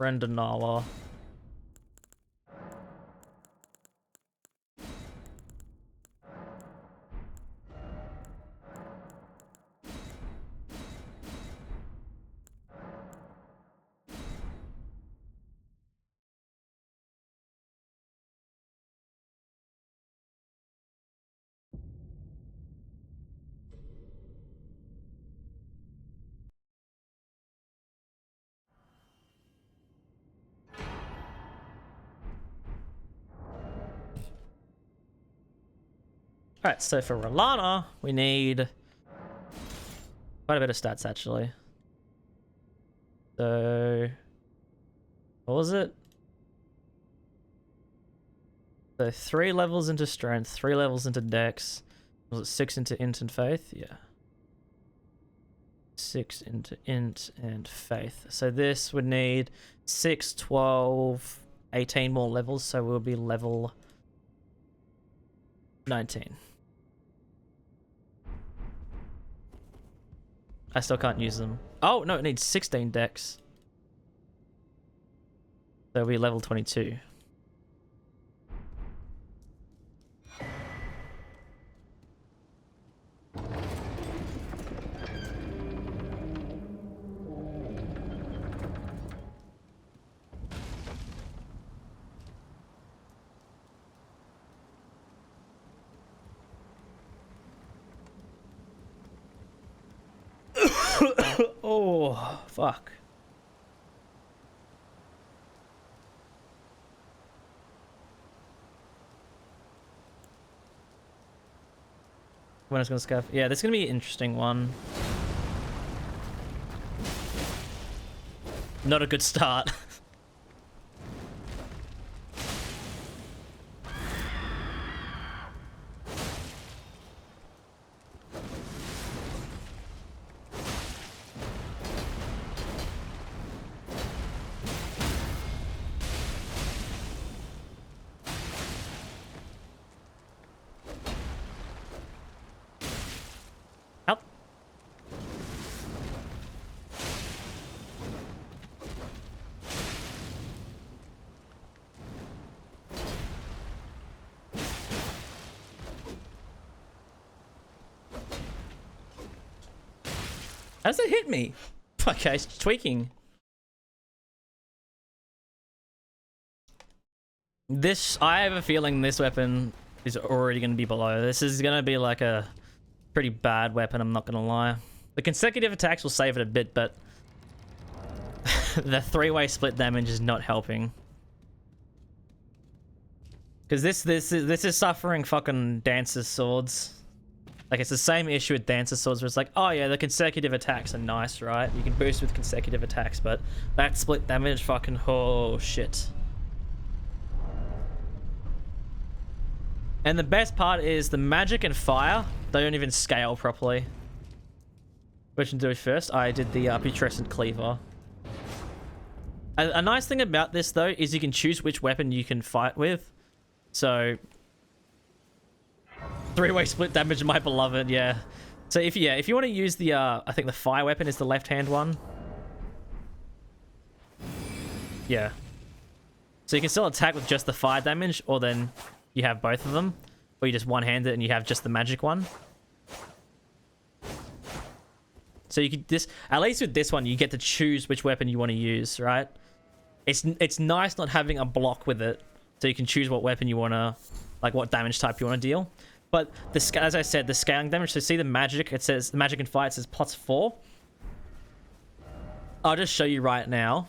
Rendanala. Alright, so for Rellana, we need quite a bit of stats, actually. So, what was it? So 3 levels into strength, 3 levels into dex. Was it 6 into int and faith? Yeah. 6 into int and faith. So this would need 6, 12, 18 more levels, so we'll be level 19. I still can't use them. Oh, no, it needs 16 dex. So we'll be level 22. Oh, fuck. When it's gonna scuff. Yeah, this is gonna be an interesting one. Not a good start. Help. How does it hit me? Okay, it's tweaking. This, I have a feeling this weapon is already going to be below. This is going to be like a pretty bad weapon, I'm not going to lie. The consecutive attacks will save it a bit, but the 3-way split damage is not helping. Because this is suffering fucking Dancer's swords. Like, it's the same issue with Dancer's swords where it's like, oh yeah, the consecutive attacks are nice, right? You can boost with consecutive attacks, but that split damage, fucking, oh shit. And the best part is the magic and fire, they don't even scale properly. Which to do first, I did the putrescent cleaver. A nice thing about this though is you can choose which weapon you can fight with. So 3-way split damage, my beloved, yeah. So if you want to use the I think the fire weapon is the left hand one. Yeah. So you can still attack with just the fire damage, or then you have both of them, or you just one-hand it and you have just the magic one. So you could at least with this one, you get to choose which weapon you want to use, right? It's nice not having a block with it, so you can choose what weapon you want to, like what damage type you want to deal. But as I said, the scaling damage. So see the magic. It says the magic and fire. It says +4. I'll just show you right now.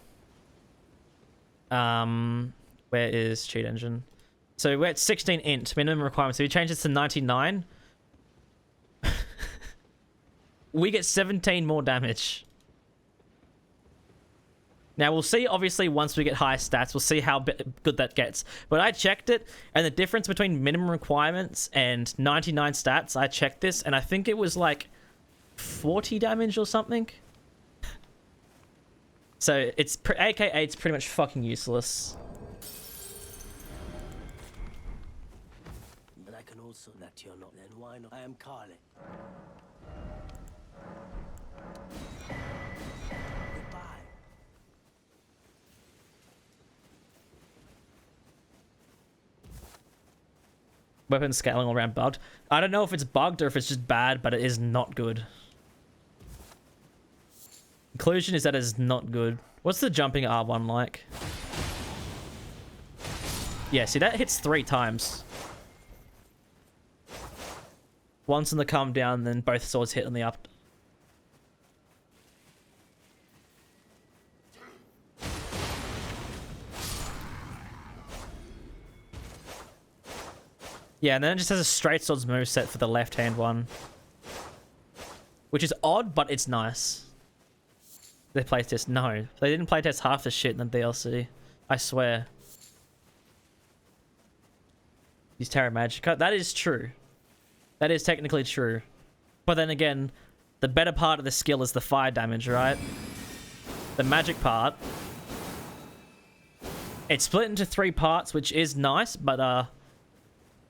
Where is cheat engine? So we're at 16 int minimum requirement. So we change this to 99. We get 17 more damage. Now we'll see, obviously, once we get high stats, we'll see how good that gets. But I checked it, and the difference between minimum requirements and 99 stats, I checked this, and I think it was like 40 damage or something. So it's AKA it's pretty much fucking useless. But I can also let you know. Then why not? I am Carly. Goodbye. Weapon scaling all around bugged. I don't know if it's bugged or if it's just bad, but it is not good. Conclusion is that it is not good. What's the jumping R1 like? Yeah, see, that hits 3 times. Once on the come down, then both swords hit on the up. Yeah, and then it just has a straight swords moveset for the left-hand one. Which is odd, but it's nice. They playtest? No. They didn't playtest half the shit in the DLC. I swear. Use Terra Magica. That is true. That is technically true. But then again, the better part of the skill is the fire damage, right? The magic part. It's split into 3 parts, which is nice, but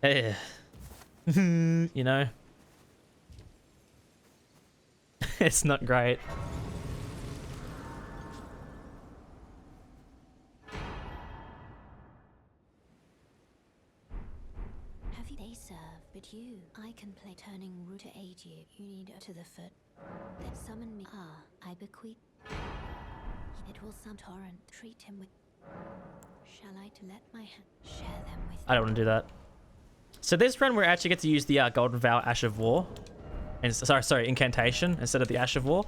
you know, it's not great. Have you they serve, but you, I can play turning root to aid you. You need to the foot. Then summon me. I bequeath. It will some torrent. Treat him with. Shall I to let my hand share them with? I don't want to do that. So this run we actually get to use the Golden Vow Ash of War, and sorry, Incantation instead of the Ash of War,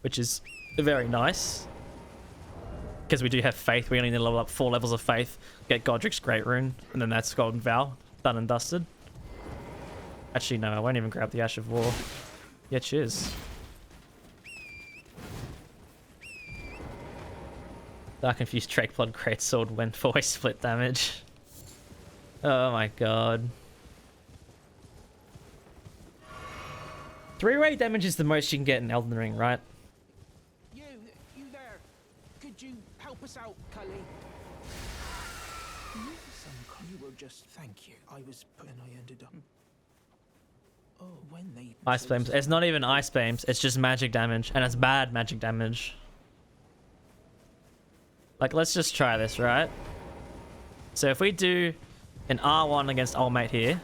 which is very nice. Because we do have Faith, we only need to level up 4 levels of Faith, get Godric's Great Rune, and then that's Golden Vow, done and dusted. Actually, no, I won't even grab the Ash of War. Yeah, cheers. Dark Infused Drake Blood Great Sword when 4-way split damage. Oh my god. 3-way damage is the most you can get in Elden Ring, right? You there. Could you help us out, Cully? You were just... Thank you. I was put and I ended up... Oh, when they... Ice Beams. It's not even Ice Beams, it's just magic damage. And it's bad magic damage. Like, let's just try this, right? So if we do an R1 against old mate here.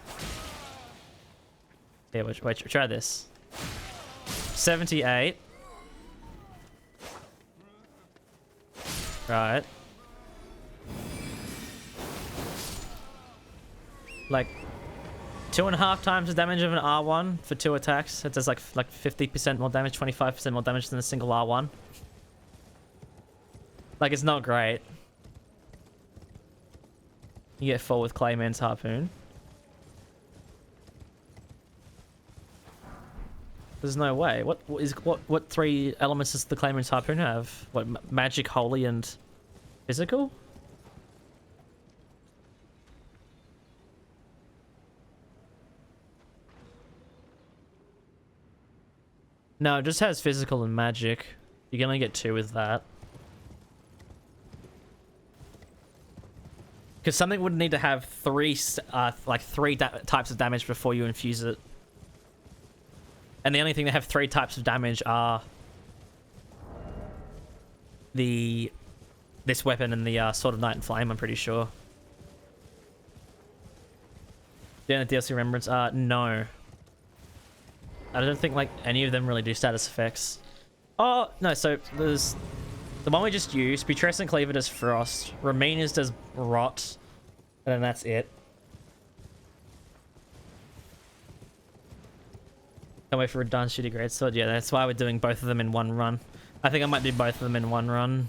Yeah, wait, try this. 78. Right. Like 2.5 times the damage of an R1 for 2 attacks. It does like 50% more damage, 25% more damage than a single R1. Like, it's not great. You get 4 with Clayman's Harpoon. There's no way. What 3 elements does the Clayman's Harpoon have? What, magic, holy, and physical? No, it just has physical and magic. You can only get 2 with that. Because something would need to have 3 types of damage before you infuse it. And the only thing that have 3 types of damage are this weapon and the Sword of Night and Flame, I'm pretty sure. Yeah, the DLC Remembrance, no. I don't think like any of them really do status effects. Oh, no, so there's the one we just used. Putrescent Cleaver does Frost. Ramina's does Rot. And then that's it. Can't wait for a Dance Shooty Greatsword. Yeah, that's why we're doing both of them in one run. I think I might do both of them in one run.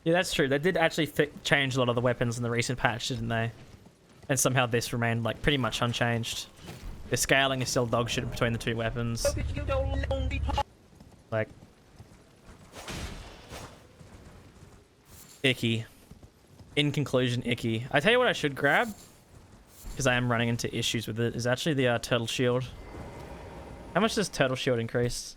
Yeah, that's true. They did actually change a lot of the weapons in the recent patch, didn't they? And somehow this remained like pretty much unchanged. The scaling is still dog shit between the 2 weapons. Like, Icky. In conclusion, icky. I tell you what I should grab, because I am running into issues with it, is actually the turtle shield. How much does turtle shield increase?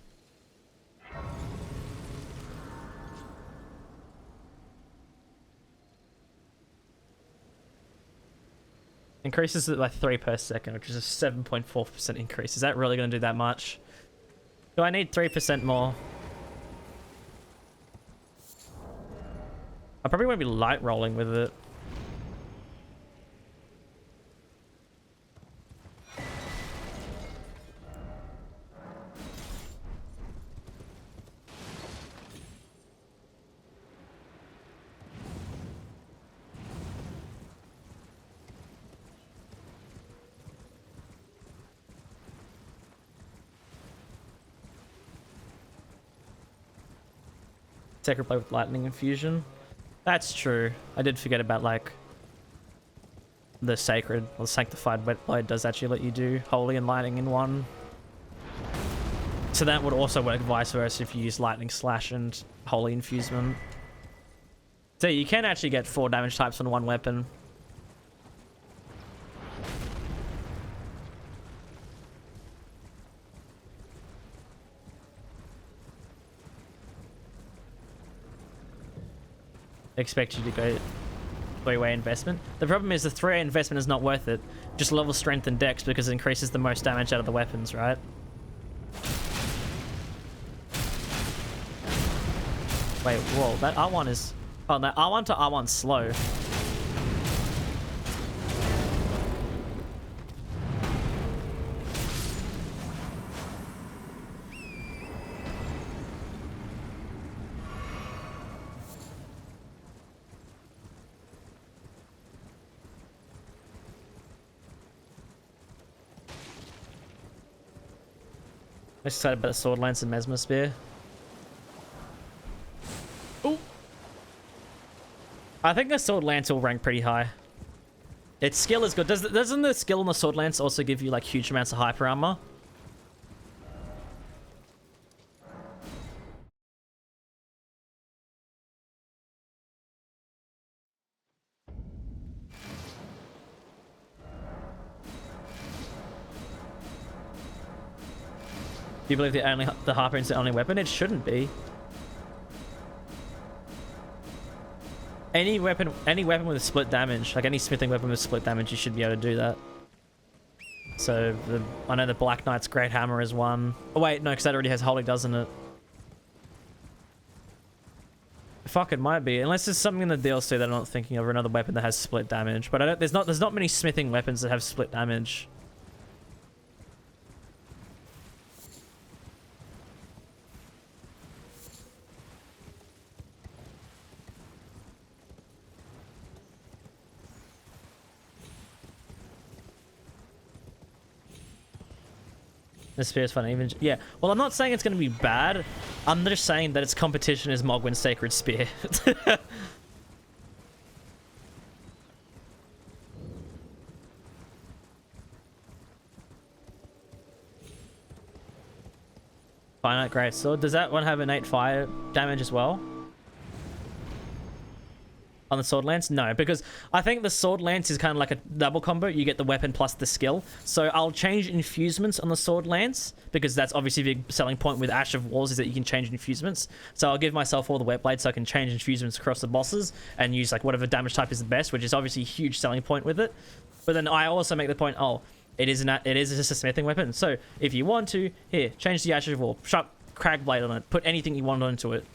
Increases it by 3 per second, which is a 7.4% increase. Is that really going to do that much? Do I need 3% more? I probably won't be light rolling with it. Sacred Blade with Lightning Infusion. That's true. I did forget about, like, the Sacred or Sanctified Wet Blade does actually let you do Holy and Lightning in one. So that would also work vice versa if you use Lightning Slash and Holy Infusement. So you can actually get 4 damage types on one weapon. Expect you to go 3-way investment. The problem is the 3-way investment is not worth it. Just level strength and dex because it increases the most damage out of the weapons, right? Wait, whoa, that R1 is... Oh, that R1 to R1 slow. I'm excited about the Sword Lance and Mesmer Spear. Ooh. I think the Sword Lance will rank pretty high. Its skill is good. Doesn't the skill on the Sword Lance also give you like huge amounts of hyper armor? Do you believe the harpoon is the only weapon? It shouldn't be. Any weapon with a split damage, like any smithing weapon with split damage, you should be able to do that. So I know the Black Knight's Great Hammer is one. Oh wait, no, because that already has Holy, doesn't it? Fuck, it might be, unless there's something in the DLC that I'm not thinking of, or another weapon that has split damage. But I don't. There's not many smithing weapons that have split damage. The spear is fun, even yeah. Well, I'm not saying it's going to be bad. I'm just saying that its competition is Mogwin's Sacred Spear. Finite Great Sword. Does that one have innate fire damage as well? On the Sword Lance? No, because I think the Sword Lance is kind of like a double combo. You get the weapon plus the skill. So I'll change infusements on the Sword Lance, because that's obviously the selling point with Ash of Wars, is that you can change infusements. So I'll give myself all the Wet Blades so I can change infusements across the bosses and use like whatever damage type is the best, which is obviously a huge selling point with it. But then I also make the point, oh, it is just a smithing weapon. So if you want to, here, change the Ash of War, shut Crag Blade on it, put anything you want onto it.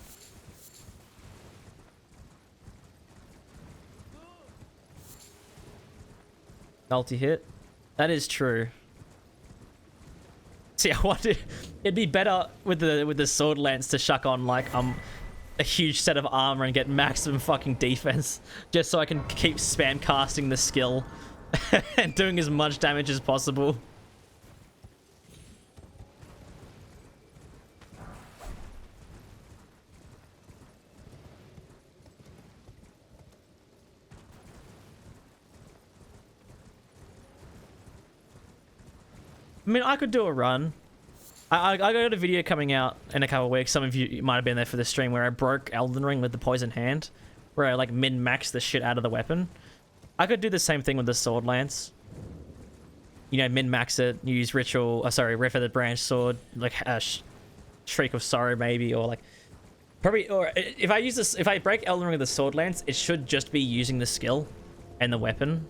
Multi-hit. That is true. See, I wanted... It'd be better with the Sword Lance to shuck on like a huge set of armor and get maximum fucking defense, just so I can keep spam casting the skill and doing as much damage as possible. I mean, I could do a run. I got a video coming out in a couple of weeks. Some of you might have been there for the stream where I broke Elden Ring with the poison hand. where I like min-max the shit out of the weapon. I could do the same thing with the sword lance. You know, min-max it, use ritual, Riff of the Branch sword, like Shriek of Sorrow maybe, or like probably, or if I use this, if I break Elden Ring with the sword lance, it should just be using the skill and the weapon.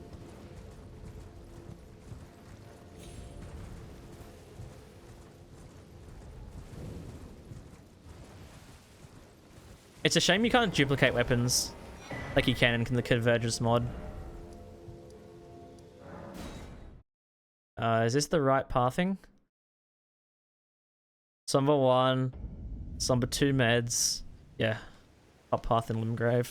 It's a shame you can't duplicate weapons like you can in the Convergence mod. Is this the right pathing? Somber 1, Somber 2 meds. Yeah, top path in Limgrave.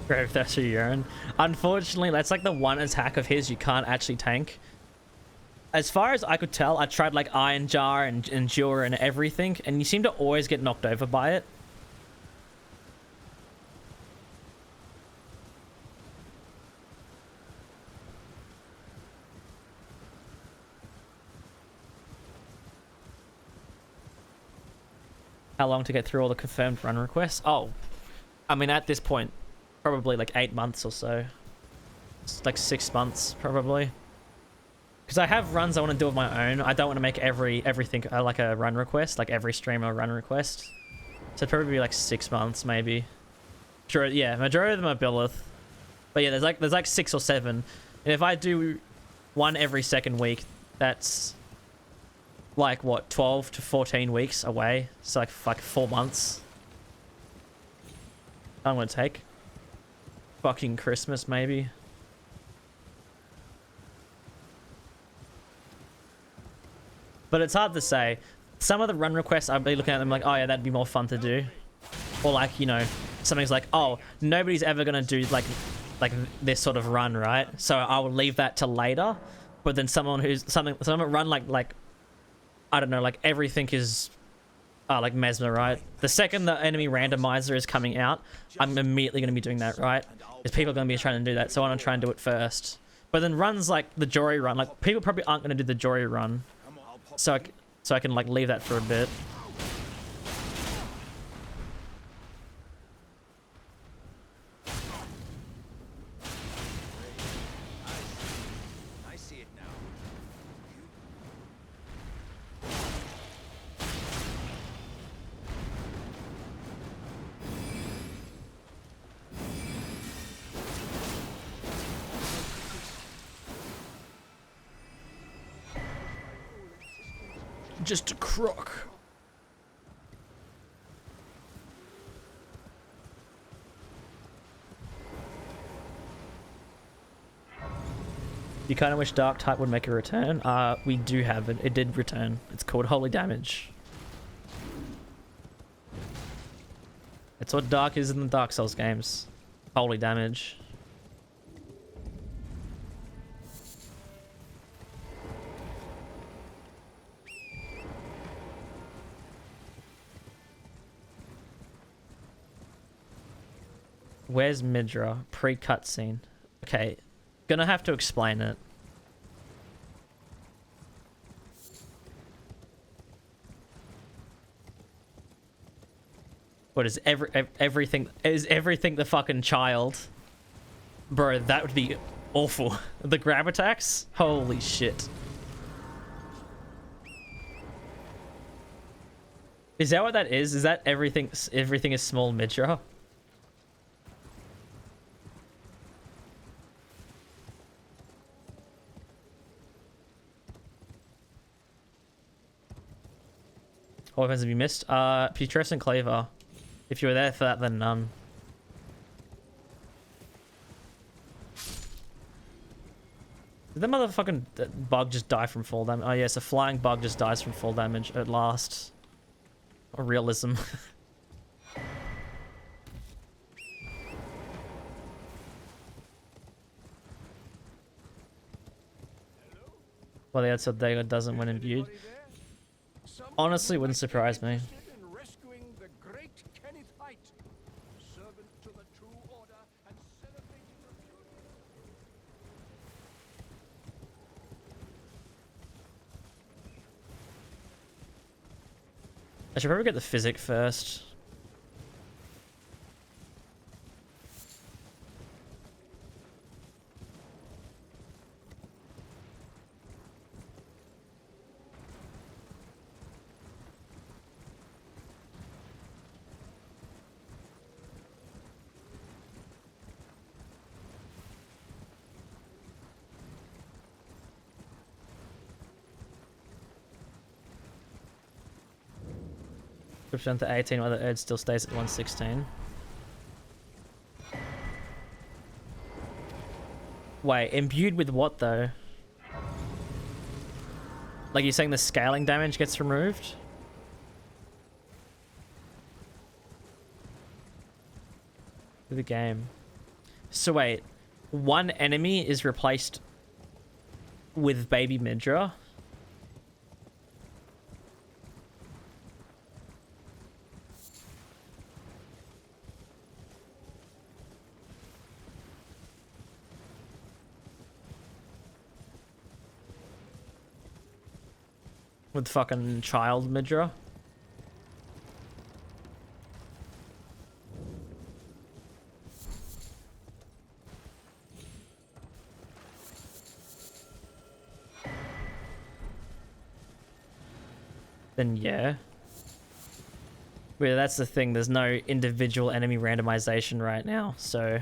Grave Thirster Urine. Unfortunately, that's like the one attack of his you can't actually tank. As far as I could tell, I tried like Iron Jar and Endure and everything, and you seem to always get knocked over by it. How long to get through all the confirmed run requests? Oh, I mean, at this point, probably like 8 months or so. It's like 6 months, probably. Because I have runs I want to do of my own. I don't want to make everything like a run request, like every streamer run request. So it'd probably be like 6 months, maybe. Sure, yeah, majority of them are Billith. But yeah, there's like 6 or 7. And if I do one every second week, that's like what, 12 to 14 weeks away. So like 4 months. I'm gonna take fucking Christmas, maybe. But it's hard to say. Some of the run requests, I'll be looking at them like, oh yeah, that'd be more fun to do. Or like, you know, something's like, oh, nobody's ever gonna do like this sort of run, right? So I will leave that till later. But then someone run like I don't know, like everything is like Mesmer, right? The second the enemy randomizer is coming out, I'm immediately going to be doing that, right? Because people are going to be trying to do that, so I want to try and do it first. But then runs like the Jory run, like people probably aren't going to do the Jory run, so I can like leave that for a bit. I see it now. Just a croc. You kind of wish Dark type would make a return. We do have it. It did return. It's called Holy Damage. It's what Dark is in the Dark Souls games. Holy Damage. Where's Midra? Pre-cutscene. Okay, gonna have to explain it. What is everything? Is everything the fucking child? Bro, that would be awful. The grab attacks? Holy shit. Is that what that is? Is that everything is small Midra? What weapons have you missed? Putrescent Cleaver. If you were there for that, then none. Did that motherfucking bug just die from fall damage? Oh yes, a flying bug just dies from fall damage at last. Or realism. Well, the outside Dago doesn't when imbued. Honestly, wouldn't surprise me. I should probably get the physic first. Down to 18 while the urge still stays at 116. Wait, imbued with what though? Like you're saying the scaling damage gets removed? The game. So wait, one enemy is replaced with baby Midra? With fucking child Midra. Then yeah. But that's the thing, there's no individual enemy randomization right now, so...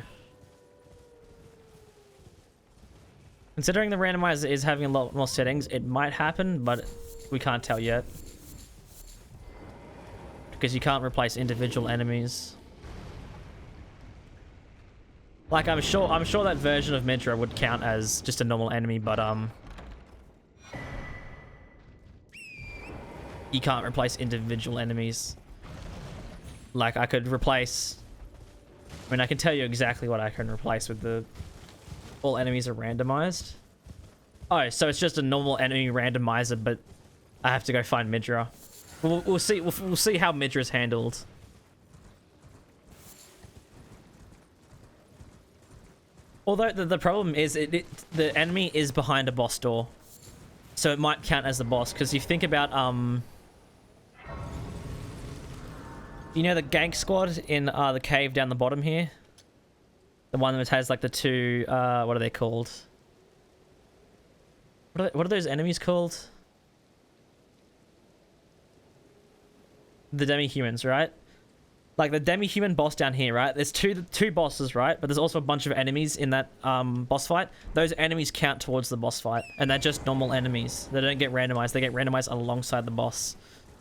Considering the randomizer is having a lot more settings, it might happen, but we can't tell yet. Because you can't replace individual enemies. Like, I'm sure that version of Midra would count as just a normal enemy, but, you can't replace individual enemies. Like, I could replace... I mean, I can tell you exactly what I can replace with the... All enemies are randomized. Oh, so it's just a normal enemy randomizer, but I have to go find Midra. We'll see. We'll see how Midra is handled. Although the problem is, the enemy is behind a boss door, so it might count as the boss. Because you think about you know the gank squad in the cave down the bottom here. The one that has like the two, what are they called? What are those enemies called? The demi-humans, right? Like the demi-human boss down here, right? There's two bosses, right? But there's also a bunch of enemies in that boss fight. Those enemies count towards the boss fight, and they're just normal enemies. They don't get randomized. They get randomized alongside the boss.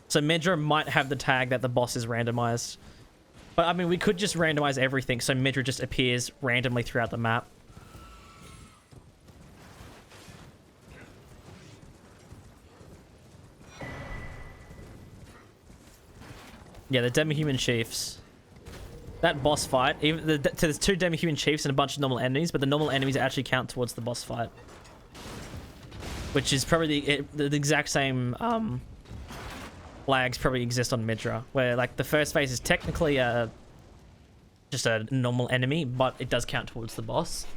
So Midra might have the tag that the boss is randomized. But I mean, we could just randomize everything, so Midra just appears randomly throughout the map. Yeah, the demi-human chiefs. That boss fight, there's two demi-human chiefs and a bunch of normal enemies, but the normal enemies actually count towards the boss fight. Which is probably the exact same flags probably exist on Midra, where like the first phase is technically just a normal enemy, but it does count towards the boss.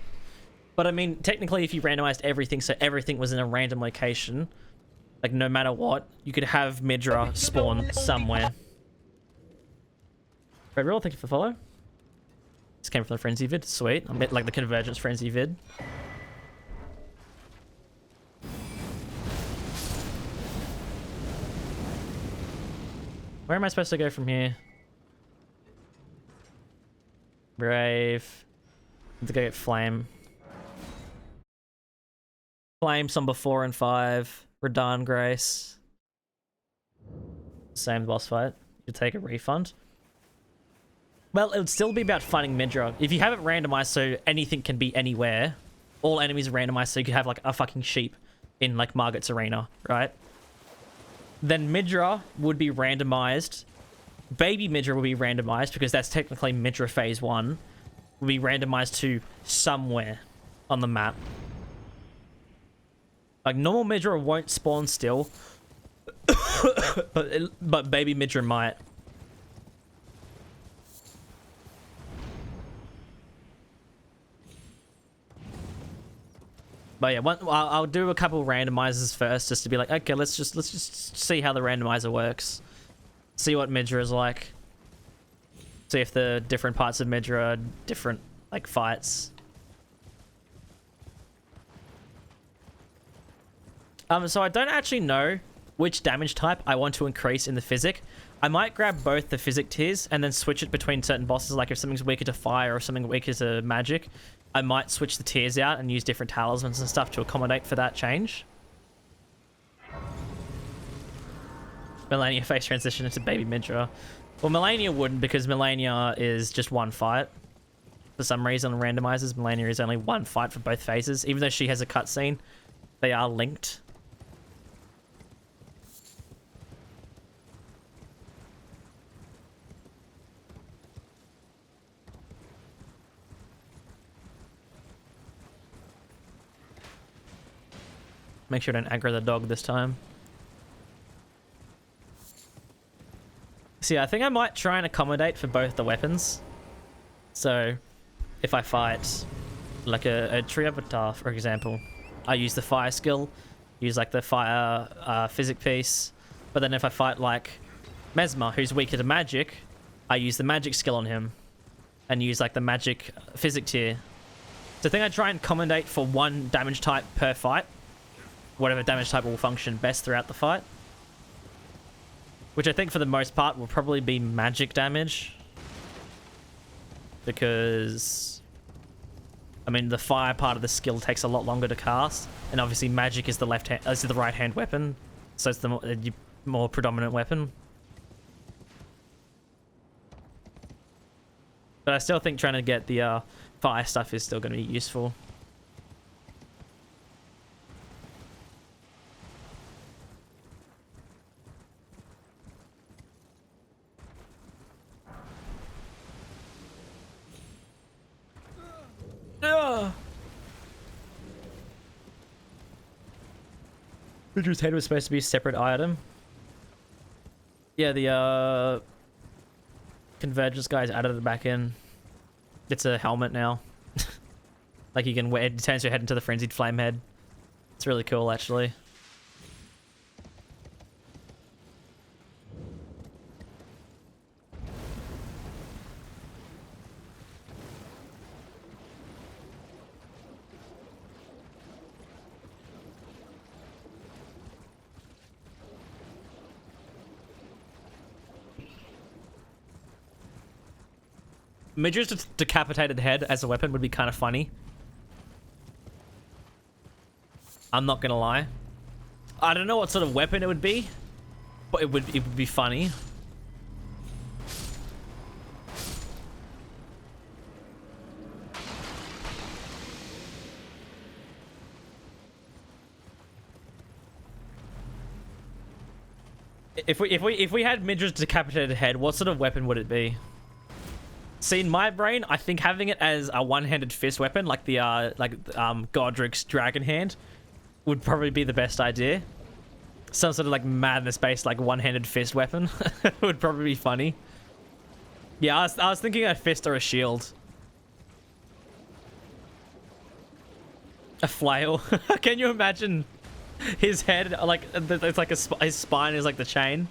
But I mean, technically if you randomized everything so everything was in a random location, like no matter what, you could have Midra spawn somewhere. Red Roll, thank you for the follow. This came from the Frenzy vid, sweet. I met like the Convergence Frenzy vid. Where am I supposed to go from here? Brave. Need to go get Flame. Flame, Somber 4 and 5. Radahn Grace. Same boss fight. You take a refund. Well, it would still be about finding Midra. If you have it randomized so anything can be anywhere, all enemies are randomized, so you could have like a fucking sheep in like Margot's arena, right? Then Midra would be randomized. Baby Midra would be randomized because that's technically Midra phase 1. Would be randomized to somewhere on the map. Like normal Midra won't spawn still, but Baby Midra might. But yeah, I'll do a couple randomizers first, just to be like, okay, let's just see how the randomizer works. See what Midra is like. See if the different parts of Midra are different, like, fights. So I don't actually know which damage type I want to increase in the physic. I might grab both the physic tiers and then switch it between certain bosses, like if something's weaker to fire or something weaker to magic. I might switch the tiers out and use different talismans and stuff to accommodate for that change. Melania face transition into Baby Midra. Well, Melania wouldn't, because Melania is just one fight. For some reason, on randomizers, Melania is only one fight for both phases. Even though she has a cutscene, they are linked. Make sure I don't aggro the dog this time. See, I think I might try and accommodate for both the weapons. So, if I fight like a tree avatar, for example, I use the fire skill, use like the fire physic piece. But then if I fight like Mesmer, who's weaker to magic, I use the magic skill on him and use like the magic physic tier. So I think I try and accommodate for one damage type per fight. Whatever damage type will function best throughout the fight. Which I think for the most part will probably be magic damage. Because, I mean, the fire part of the skill takes a lot longer to cast. And obviously magic is the the right hand weapon. So it's the more predominant weapon. But I still think trying to get the fire stuff is still going to be useful. Midra's head was supposed to be a separate item. Yeah, the Convergence guys added it back in. It's a helmet now. Like you can wear it, turns your head into the Frenzied Flame head. It's really cool, actually. Midra's decapitated head as a weapon would be kind of funny. I'm not gonna lie. I don't know what sort of weapon it would be, but it would be funny. If we had Midra's decapitated head, what sort of weapon would it be? See, in my brain, I think having it as a one-handed fist weapon, like the Godric's Dragon Hand, would probably be the best idea. Some sort of like madness-based like one-handed fist weapon would probably be funny. Yeah, I was thinking a fist or a shield. A flail. Can you imagine his head? Like it's like his spine is like the chain.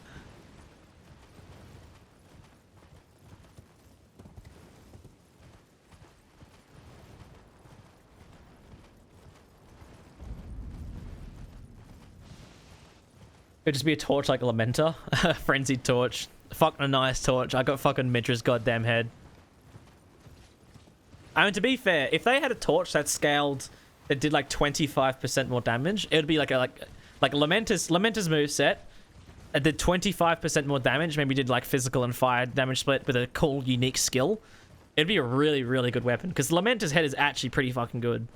It'd just be a torch like a Lamenta. A frenzied torch. Fucking a nice torch. I got fucking Midra's goddamn head. I mean, to be fair, if they had a torch that scaled, that did like 25% more damage, it would be like Lamenta's moveset. It did 25% more damage. Maybe did like physical and fire damage split with a cool, unique skill. It'd be a really, really good weapon. Because Lamenta's head is actually pretty fucking good.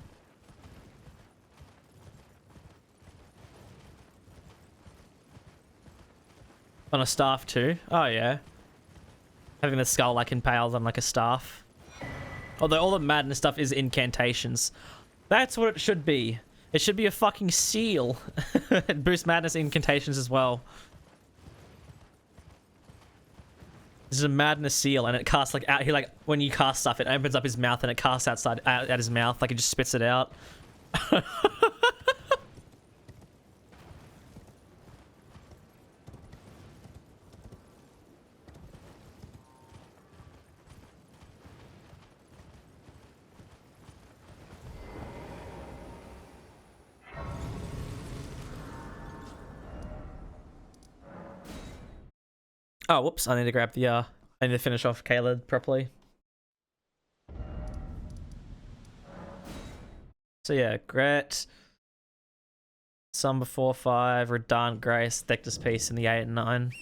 On a staff too. Oh yeah. Having the skull like impaled on like a staff. Although all the madness stuff is incantations. That's what it should be. It should be a fucking seal. It boosts madness incantations as well. This is a madness seal, and it casts like out. He like when you cast stuff, it opens up his mouth and it casts outside out at his mouth, like it just spits it out. Oh, whoops! I need to grab the. I need to finish off Caleb properly. So yeah, Gret, Sumber 4-5, Redant, Grace, Thectus Peace in the 8 and 9.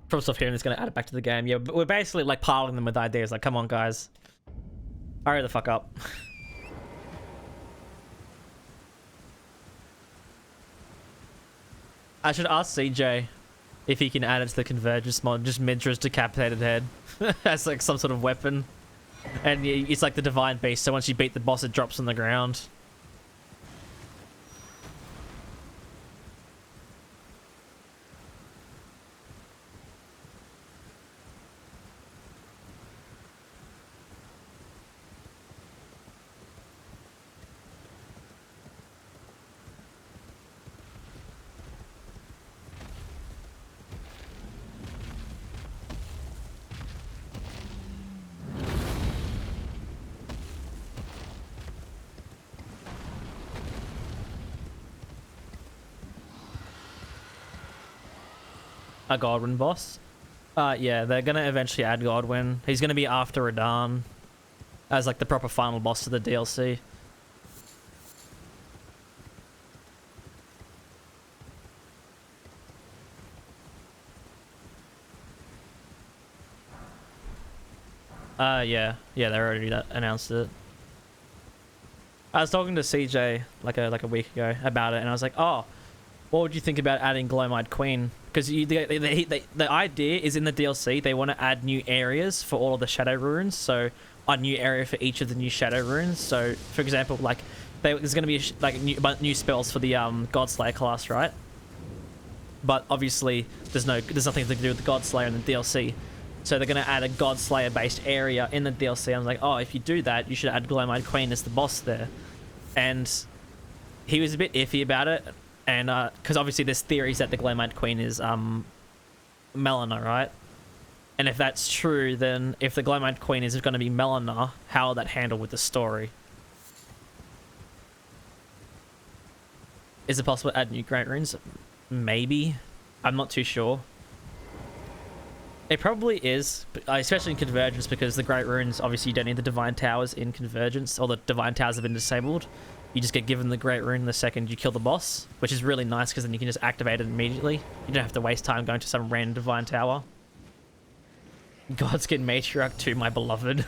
From stuff here and it's gonna add it back to the game. Yeah, but we're basically like piling them with ideas. Like, come on, guys, hurry the fuck up. I should ask CJ if he can add it to the Convergence mod, just Midra's decapitated head as like some sort of weapon. And it's like the Divine Beast, so once you beat the boss, it drops on the ground. A Godwin boss. Yeah, they're gonna eventually add Godwin. He's gonna be after Radan as like the proper final boss to the DLC. Yeah, they already announced it. I was talking to CJ like a week ago about it, and I was like, oh, what would you think about adding Glowmite Queen? Because the idea is in the DLC, they want to add new areas for all of the Shadow Runes, so a new area for each of the new Shadow Runes. So, for example, like there's going to be like new spells for the Godslayer class, right? But obviously, there's nothing to do with the Godslayer in the DLC. So they're going to add a Godslayer based area in the DLC. I was like, oh, if you do that, you should add Glowmite Queen as the boss there. And he was a bit iffy about it. And because obviously there's theories that the Glowmite Queen is Melina, right? And if that's true, then if the Glowmite Queen is going to be Melina, how will that handle with the story? Is it possible to add new Great Runes? Maybe. I'm not too sure. It probably is, especially in Convergence, because the Great Runes, obviously you don't need the Divine Towers in Convergence, or the Divine Towers have been disabled. You just get given the Great Rune the second you kill the boss, which is really nice because then you can just activate it immediately. You don't have to waste time going to some random Divine Tower. Godskin Matriarch 2, my beloved.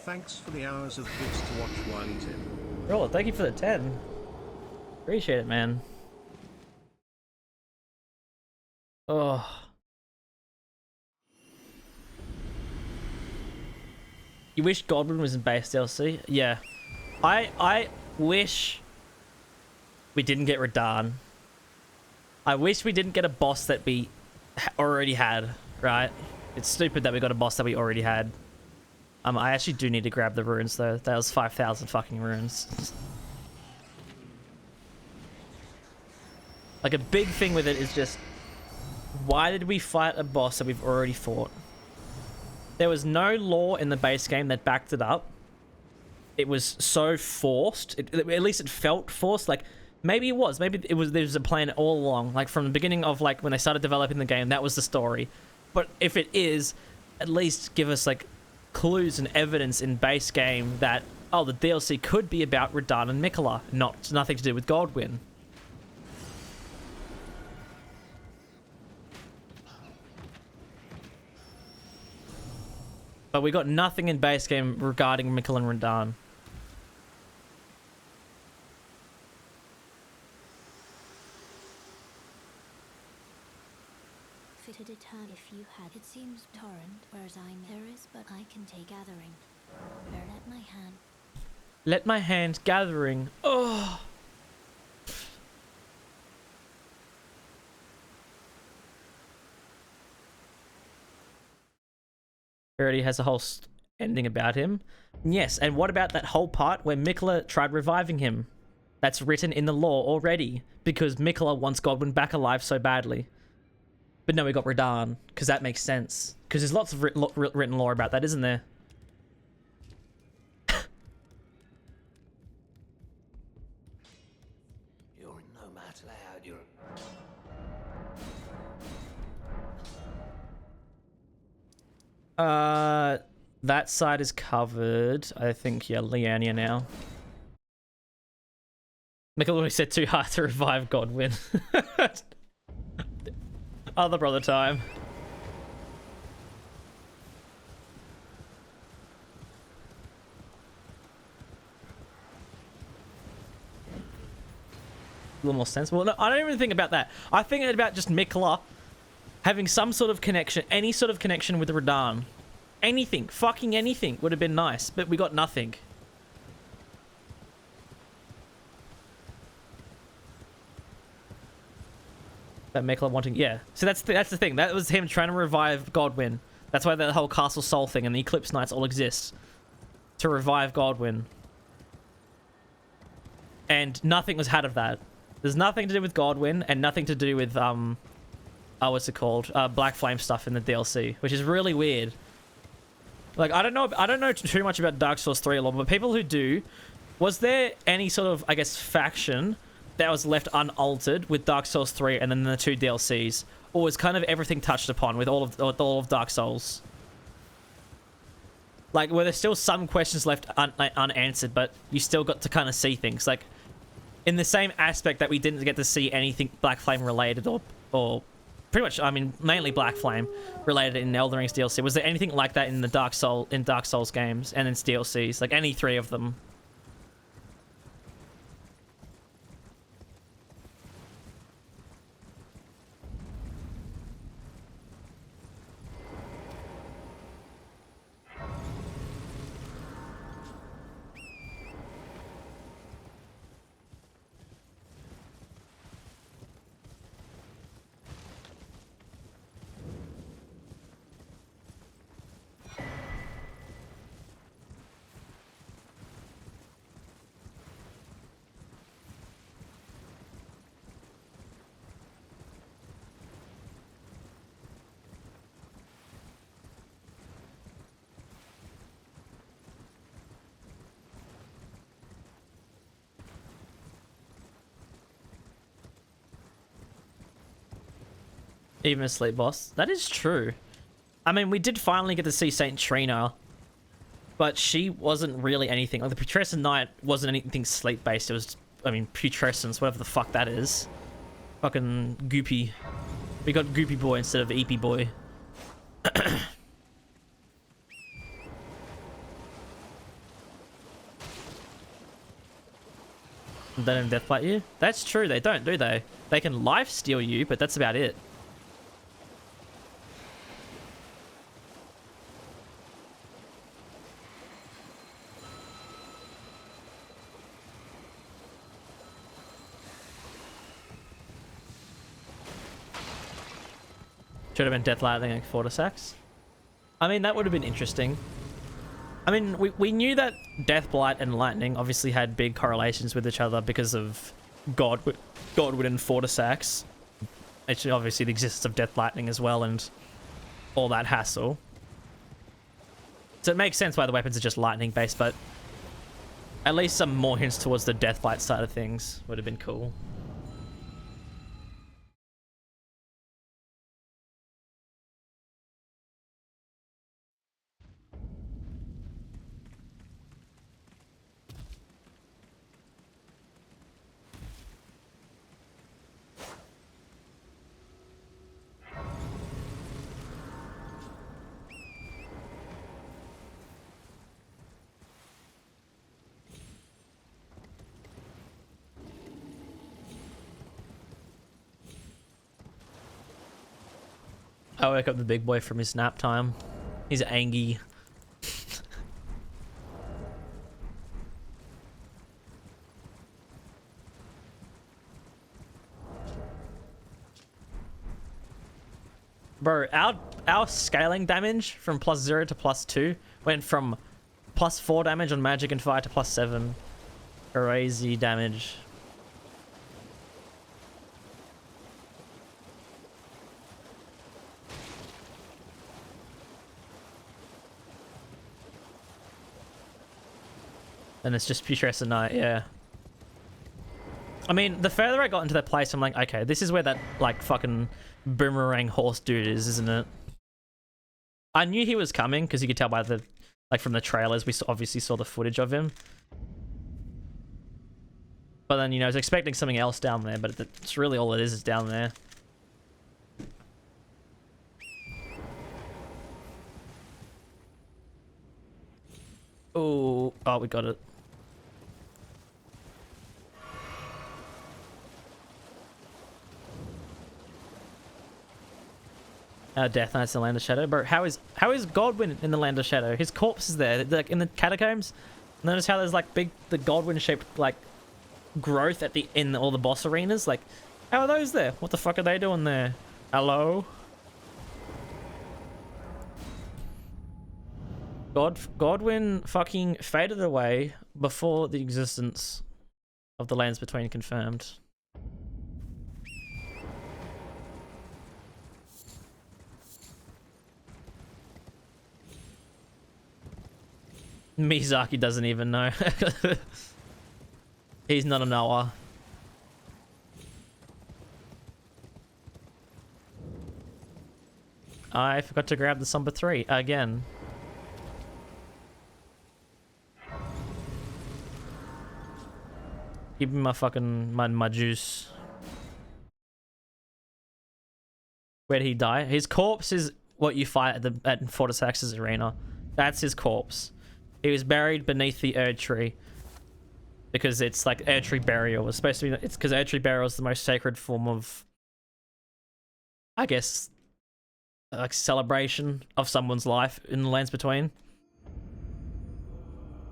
Thanks for the hours of bits to watch while eating. Roller, thank you for the 10. Appreciate it, man. Oh. You wish Godwin was in base DLC? Yeah. I wish we didn't get Radan. I wish we didn't get a boss that we already had, right? It's stupid that we got a boss that we already had. I actually do need to grab the runes though. That was 5,000 fucking runes. Like a big thing with it is just, why did we fight a boss that we've already fought? There was no lore in the base game that backed it up. It was so forced. At least it felt forced. Like, maybe it was. Maybe it was. There was a plan all along. Like, from the beginning of, like, when they started developing the game, that was the story. But if it is, at least give us, like, clues and evidence in base game that, oh, the DLC could be about Radahn and Miquella. Nothing to do with Godwyn. But we got nothing in base game regarding Miquella and Radahn. Fitted a turn if you had. It seems torrent, whereas there is, but I can take gathering. Bear let my hand. Let my hand gathering. Oh. Already has a whole ending about him. Yes, and what about that whole part where Miquella tried reviving him? That's written in the lore already, because Miquella wants Godwyn back alive so badly. But no, we got Radahn, because that makes sense. Because there's lots of written lore about that, isn't there? You're no matter how you're. That side is covered. I think, yeah, Liania now. Miquella always said too hard to revive Godwyn. Other brother time. A little more sensible. No, I don't even think about that. I think about just Miquella having some sort of connection, any sort of connection with Radahn. Anything, fucking anything would have been nice, but we got nothing. That Miquella wanting, yeah. So that's the thing. That was him trying to revive Godwyn. That's why the whole Castle Sol thing and the Eclipse Knights all exist. To revive Godwyn. And nothing was had of that. There's nothing to do with Godwyn and nothing to do with, what's it called? Black Flame stuff in the DLC, which is really weird. Like, I don't know too much about Dark Souls 3 lore, but people who do, was there any sort of, I guess, faction that was left unaltered with Dark Souls 3 and then the 2 DLCs? Or was kind of everything touched upon with all of Dark Souls? Like, were there still some questions left unanswered, but you still got to kind of see things? Like, in the same aspect that we didn't get to see anything Black Flame related or pretty much, I mean, mainly Black Flame related in Elden Ring's DLC. Was there anything like that in the Dark Souls games and in DLCs? Like any 3 of them? Even a sleep boss. That is true. I mean, we did finally get to see Saint Trina, but she wasn't really anything. Like, the Putrescent Knight wasn't anything sleep-based. It was, I mean, Putrescence, whatever the fuck that is. Fucking Goopy. We got Goopy Boy instead of Eepy Boy. They don't deathbite you? That's true, they don't, do they? They can lifesteal you, but that's about it. Should have been Death Lightning and Fortisax. I mean, that would have been interesting. I mean, we knew that Death Blight and Lightning obviously had big correlations with each other because of Godwin and Fortisax. Actually, obviously, the existence of Death Lightning as well and all that hassle. So it makes sense why the weapons are just lightning based, but at least some more hints towards the Death Blight side of things would have been cool. I woke up the big boy from his nap time. He's angry. Bro, our scaling damage from +0 to +2 went from +4 damage on magic and fire to +7. Crazy damage. And it's just Putress at night, yeah. I mean, the further I got into that place, I'm like, okay, this is where that, like, fucking boomerang horse dude is, isn't it? I knew he was coming, because you could tell by the, like, from the trailers, we obviously saw the footage of him. But then, you know, I was expecting something else down there, but it's really all it is down there. Oh, we got it. Death Knight's in the Land of Shadow. Bro, how is Godwin in the Land of Shadow? His corpse is there, like in the catacombs. Notice how there's like the Godwin shaped like growth at in all the boss arenas. Like, how are those there? What the fuck are they doing there? Hello? Godwin fucking faded away before the existence of the Lands Between confirmed. Miyazaki doesn't even know. He's not a knower. I forgot to grab the Somber 3 again. Give me my fucking my juice. Where did he die? His corpse is what you fight at Fortisax's arena. That's his corpse. He was buried beneath the Erd Tree. Because it's like Erd Tree burial. It's supposed to be, it's because Erd Tree burial is the most sacred form of, I guess, like celebration of someone's life in the Lands Between.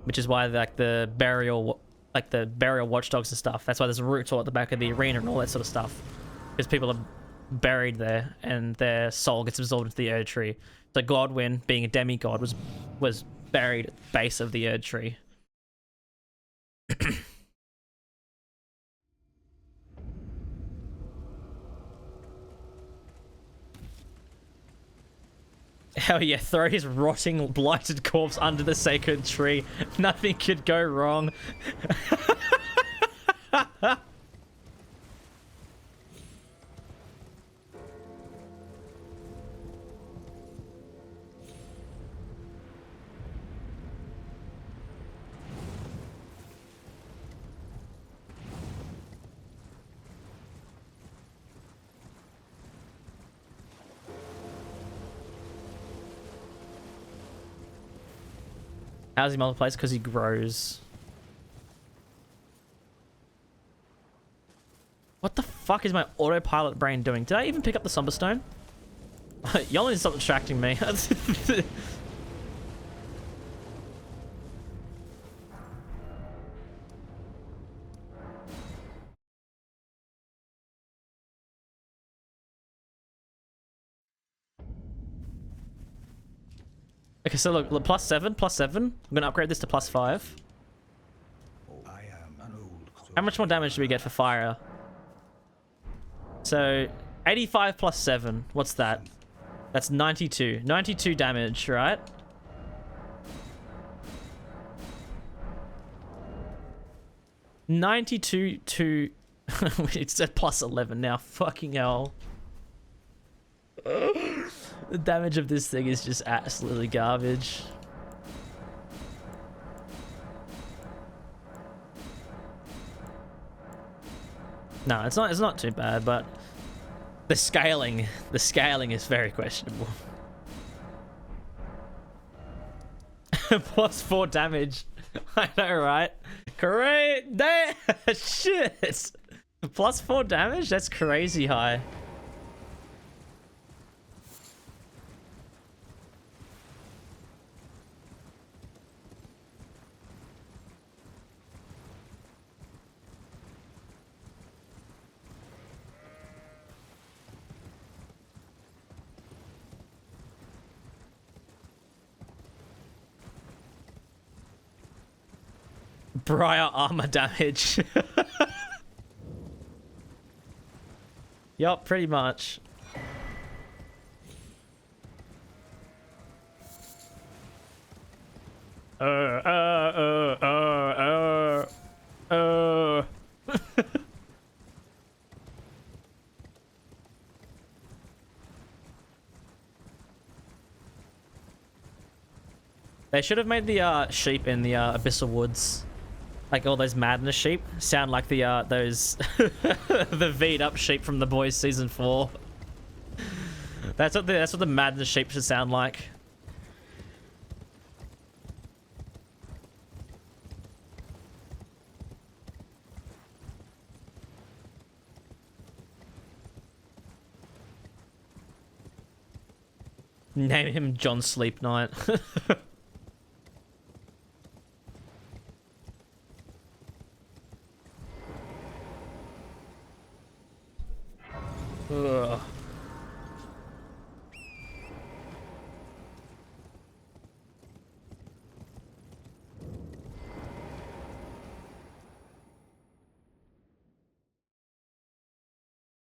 Which is why like the burial watchdogs and stuff. That's why there's a root all at the back of the arena and all that sort of stuff. Because people are buried there and their soul gets absorbed into the Erd Tree. So Godwin, being a demigod, was buried at the base of the Erd Tree. Hell yeah, throw his rotting, blighted corpse under the sacred tree. Nothing could go wrong. How's he multiplies? Because he grows. What the fuck is my autopilot brain doing? Did I even pick up the Somber Stone? Y'all need to stop distracting me. Okay, so look, +7, +7. I'm gonna upgrade this to +5. I am an old How much more damage do we get for fire? So 85 +7. What's that? That's 92. 92 damage, right? $92 to it's at +11 now. Fucking hell. The damage of this thing is just absolutely garbage. No, it's not too bad, but the scaling is very questionable. +4 damage. I know, right? Great. Damn. Shit. +4 damage? That's crazy high. Briar armor damage. Yup, pretty much. They should have made the sheep in the Abyssal Woods, like all those Madness sheep, sound like the those the V'd up sheep from The Boys season 4. That's what the Madness sheep should sound like. Name him John Sleep Night. Ugh.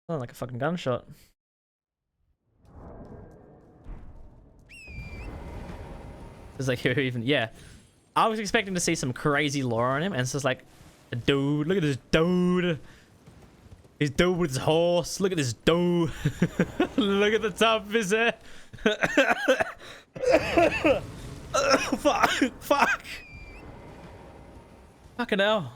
Sound like a fucking gunshot. It's like, who even... Yeah. I was expecting to see some crazy lore on him, and it's just like, dude, look at this dude. He's dude with his horse. Look at this dude. Look at the top of his head. Fuck. Fuck. Fucking hell.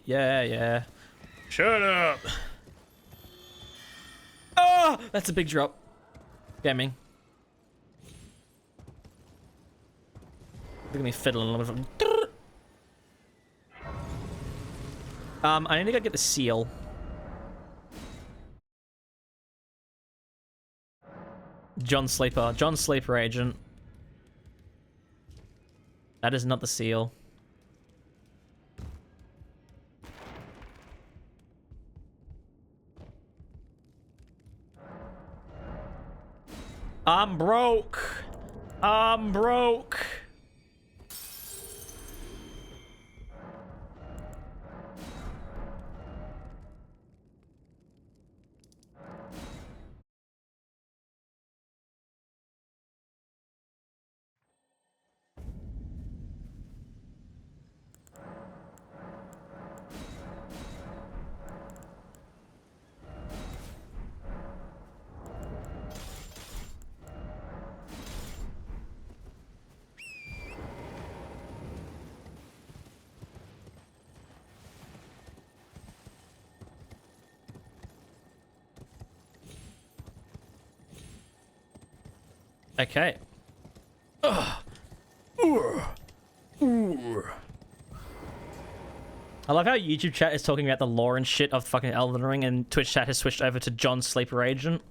Yeah, yeah. Shut up. Oh, that's a big drop. Gaming. Look at me fiddling a little bit. I need to go get the seal. John Sleeper. John Sleeper agent. That is not the seal. I'm broke. I'm broke. Okay. I love how YouTube chat is talking about the lore and shit of fucking Elden Ring, and Twitch chat has switched over to John's Sleeper Agent.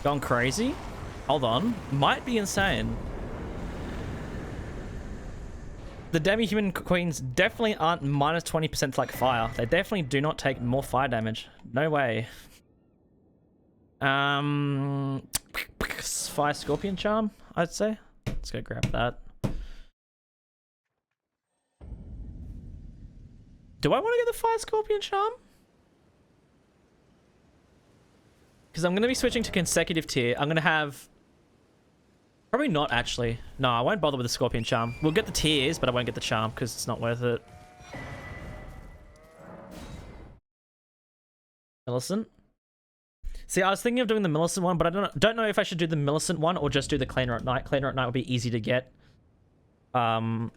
Gone crazy? Hold on. Might be insane. The demi-human queens definitely aren't minus 20% like fire. They definitely do not take more fire damage. No way. Fire Scorpion Charm, I'd say. Let's go grab that. Do I want to get the Fire Scorpion Charm? Because I'm going to be switching to consecutive tier. I'm going to have... Probably not, actually. No, I won't bother with the Scorpion Charm. We'll get the tiers, but I won't get the charm because it's not worth it. Millicent. See, I was thinking of doing the Millicent one, but I don't know if I should do the Millicent one or just do the Cleaner at Night. Cleaner at Night would be easy to get. And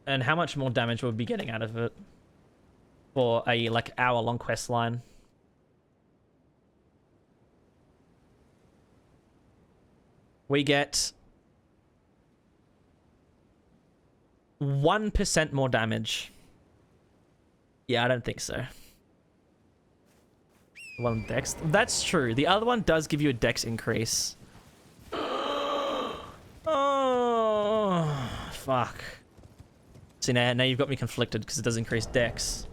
how much more damage would we be getting out of it for a, like, hour-long quest line? We get 1% more damage. Yeah, I don't think so. One dex. That's true. The other one does give you a dex increase. Oh, fuck. See, now you've got me conflicted because it does increase dex.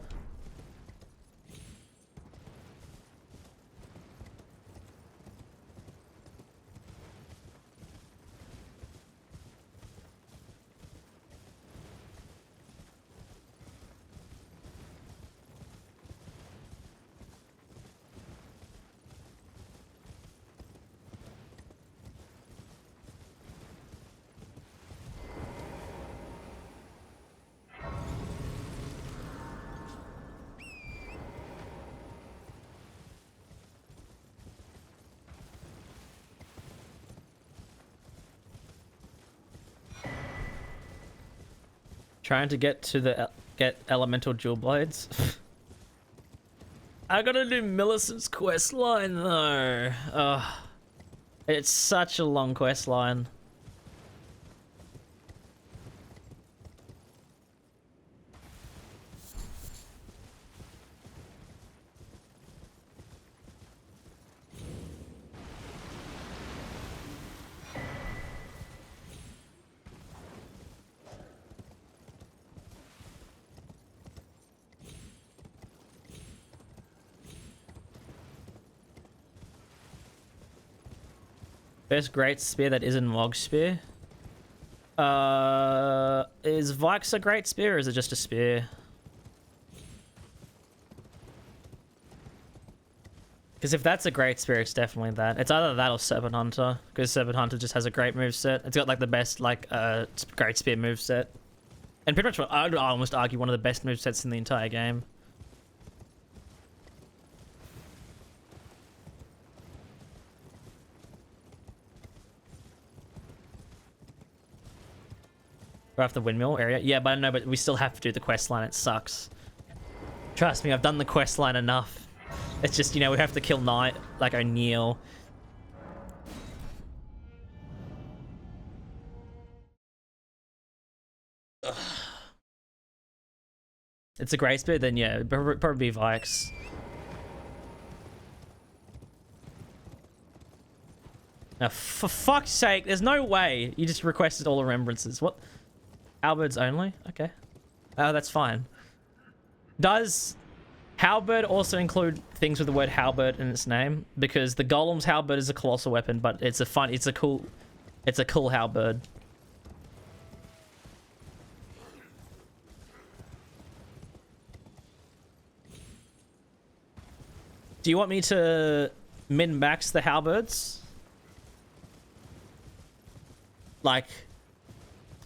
Trying to get to the get elemental jewel blades. I gotta do Millicent's quest line though. Ugh. It's such a long quest line. Best great spear that isn't Mog spear. Is Vikes a great spear or is it just a spear? Because if that's a great spear, it's definitely that. It's either that or Serpent Hunter, because Serpent Hunter just has a great moveset. It's got like the best like great spear moveset. And pretty much I'd almost argue one of the best movesets in the entire game. We're off the windmill area. Yeah, but I know, but we still have to do the quest line. It sucks. Trust me, I've done the quest line enough. It's just, you know, we have to kill Knight, like O'Neill. It's a great spear, then yeah, it'd probably be Vikes. Now, for fuck's sake, there's no way you just requested all the remembrances. What? Halberds only? Okay. Oh, that's fine. Does halberd also include things with the word halberd in its name? Because the golem's halberd is a colossal weapon, but it's a cool halberd. Do you want me to min-max the halberds? Like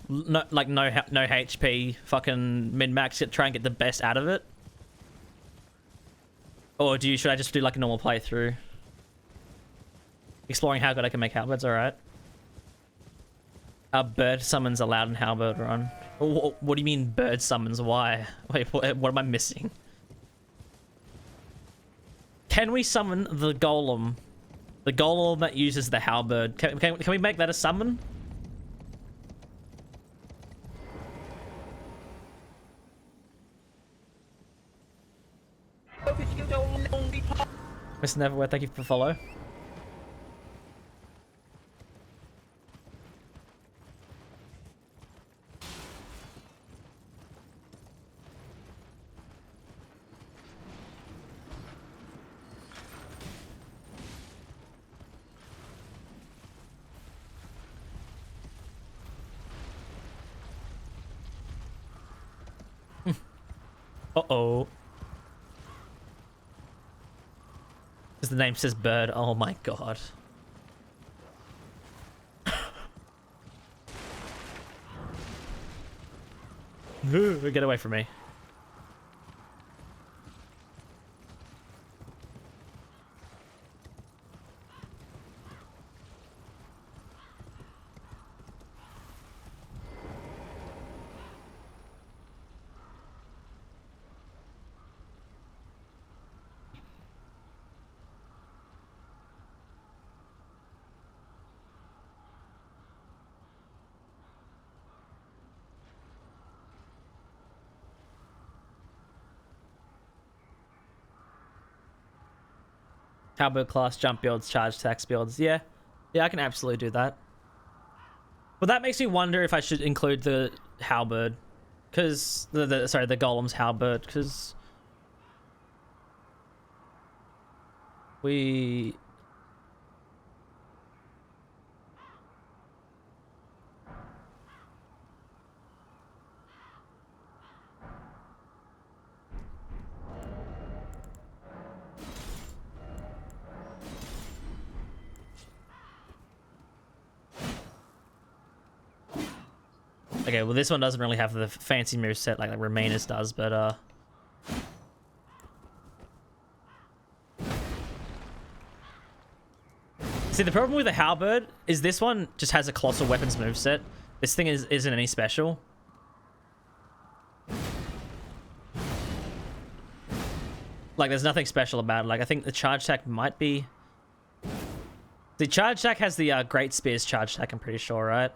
no HP, fucking min-max it, try and get the best out of it. Or should I just do like a normal playthrough? Exploring how good I can make halberds, alright. Bird summons allowed in halberd run. What do you mean bird summons? Why? Wait, what am I missing? Can we summon the golem? The golem that uses the halberd. Can we make that a summon? Mr. Neverwhere, thank you for the follow. Uh-oh. Because the name says bird. Oh my god. Get away from me. Halberd class, jump builds, charge tax builds. Yeah. Yeah, I can absolutely do that. But that makes me wonder if I should include the halberd. Because, sorry, the golem's halberd. Because we... Okay, well this one doesn't really have the fancy moveset like Remainers does, but see, the problem with the halberd is this one just has a colossal weapons moveset. This thing isn't any special. Like, there's nothing special about it. Like, I think the charge attack might be... The charge attack has the Great Spears charge attack, I'm pretty sure, right?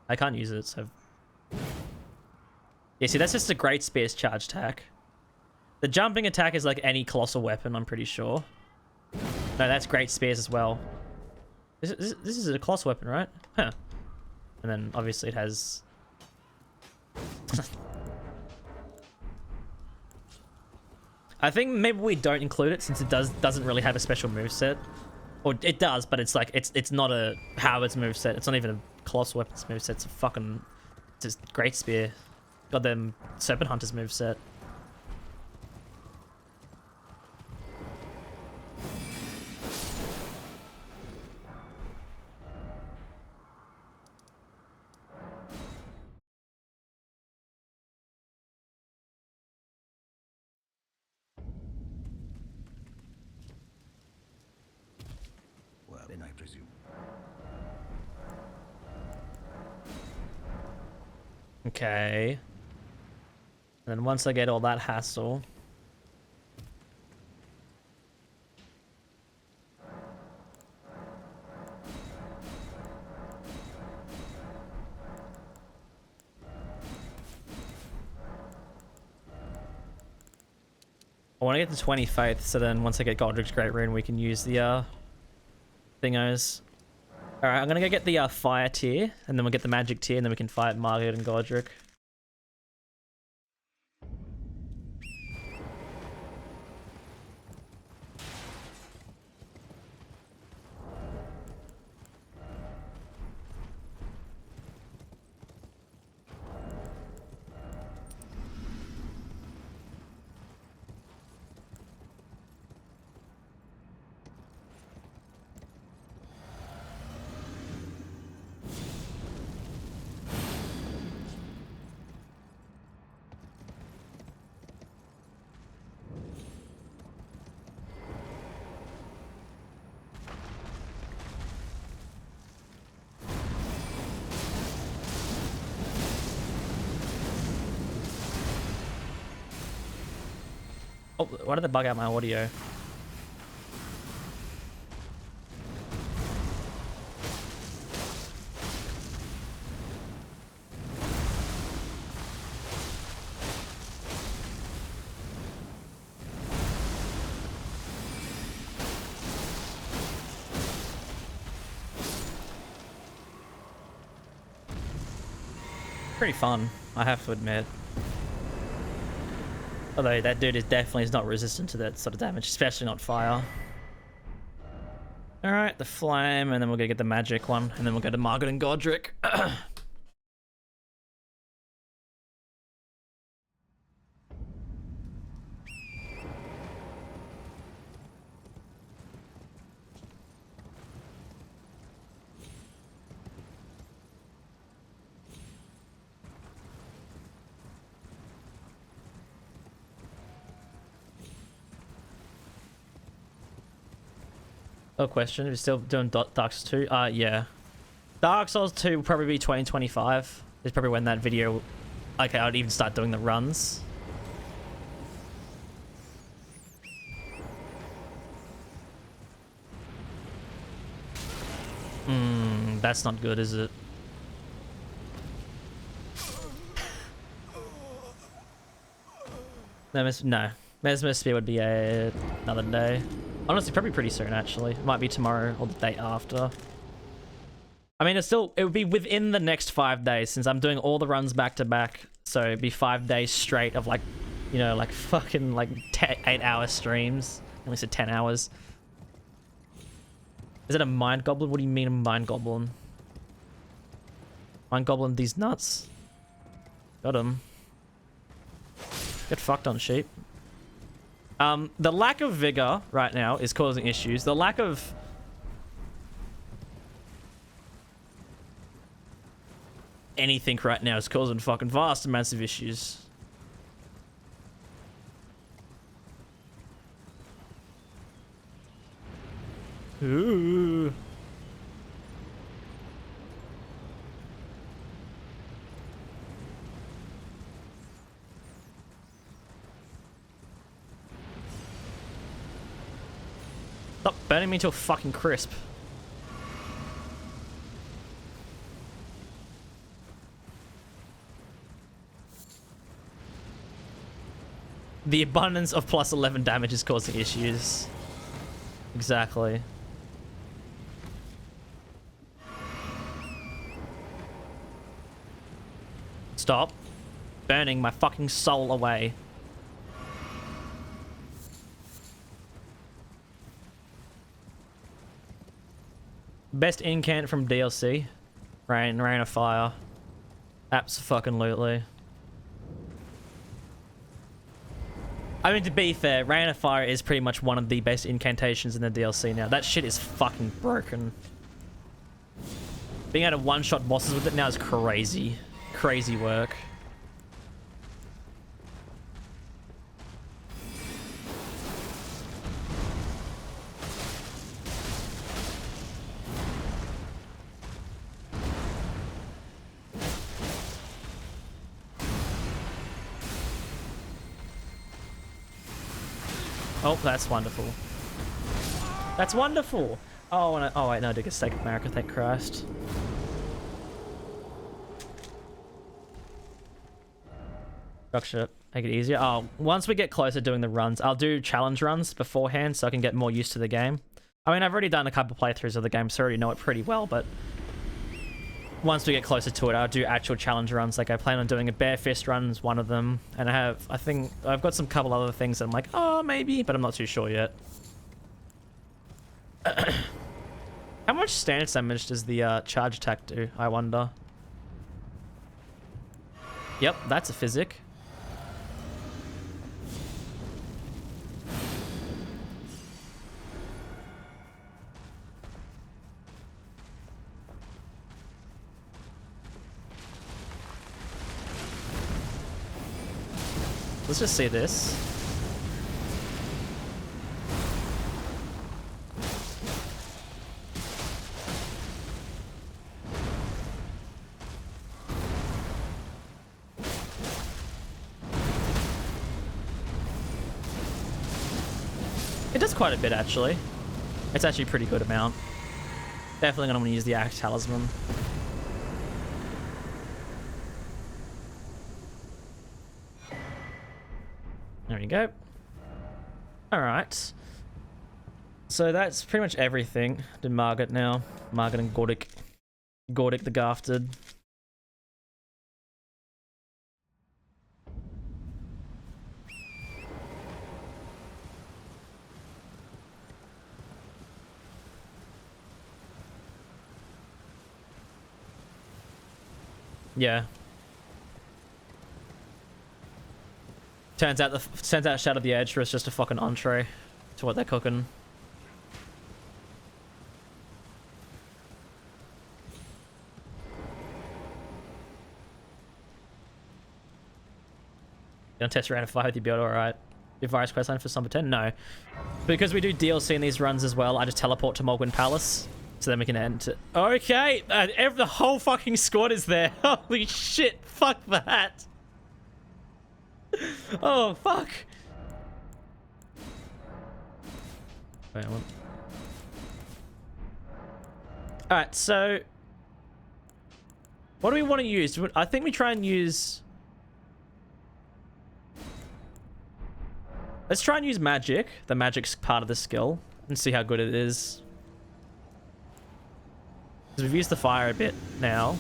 I can't use it, so... Yeah, see, that's just a Great Spears charge attack. The jumping attack is like any colossal weapon, I'm pretty sure. No, that's Great Spears as well. This is a colossal weapon, right? Huh. And then, obviously, it has... I think maybe we don't include it since it doesn't really have a special moveset. Or it does, but it's like it's not a Howard's moveset. It's not even a Colossal Weapons moveset. It's a fucking just Great Spear. Got them Serpent Hunters moveset. Well, then I presume. Okay. And then once I get all that hassle... I want to get to 20 faith, so then once I get Godric's Great Rune, we can use the thingos. Alright, I'm gonna go get the fire tier, and then we'll get the magic tier, and then we can fight Margaret and Godric. Oh, why did they bug out my audio? Pretty fun, I have to admit. Although that dude is definitely not resistant to that sort of damage, especially not fire. Alright, the flame, and then we're gonna get the magic one, and then we'll go to Margaret and Godric. Oh, question, are you still doing Dark Souls 2? Yeah. Dark Souls 2 will probably be 2025. Is probably when that video... Okay, I'd even start doing the runs. That's not good, is it? No. Mesmer Spear would be another day. Honestly, probably pretty soon, actually. It might be tomorrow or the day after. I mean, it would be within the next 5 days since I'm doing all the runs back to back. So it'd be 5 days straight of like, you know, like fucking like 8-hour streams. At least 10 hours. Is it a mind goblin? What do you mean a mind goblin? Mind goblin these nuts. Got him. Get fucked on, sheep. The lack of vigor right now is causing issues. The lack of... anything right now is causing fucking vast amounts of issues. Ooh. Stop burning me to a fucking crisp. The abundance of plus 11 damage is causing issues. Exactly. Stop burning my fucking soul away. Best incant from DLC. Rain of Fire. Abso-fucking-lutely. I mean, to be fair, Rain of Fire is pretty much one of the best incantations in the DLC now. That shit is fucking broken. Being able to one-shot bosses with it now is crazy. Crazy work. Oh, that's wonderful. That's wonderful! Oh, oh wait, no, I did get Stake of America, thank Christ. Structure, make it easier. Oh, once we get closer doing the runs, I'll do challenge runs beforehand so I can get more used to the game. I mean, I've already done a couple playthroughs of the game, so I already know it pretty well, but once we get closer to it, I'll do actual challenge runs. Like, I plan on doing a bare fist run as one of them, and I think I've got some couple other things that I'm like, oh, maybe, but I'm not too sure yet. How much stance damage does the charge attack do, I wonder? Yep, that's a physic. Let's just see this. It does quite a bit, actually. It's actually a pretty good amount. Definitely gonna want to use the Axe Talisman. There we go. Alright. So that's pretty much everything. Did Margaret now. Margaret and Gordic. Gordic the Gafted. Yeah. Turns out Shadow of the Edge was just a fucking entree to what they're cooking. Gonna test around a 5 with your build, alright. Your virus questline for Summer 10? No. Because we do DLC in these runs as well, I just teleport to Mogwin Palace. So then we can end it. Okay! The whole fucking squad is there. Holy shit! Fuck that! Oh, fuck! Wait, what? Alright, so... what do we want to use? I think we try and use... let's try and use magic. The magic's part of the skill. And see how good it is. Because we've used the fire a bit now.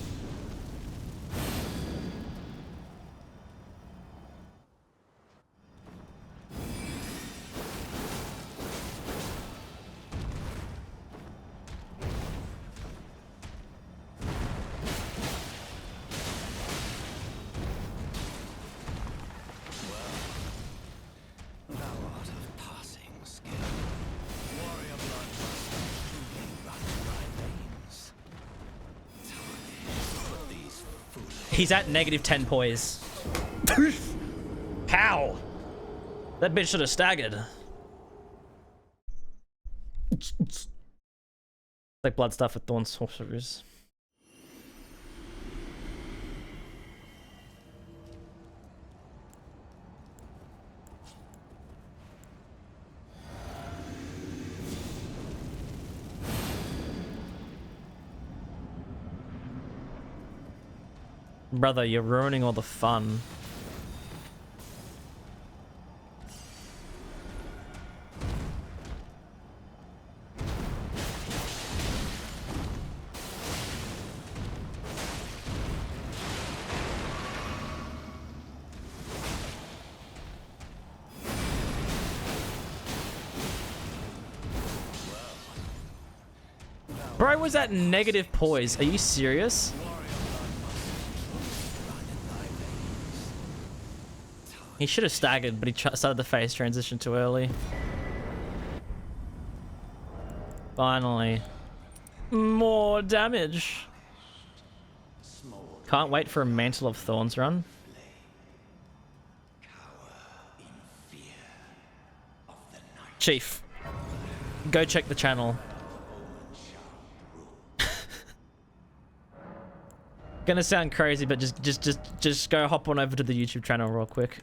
He's at -10 poise. How? That bitch should have staggered. Like blood stuff with thorn sorcerers. Brother, you're ruining all the fun. Bro was at negative poise. Are you serious? He should have staggered, but he started the phase transition too early. Finally. More damage. Can't wait for a Mantle of Thorns run. Chief, go check the channel. Gonna sound crazy, but just go hop on over to the YouTube channel real quick.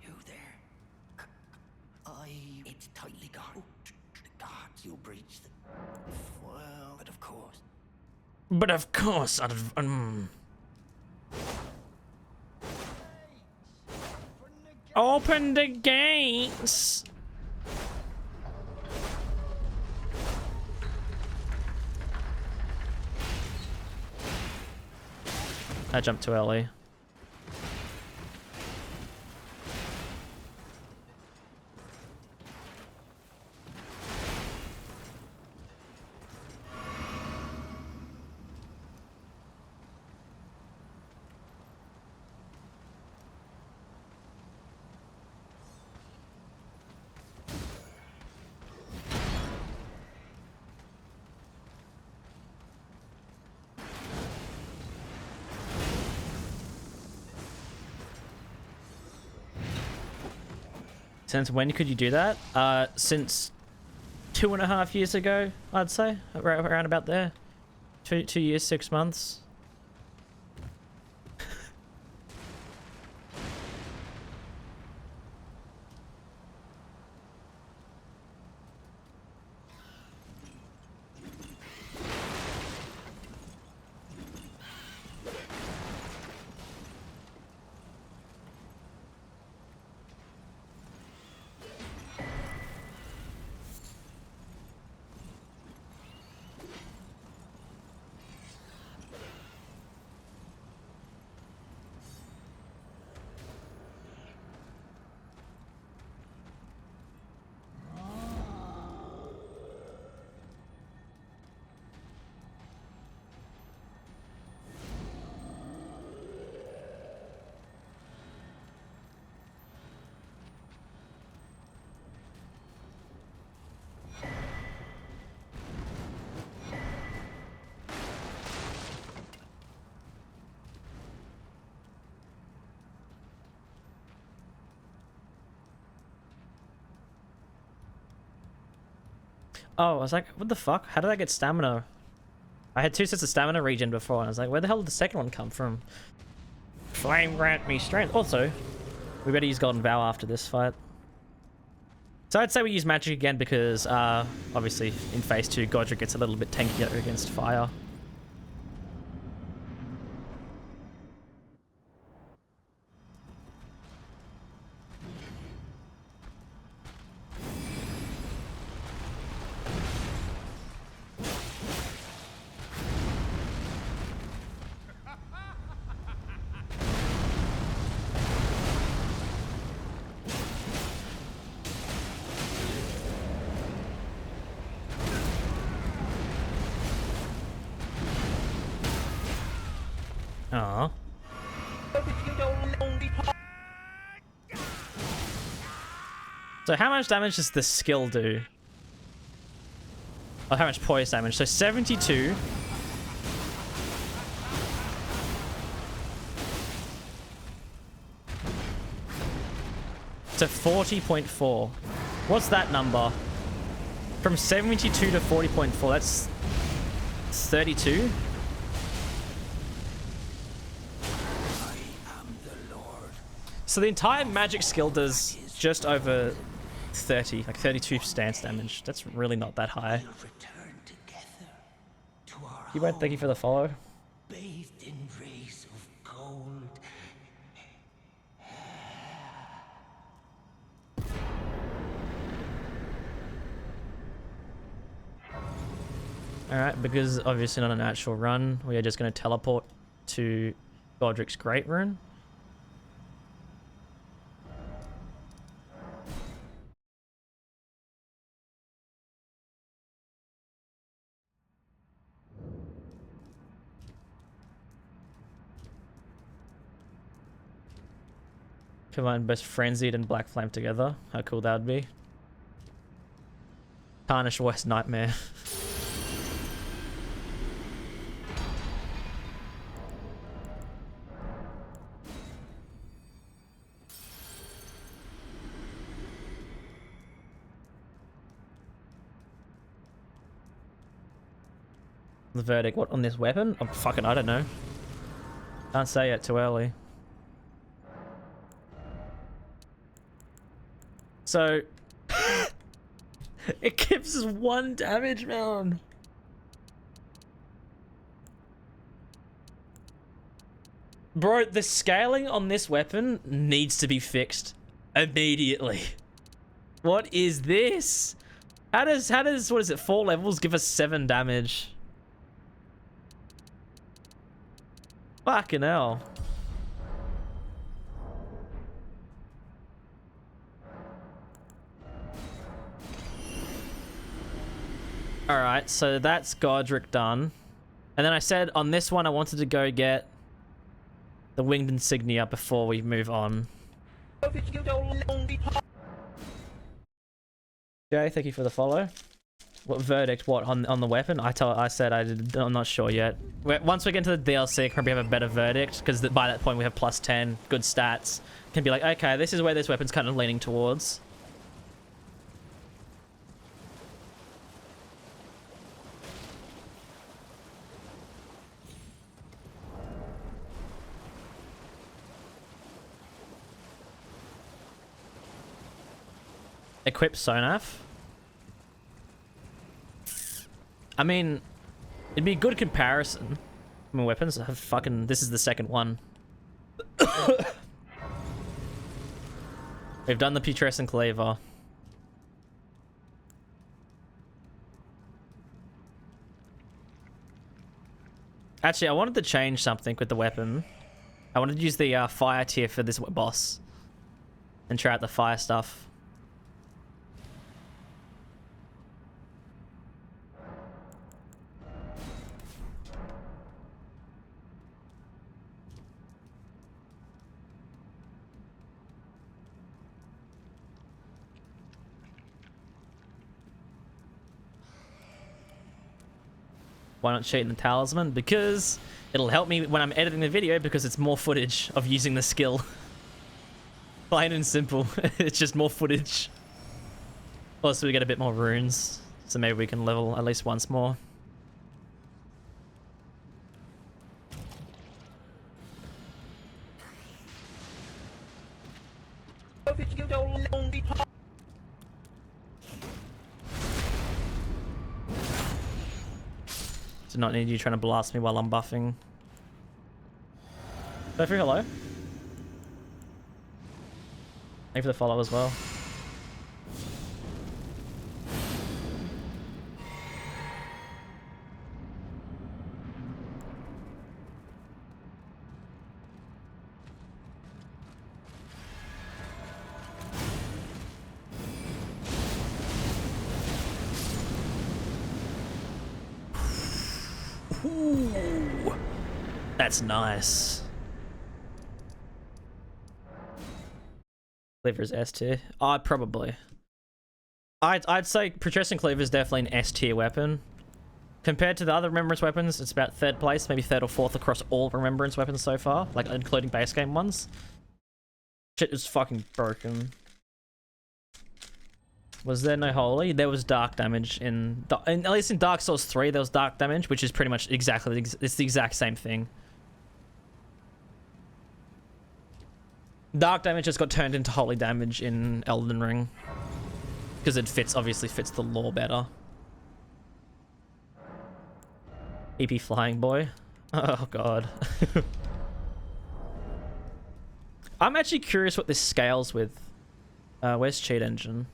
You there? It's tightly guarded. The guards, you'll breach the... well, but of course. But of course, Open the gates. I jumped too early. Since when could you do that? Since 2.5 years ago, I'd say. Around about there. 2 years, 6 months. Oh, I was like, what the fuck? How did I get stamina? I had 2 sets of stamina regen before, and I was like, where the hell did the second one come from? Flame grant me strength. Also, we better use Golden Vow after this fight. So I'd say we use magic again because, obviously, in phase 2, Godric gets a little bit tankier against fire. Aww. So how much damage does the skill do? Oh, how much poise damage? So 72. To 40.4. What's that number? From 72 to 40.4, that's 32? So the entire magic skill does just over 30, like 32 stance damage. That's really not that high. You won't thank you for the follow. Bathed in rays of gold. Alright, because obviously not a natural run, we are just going to teleport to Godric's Great Rune. Combine both Frenzied and Black Flame together. How cool that would be. Tarnished West Nightmare. The verdict, what on this weapon? Oh, fucking, I don't know. Can't say yet, too early. So, it gives us 1 damage, man. Bro, the scaling on this weapon needs to be fixed immediately. What is this? How does, what is it, 4 levels give us 7 damage? Fucking hell. Alright, so that's Godric done. And then I said on this one I wanted to go get the winged insignia before we move on. Jay, thank you for the follow. What verdict? What on the weapon? I said I'm not sure yet. Once we get into the DLC, probably have a better verdict because by that point we have plus 10, good stats. Can be like, okay, this is where this weapon's kind of leaning towards. Equip Sonaf. I mean, it'd be a good comparison. I mean, weapons have fucking... This is the second one. We've done the Putrescent Cleaver. Actually, I wanted to change something with the weapon. I wanted to use the fire tier for this boss. And try out the fire stuff. Why not cheat in the talisman? Because it'll help me when I'm editing the video because it's more footage of using the skill. Plain and simple. It's just more footage. Plus we get a bit more runes. so maybe we can level at least once more. Do not need you trying to blast me while I'm buffing. Sophie, hello. Thank you for the follow as well. Ooh, that's nice. Cleaver's S tier. Probably. I'd say Protracting Cleaver is definitely an S tier weapon. Compared to the other Remembrance weapons, it's about 3rd place, maybe 3rd or 4th across all Remembrance weapons so far, like including base game ones. Shit is fucking broken. Was there no holy? There was dark damage at least in Dark Souls 3 there was dark damage, which is pretty much exactly it's the exact same thing. Dark damage just got turned into holy damage in Elden Ring because it obviously fits the lore better. EP flying boy. Oh god. I'm actually curious what this scales with. Where's cheat engine?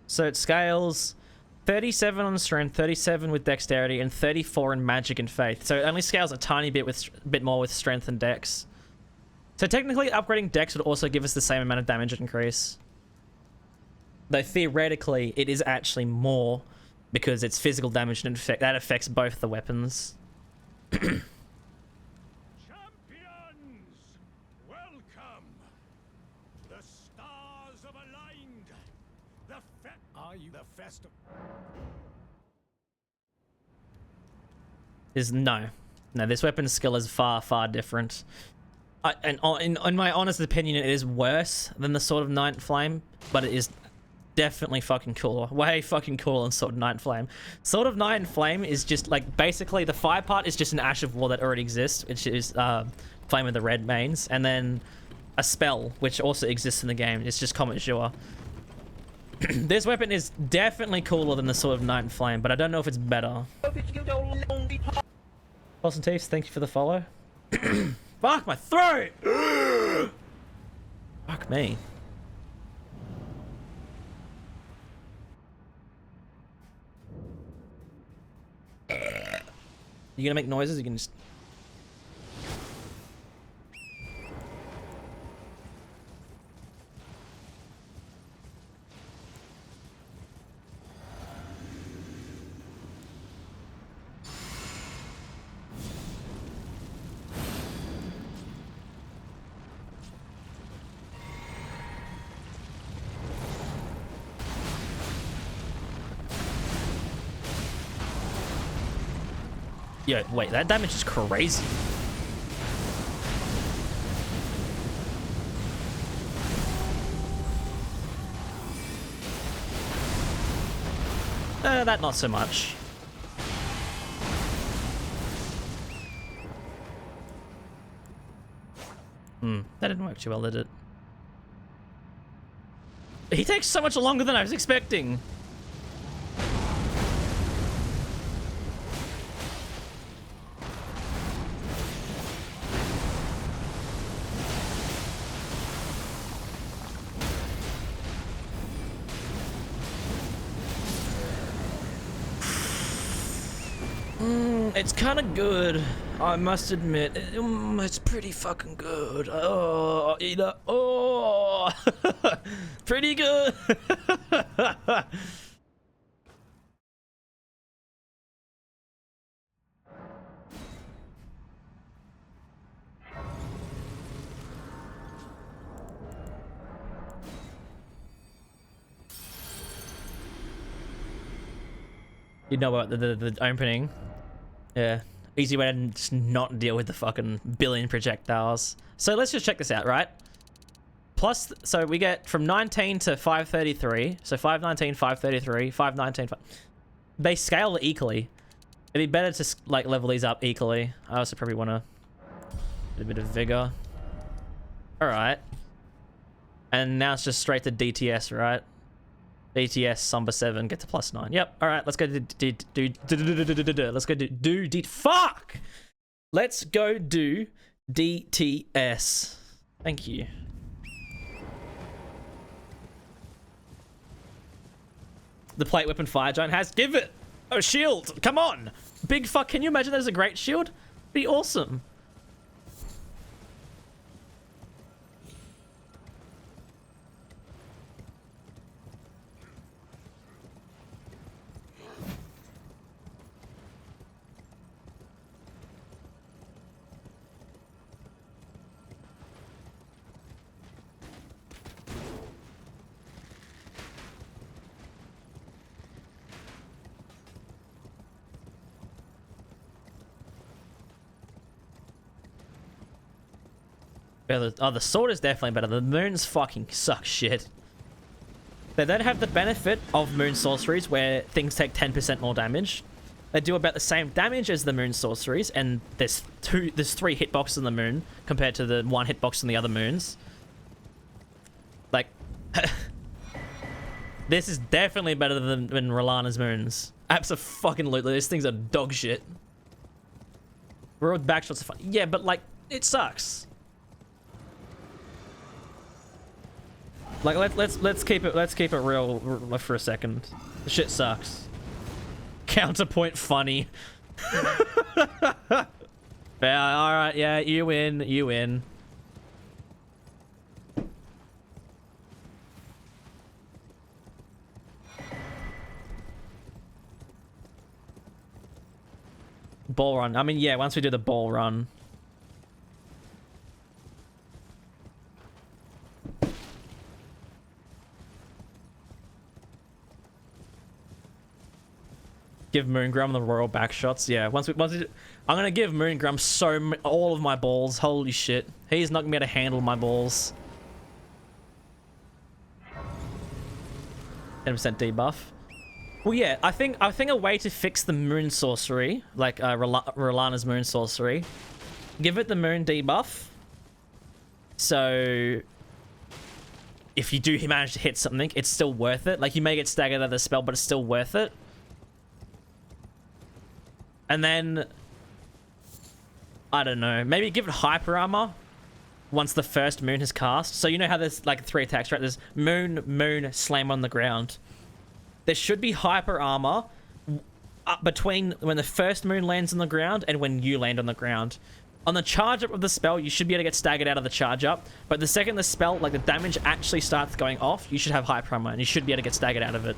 So it scales 37 on strength, 37 with dexterity, and 34 in magic and faith. So it only scales a tiny bit more with strength and dex. So technically upgrading dex would also give us the same amount of damage increase. Though theoretically it is actually more because it's physical damage and that affects both the weapons. Champions, welcome. The stars have aligned. Are you the festival? No, this weapon's skill is far different. In my honest opinion, it is worse than the Sword of Night Flame, but it is definitely fucking cooler. Way fucking cooler than Sword of Night Flame. Sword of Night and Flame is just like basically the fire part is just an Ash of War that already exists, which is Flame of the Red Mains, and then a spell which also exists in the game. It's just Comet Jour. This weapon is definitely cooler than the Sword of Night and Flame, but I don't know if it's better. Awesome Teefs, thank you for the follow. Fuck my throat! Fuck me. You gonna make noises? You can just... Yo, wait, that damage is crazy. That not so much. That didn't work too well, did it? He takes so much longer than I was expecting. It's kind of good, I must admit. It's pretty fucking good. Oh, oh, pretty good. You know what, the opening? Yeah. Easy way to just not deal with the fucking billion projectiles. So let's just check this out, right? Plus, so we get from 19 to 533. So 519, 533, 519. They scale equally. It'd be better to like level these up equally. I also probably want to get a bit of vigor. All right. And now it's just straight to DTS, right? DTS number 7 get to +9. Yep. All right. Let's go fuck. Let's go do DTS. Thank you. The plate weapon fire giant has. Give it a shield. Come on. Big fuck. Can you imagine there's a great shield? Be awesome. Oh, the sword is definitely better. The moons fucking suck shit. They don't have the benefit of moon sorceries where things take 10% more damage. They do about the same damage as the moon sorceries, and there's 3 hitboxes on the moon compared to the 1 hitbox on the other moons. Like, this is definitely better than Rellana's moons. Abso-fucking-lutely, these things are dog shit. Road backshots are fun. Yeah, but like, it sucks. Like let's keep it real for a second. The shit sucks. Counterpoint funny. Yeah, all right, yeah, you win, you win. Ball run. I mean, yeah, once we do the ball run. Give Moongrum the royal backshots. Yeah, once we do, I'm gonna give Moongrum all of my balls. Holy shit, he's not gonna be able to handle my balls. 10% debuff. Well, yeah, I think a way to fix the moon sorcery, like Rellana's moon sorcery, give it the moon debuff. So if you do manage to hit something, it's still worth it. Like, you may get staggered out of the spell, but it's still worth it. And then, I don't know, maybe give it hyper armor once the first moon has cast. So you know how there's like 3 attacks, right? There's moon, moon, slam on the ground. There should be hyper armor between when the first moon lands on the ground and when you land on the ground. On the charge up of the spell, you should be able to get staggered out of the charge up. But the second the spell, like the damage actually starts going off, you should have hyper armor and you should be able to get staggered out of it.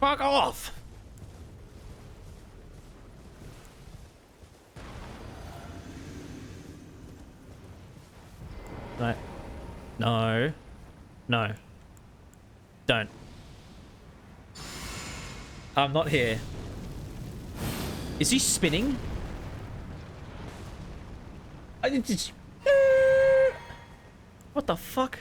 Fuck off! No. No. No. Don't. I'm not here. Is he spinning? I just... What the fuck?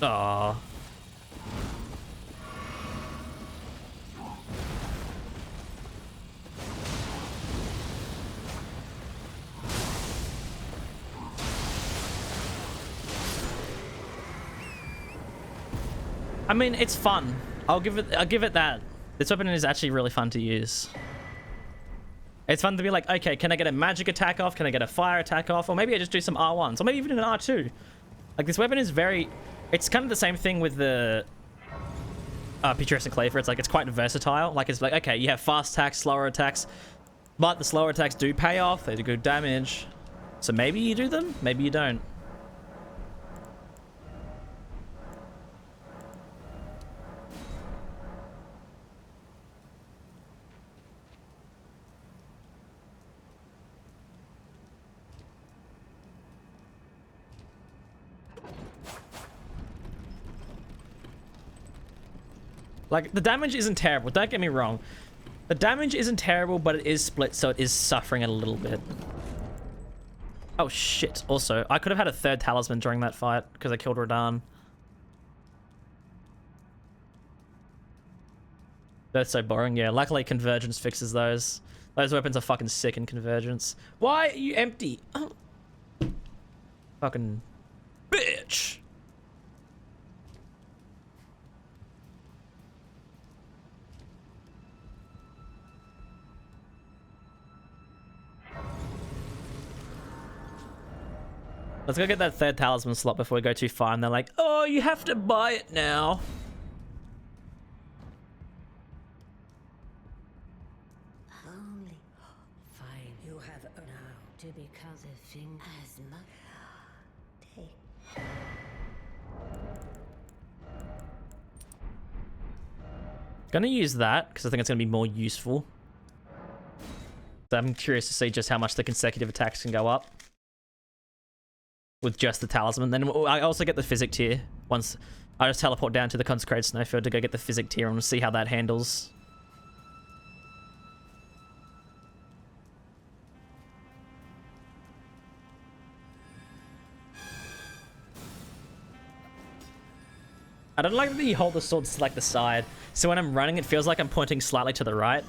Aww. I mean, it's fun. I'll give it that. This weapon is actually really fun to use. It's fun to be like, okay, can I get a magic attack off? Can I get a fire attack off? Or maybe I just do some R1s, or maybe even an R2. Like, this weapon is very... It's kind of the same thing with the Putrescent Cleaver. It's like, it's quite versatile. Like, it's like, okay, you have fast attacks, slower attacks, but the slower attacks do pay off. They do good damage. So maybe you do them, maybe you don't. Like, the damage isn't terrible, don't get me wrong. The damage isn't terrible, but it is split, so it is suffering a little bit. Oh shit, also, I could have had a third talisman during that fight, because I killed Radahn. That's so boring, yeah. Luckily, Convergence fixes those. Those weapons are fucking sick in Convergence. Why are you empty? Oh. Fucking bitch. Let's go get that third talisman slot before we go too far. And they're like, oh, you have to buy it now. Only fine. You have now to become the thing as much. Take. Gonna use that because I think it's gonna be more useful. So I'm curious to see just how much the consecutive attacks can go up with just the talisman. Then I also get the physic tier once I just teleport down to the consecrated snowfield to go get the physic tier and see how that handles. I don't like that you hold the sword to like the side. So when I'm running, it feels like I'm pointing slightly to the right.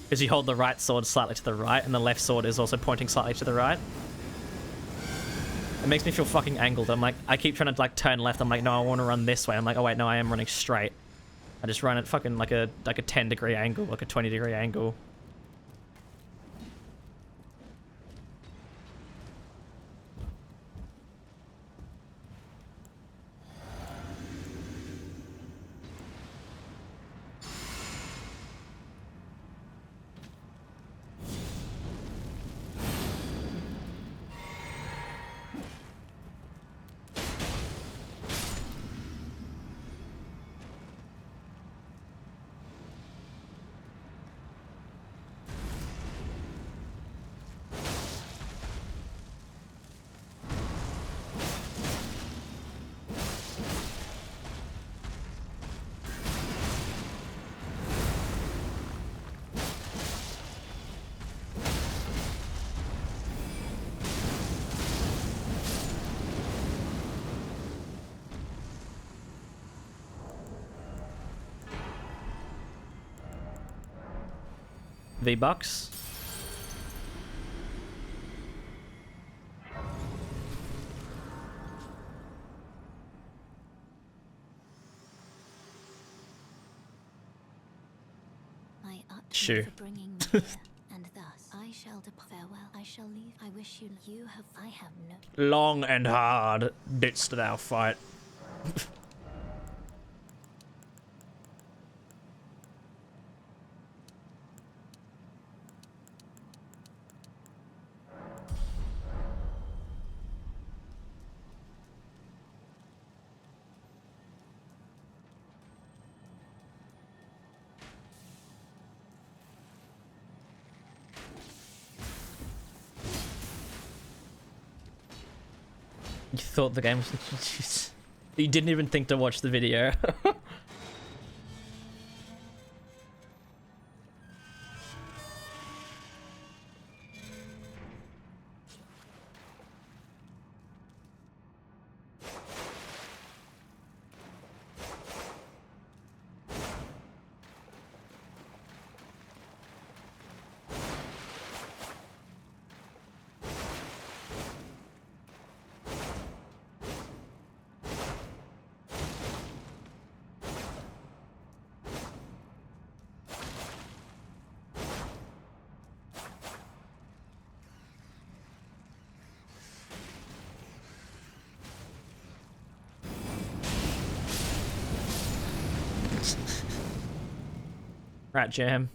Because you hold the right sword slightly to the right, and the left sword is also pointing slightly to the right. It makes me feel fucking angled. I'm like, I keep trying to like turn left. I'm like, no, I want to run this way. I'm like, oh wait, no, I am running straight. I just run at fucking like a 10-degree angle, like a 20-degree angle. V-Bucks. My Sure. for bringing me here, and thus I shall depart. Farewell. I shall leave. I wish you have. I have no. Long and hard didst thou fight. You thought the game was... You didn't even think to watch the video. Rat jam.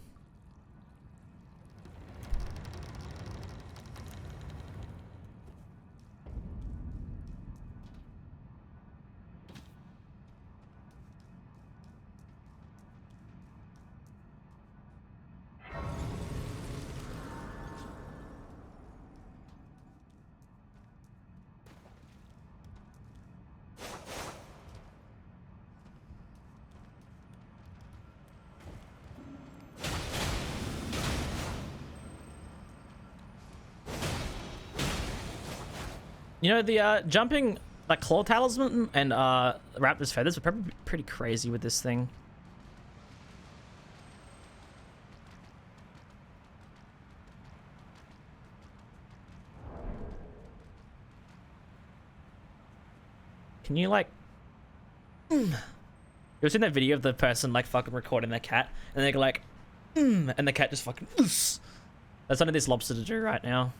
You know, the jumping like claw talisman and raptor's feathers would probably be pretty crazy with this thing. Can you like you ever seen that video of the person like fucking recording their cat and they go like and the cat just fucking that's something this lobster to do right now.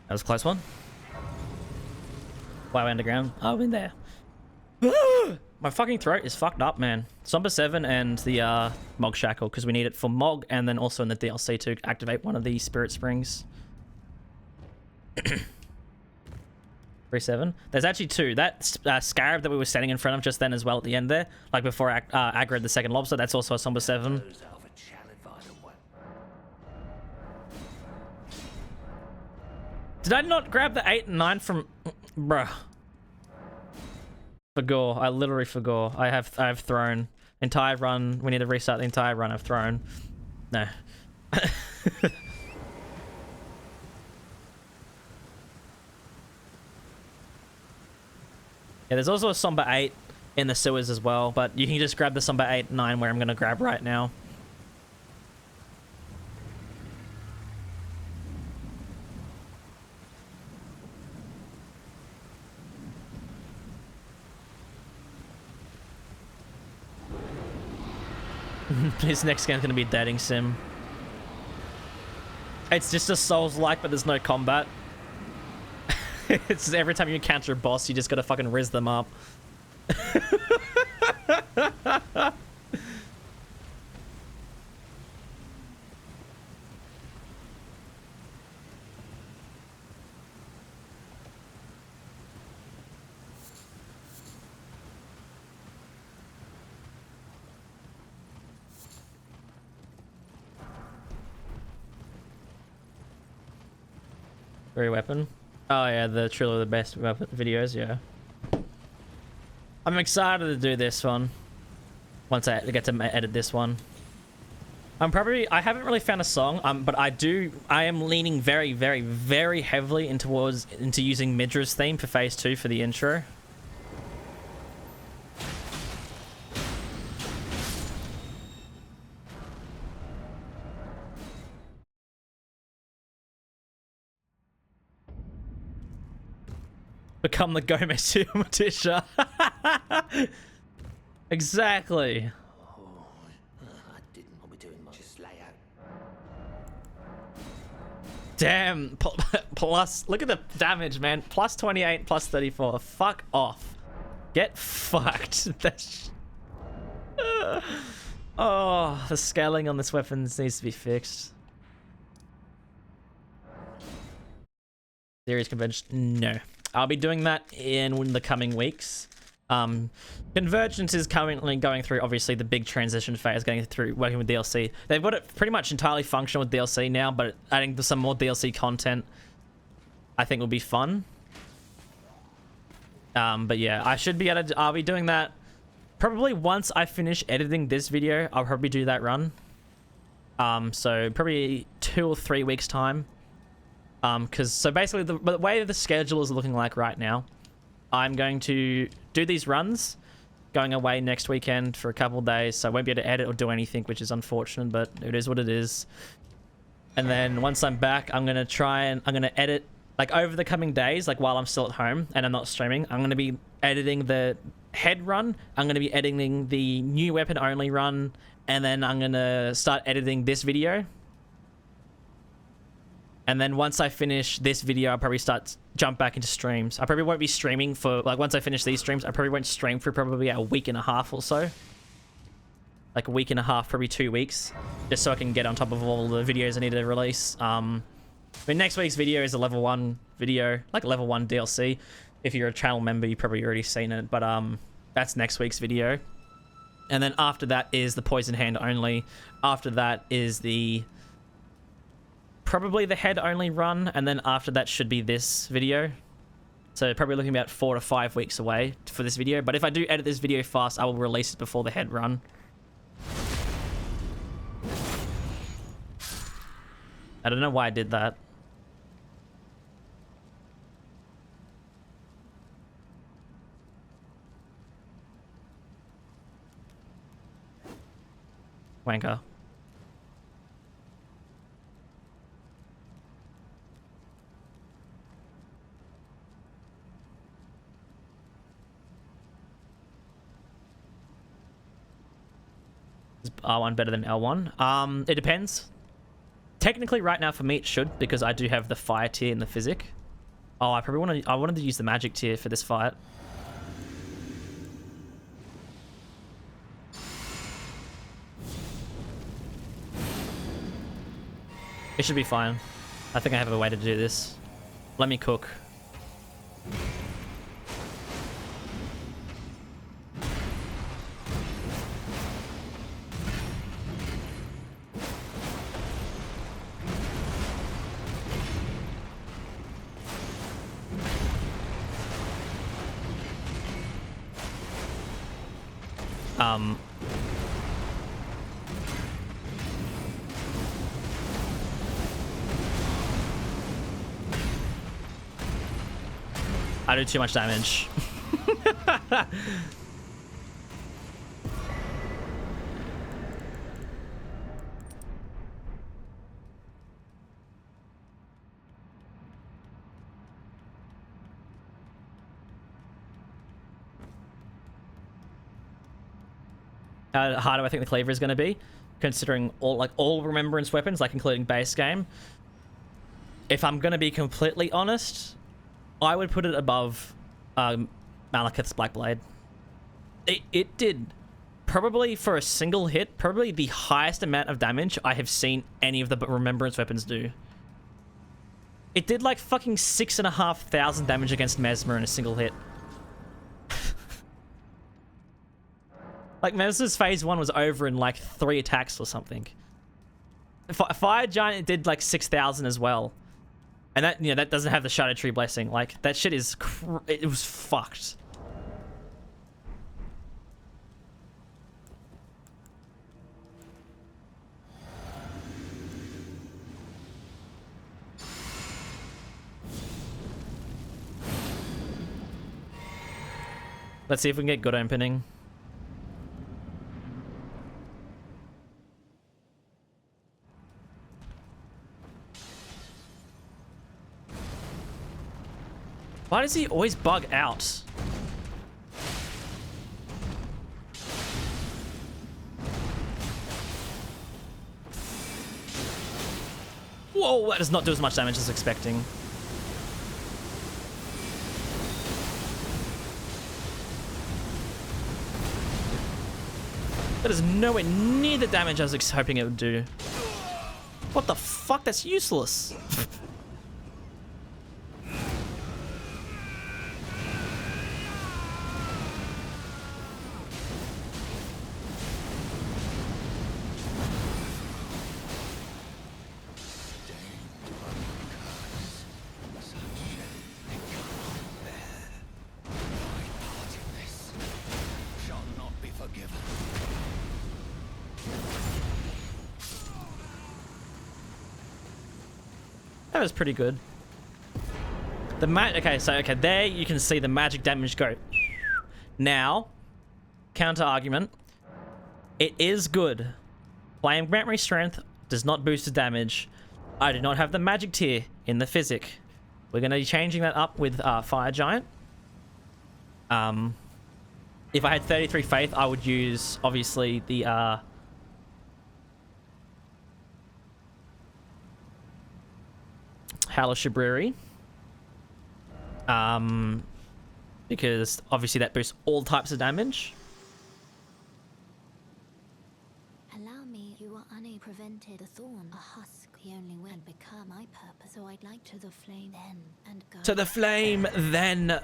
That was a close one. Why underground? Oh, in there. My fucking throat is fucked up, man. Somber 7 and the Mog Shackle, because we need it for Mog and then also in the DLC to activate one of the Spirit Springs. 3-7. There's actually 2. That Scarab that we were standing in front of just then as well at the end there, like before I aggroed the second lobster, that's also a Somber 7. Did I not grab the 8 and 9 from... Bruh. Forgot. I literally forgot. I have thrown. Entire run. We need to restart the entire run. I've thrown. No. Yeah, there's also a Somber 8 in the sewers as well, but you can just grab the Somber 8 and 9 where I'm going to grab right now. His next game's gonna be a dating sim. It's just a Souls-like, but there's no combat. It's every time you encounter a boss, you just gotta fucking riz them up. Very weapon. Oh yeah, the Trill of the best weapon videos, yeah. I'm excited to do this one. Once I get to edit this one. I haven't really found a song, but I am leaning very, very, very heavily into using Midra's theme for phase 2 for the intro. Become the Gomez to Morticia. Exactly. Oh, I didn't want to be doing much. Just lay out. Damn. Plus, look at the damage, man. Plus 28, plus 34. Fuck off. Get fucked. That's... Oh, the scaling on this weapon needs to be fixed. Series convention? No. I'll be doing that in the coming weeks. Convergence is currently going through, obviously, the big transition phase, going through working with DLC. They've got it pretty much entirely functional with DLC now, but adding some more DLC content, I think will be fun. But yeah, I'll be doing that probably once I finish editing this video. I'll probably do that run. So probably 2 or 3 weeks time. So basically the way the schedule is looking like right now, I'm going to do these runs, going away next weekend for a couple of days, so I won't be able to edit or do anything, which is unfortunate, but it is what it is. And then once I'm back, I'm going to edit, like over the coming days, like while I'm still at home and I'm not streaming, I'm going to be editing the head run, I'm going to be editing the new weapon only run, and then I'm going to start editing this video. And then once I finish this video, I'll probably jump back into streams. I probably won't be streaming for, like, once I finish these streams, I probably won't stream for probably a week and a half or so. Like a week and a half, probably 2 weeks, just so I can get on top of all the videos I need to release. But next week's video is a level 1 video, like level 1 DLC. If you're a channel member, you've probably already seen it, but that's next week's video. And then after that is the poison hand only. After that is probably the head only run, and then after that should be this video. So probably looking about 4 to 5 weeks away for this video. But if I do edit this video fast, I will release it before the head run. I don't know why I did that. Wanker. Is R1 better than L1? It depends. Technically, right now for me it should, because I do have the fire tier and the physic. Oh, I wanted to use the magic tier for this fight. It should be fine. I think I have a way to do this. Let me cook. I do too much damage. How hard do I think the cleaver is going to be, considering all remembrance weapons, like including base game? If I'm going to be completely honest, I would put it above Malekith's Blackblade. It did, probably for a single hit, probably the highest amount of damage I have seen any of the remembrance weapons do. It did like fucking 6,500 damage against Mesmer in a single hit. Like, Mesmer's phase 1 was over in like 3 attacks or something. Fire Giant, it did like 6,000 as well. And that, that doesn't have the Shadow Tree Blessing. Like, that shit is... it was fucked. Let's see if we can get good opening. Why does he always bug out? Whoa, that does not do as much damage as expecting. That is nowhere near the damage I was hoping it would do. What the fuck? That's useless. That was pretty good. Okay, so okay, there you can see the magic damage go. Now, counter argument. It is good. Flame Memory Strength does not boost the damage. I do not have the magic tier in the physic. We're going to be changing that up with Fire Giant. If I had 33 Faith, I would use, obviously, the... Halashibriri. Because, obviously, that boosts all types of damage. Allow me, you are unable prevented the thorn, a husk. The only way to become my purpose, so I'd like to the flame then and go. To the flame, then. Let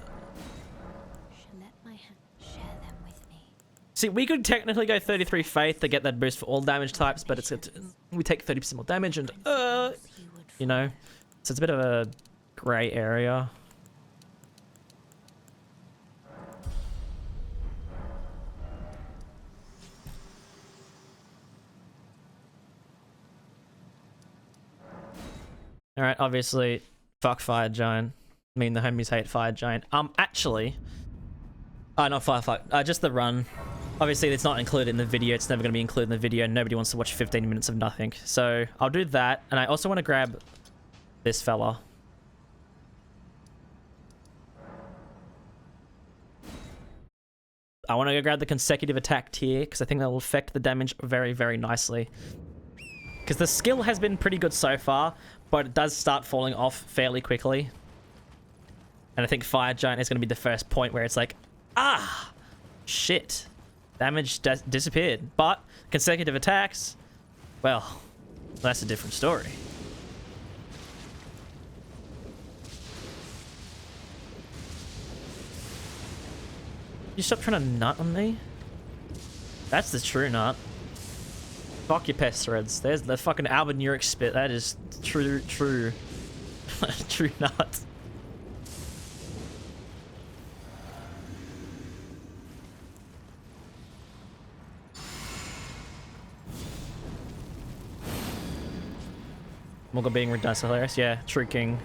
my hand share them with me. See, we could technically go 33 Faith to get that boost for all damage types, but we take 30% more damage and, you know, so it's a bit of a grey area. Alright, obviously, fuck Fire Giant. I mean, the homies hate Fire Giant. Actually... not Fire, fuck. Just the run. Obviously, it's not included in the video. It's never going to be included in the video. Nobody wants to watch 15 minutes of nothing. So, I'll do that. And I also want to grab this fella. I want to go grab the consecutive attack tier, because I think that will affect the damage very, very nicely. Because the skill has been pretty good so far, but it does start falling off fairly quickly. And I think Fire Giant is going to be the first point where it's like, ah, shit. Damage disappeared. But consecutive attacks, well, that's a different story. You stop trying to nut on me? That's the true nut. Fuck your pest threads. There's the fucking albanuric spit. That is true true nut. Morgott being Radahn hilarious. Yeah, true king.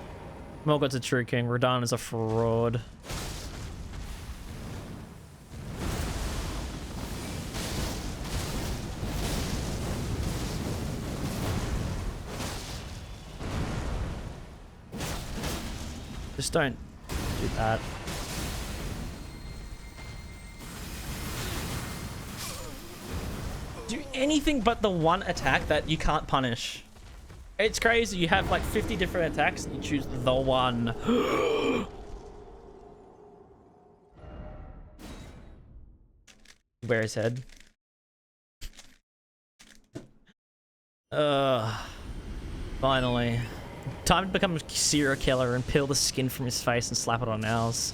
Morgott's a true king. Radahn is a fraud. Just don't do that. Do anything but the one attack that you can't punish. It's crazy. You have like 50 different attacks and you choose the one. Where his head? Finally. Time to become a serial killer and peel the skin from his face and slap it on ours.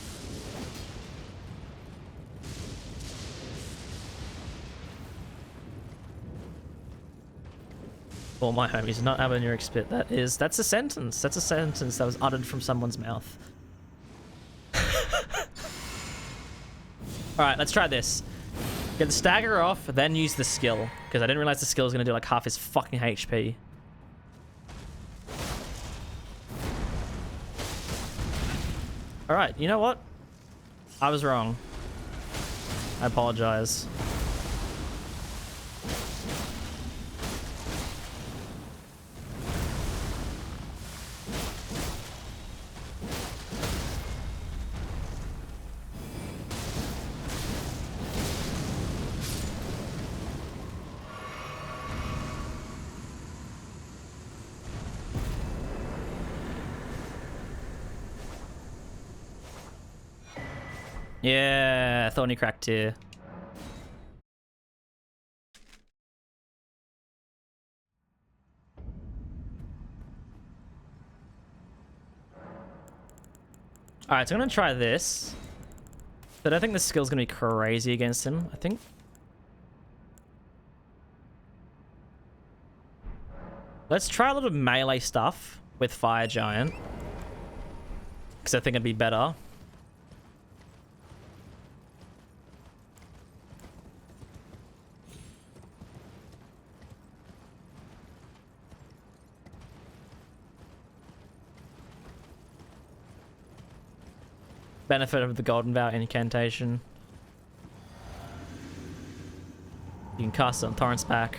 All my homies, not albanuric spit. That's a sentence. That's a sentence that was uttered from someone's mouth. Alright, let's try this. Get the stagger off, then use the skill. Because I didn't realize the skill was going to do like half his fucking HP. Alright, you know what? I was wrong. I apologize. Yeah, thorny cracked here. Alright, so I'm gonna try this. But I think this skill's gonna be crazy against him, I think. Let's try a little melee stuff with Fire Giant. Because I think it'd be better. benefit of the Golden Vow incantation. You can cast it on Torrent's back.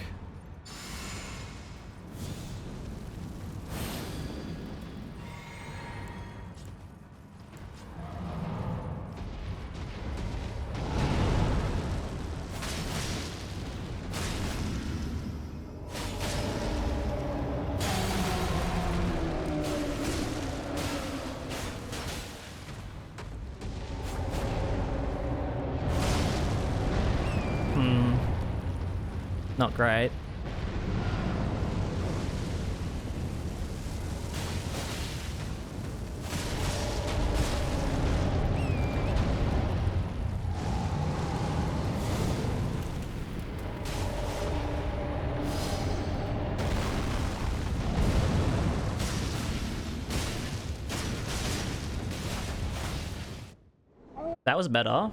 Not great. That was better.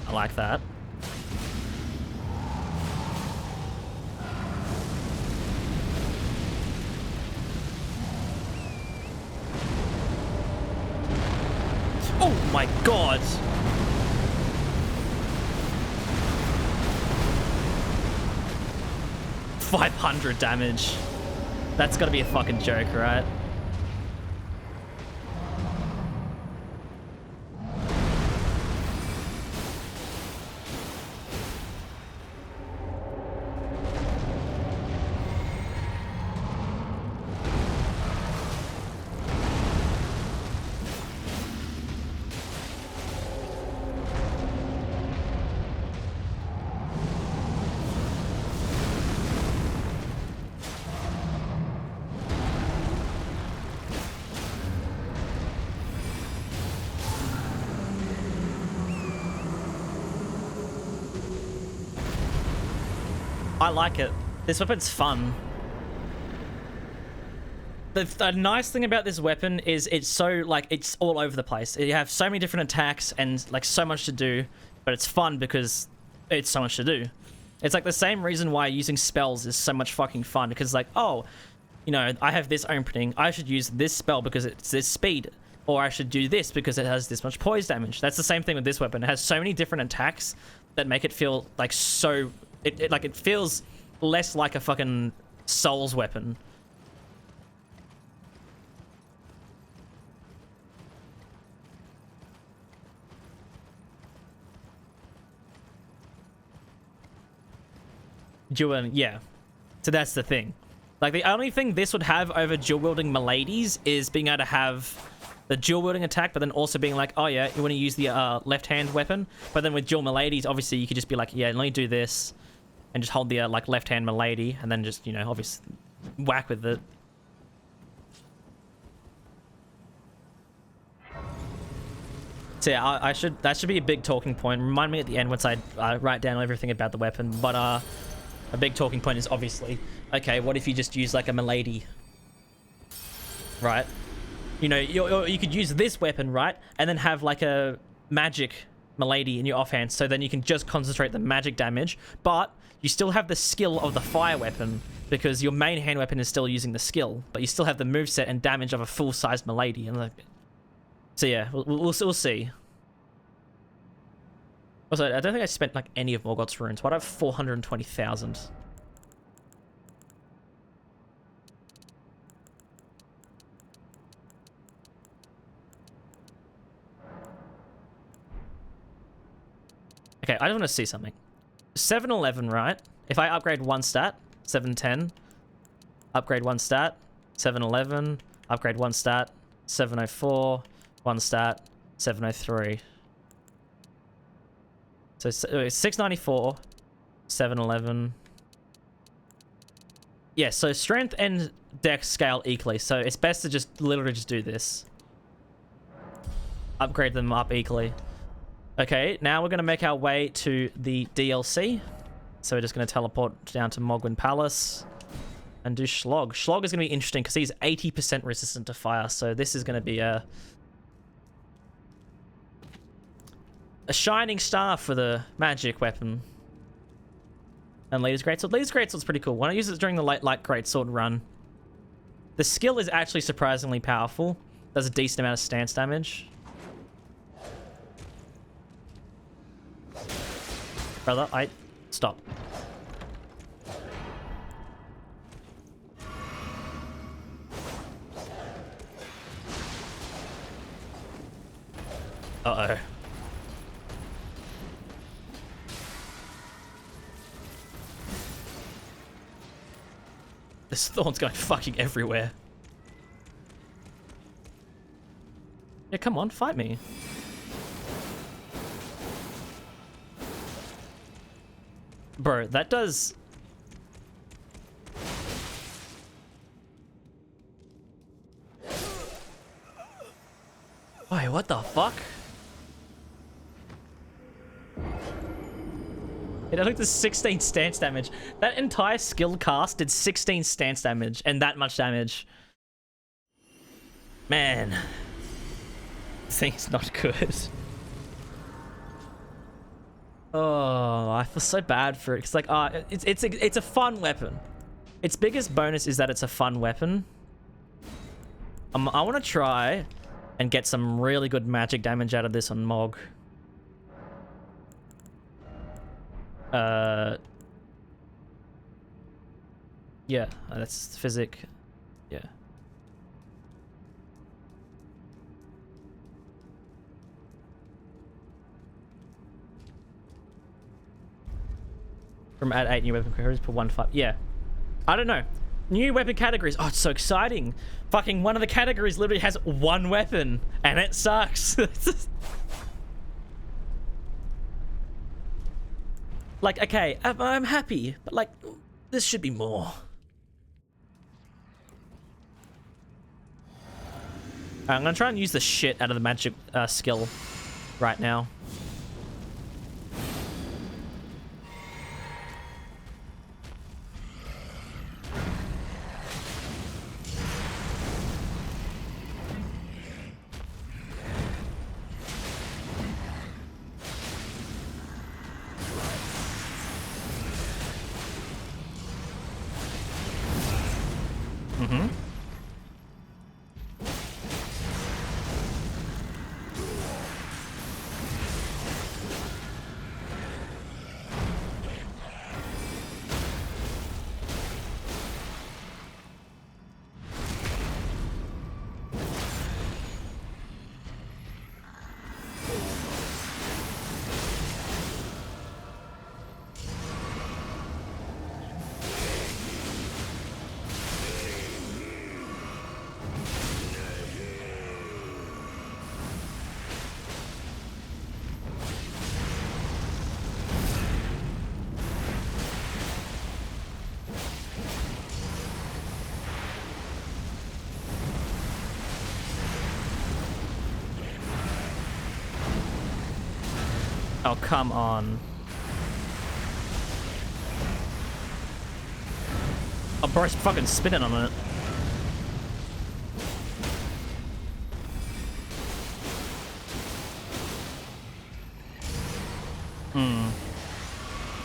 I like that. Oh my god! $500 damage. That's gotta be a fucking joke, right? I like it. This weapon's fun. The nice thing about this weapon is it's so, like, it's all over the place. You have so many different attacks and, like, so much to do, but it's fun because it's so much to do. It's, like, the same reason why using spells is so much fucking fun, because, like, oh, you know, I have this opening, I should use this spell because it's this speed, or I should do this because it has this much poise damage. That's the same thing with this weapon. It has so many different attacks that make it feel, like, so... It feels less like a fucking Souls weapon. Dual, yeah. So that's the thing. Like, the only thing this would have over dual-wielding Miladies is being able to have the dual-wielding attack, but then also being like, oh yeah, you want to use the left-hand weapon. But then with dual Miladies, obviously, you could just be like, yeah, let me do this. And just hold the, like, left-hand Milady, and then just, you know, obviously whack with it. So yeah, that should be a big talking point. Remind me at the end once I write down everything about the weapon. But a big talking point is obviously, okay, what if you just use, like, a Milady? Right? You know, you could use this weapon, right? And then have, like, a magic Milady in your offhand, so then you can just concentrate the magic damage, but you still have the skill of the fire weapon because your main hand weapon is still using the skill, but you still have the moveset and damage of a full-sized Milady. And like, so yeah, we'll see. Also, I don't think I spent like any of Morgoth's runes. Why do I have 420,000? Okay, I just want to see something. 711, right? If I upgrade one stat, 710. Upgrade one stat, 711. Upgrade one stat, 704. One stat, 703. So 694, 711. Yeah, so strength and dex scale equally. So it's best to just literally just do this. Upgrade them up equally. Okay, now we're going to make our way to the DLC. So we're just going to teleport down to Mogwin Palace and do Schlog. Schlog is going to be interesting because he's 80% resistant to fire. So this is going to be a a shining star for the magic weapon. And Leader's Greatsword. Leader's Greatsword's pretty cool. When I use it during the light Greatsword run, the skill is actually surprisingly powerful. Does a decent amount of stance damage. Brother, stop. Uh-oh. This thorn's going fucking everywhere. Yeah, come on, fight me. Bro, that does... Wait, what the fuck? It only does 16 stance damage. That entire skill cast did 16 stance damage and that much damage. Man. This thing's not good. Oh, I feel so bad for it. It's like, it's a fun weapon. Its biggest bonus is that it's a fun weapon. I want to try and get some really good magic damage out of this on Mog. Yeah, that's physic. Yeah. From add 8 new weapon categories per 1-5. Yeah. I don't know. New weapon categories. Oh, it's so exciting. Fucking one of the categories literally has one weapon and it sucks. Like, okay, I'm happy, but like, this should be more. I'm gonna try and use the shit out of the magic skill right now. Oh, come on. Oh, bro's fucking spinning on it.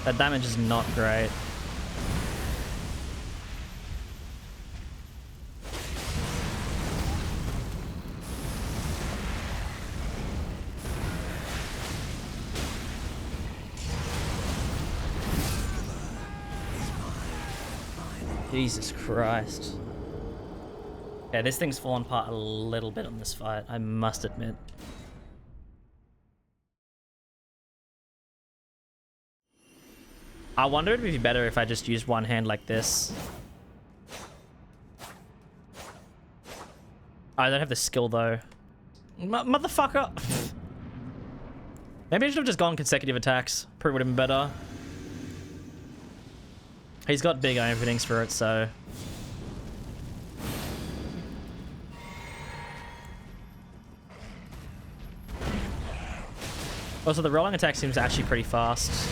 That damage is not great. Jesus Christ. Yeah, this thing's fallen apart a little bit on this fight, I must admit. I wonder if it'd be better if I just used one hand like this. I don't have the skill though. Motherfucker! Maybe I should have just gone consecutive attacks. Probably would have been better. He's got big openings for it, so... Also, the rolling attack seems actually pretty fast.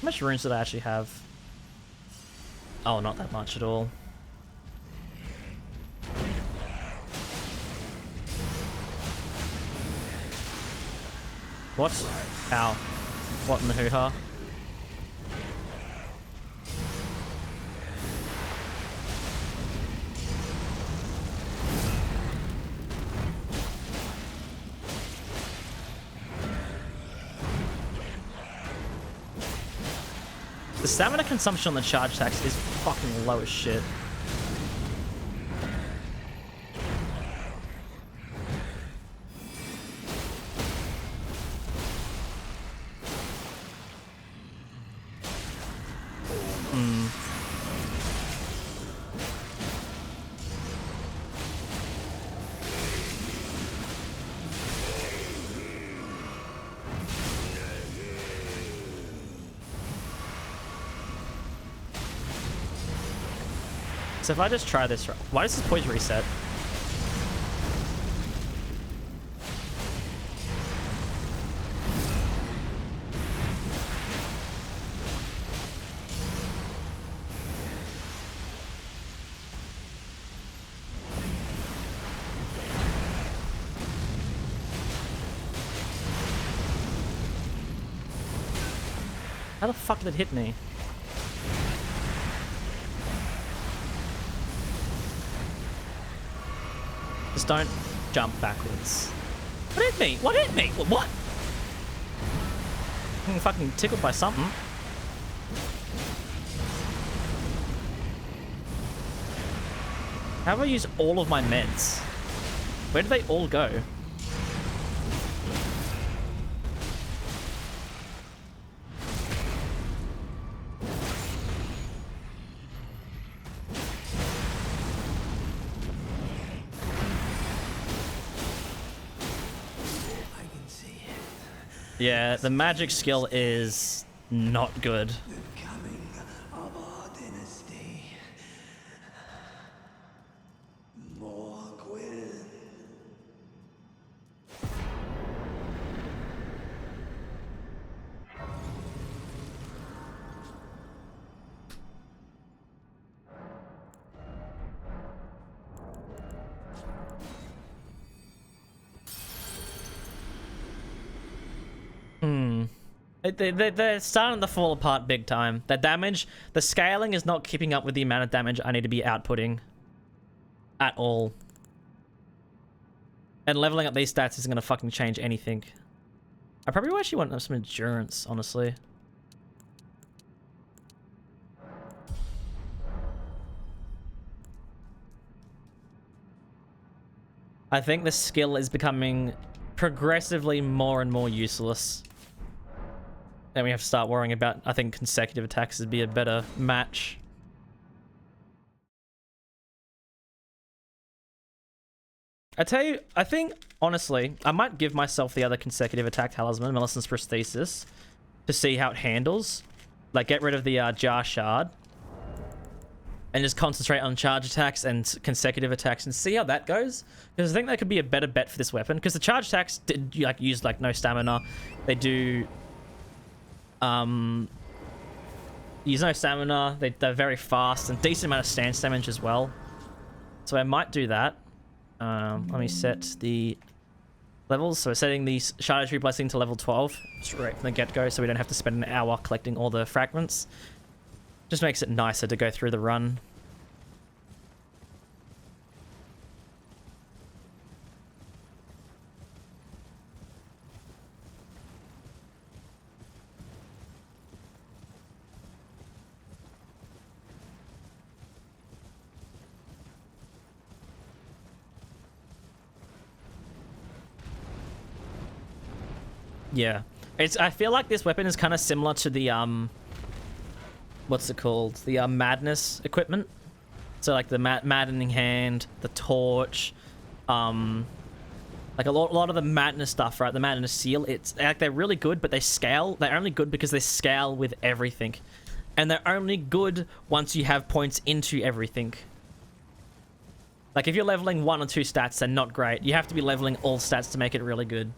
How much runes did I actually have? Oh, not that much at all. What? Ow. What in the hoo-ha? The stamina consumption on the charge attacks is fucking low as shit. So if I just try this, why does this poise reset? How the fuck did it hit me? Just don't jump backwards. What hit me? What hit me? What? I'm getting fucking tickled by something. How do I use all of my meds? Where do they all go? Yeah, the magic skill is not good. The coming of our dynasty. Morgwin. They're starting to fall apart big time. The damage, the scaling is not keeping up with the amount of damage I need to be outputting at all. And leveling up these stats isn't going to fucking change anything. I probably actually want some endurance, honestly. I think the skill is becoming progressively more and more useless. Then we have to start worrying about, I think, consecutive attacks would be a better match. I tell you, I think, honestly, I might give myself the other consecutive attack talisman, Millicent's Prosthesis, to see how it handles. Like, get rid of the Jar Shard. And just concentrate on charge attacks and consecutive attacks and see how that goes. Because I think that could be a better bet for this weapon. Because the charge attacks use no stamina. They do... use no stamina. They're very fast and decent amount of stance damage as well. So I might do that. Let me set the levels. So we're setting the Shardistry Blessing to level 12 straight from the get-go, so we don't have to spend an hour collecting all the fragments. Just makes it nicer to go through the run. Yeah, I feel like this weapon is kind of similar to the what's it called? The madness equipment. So like the maddening hand, the torch, like a lot of the madness stuff, right? The madness seal. It's like they're really good, but they scale. They're only good because they scale with everything, and they're only good once you have points into everything. Like if you're leveling 1 or 2 stats, they're not great. You have to be leveling all stats to make it really good.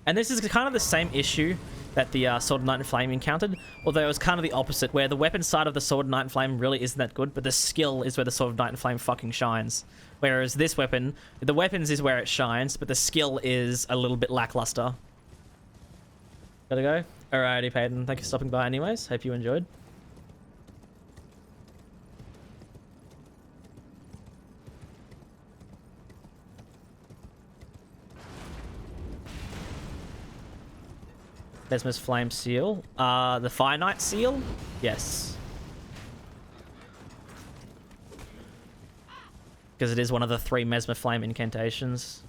And this is kind of the same issue that the Sword of Night and Flame encountered, although it was kind of the opposite, where the weapon side of the Sword of Night and Flame really isn't that good, but the skill is where the Sword of Night and Flame fucking shines. Whereas this weapon, the weapons is where it shines, but the skill is a little bit lackluster. Gotta go. Alrighty, Peyton. Thank you for stopping by anyways. Hope you enjoyed. Mesmer's Flame Seal. The Fire Knight Seal? Yes. Because it is one of the 3 Mesmer Flame incantations.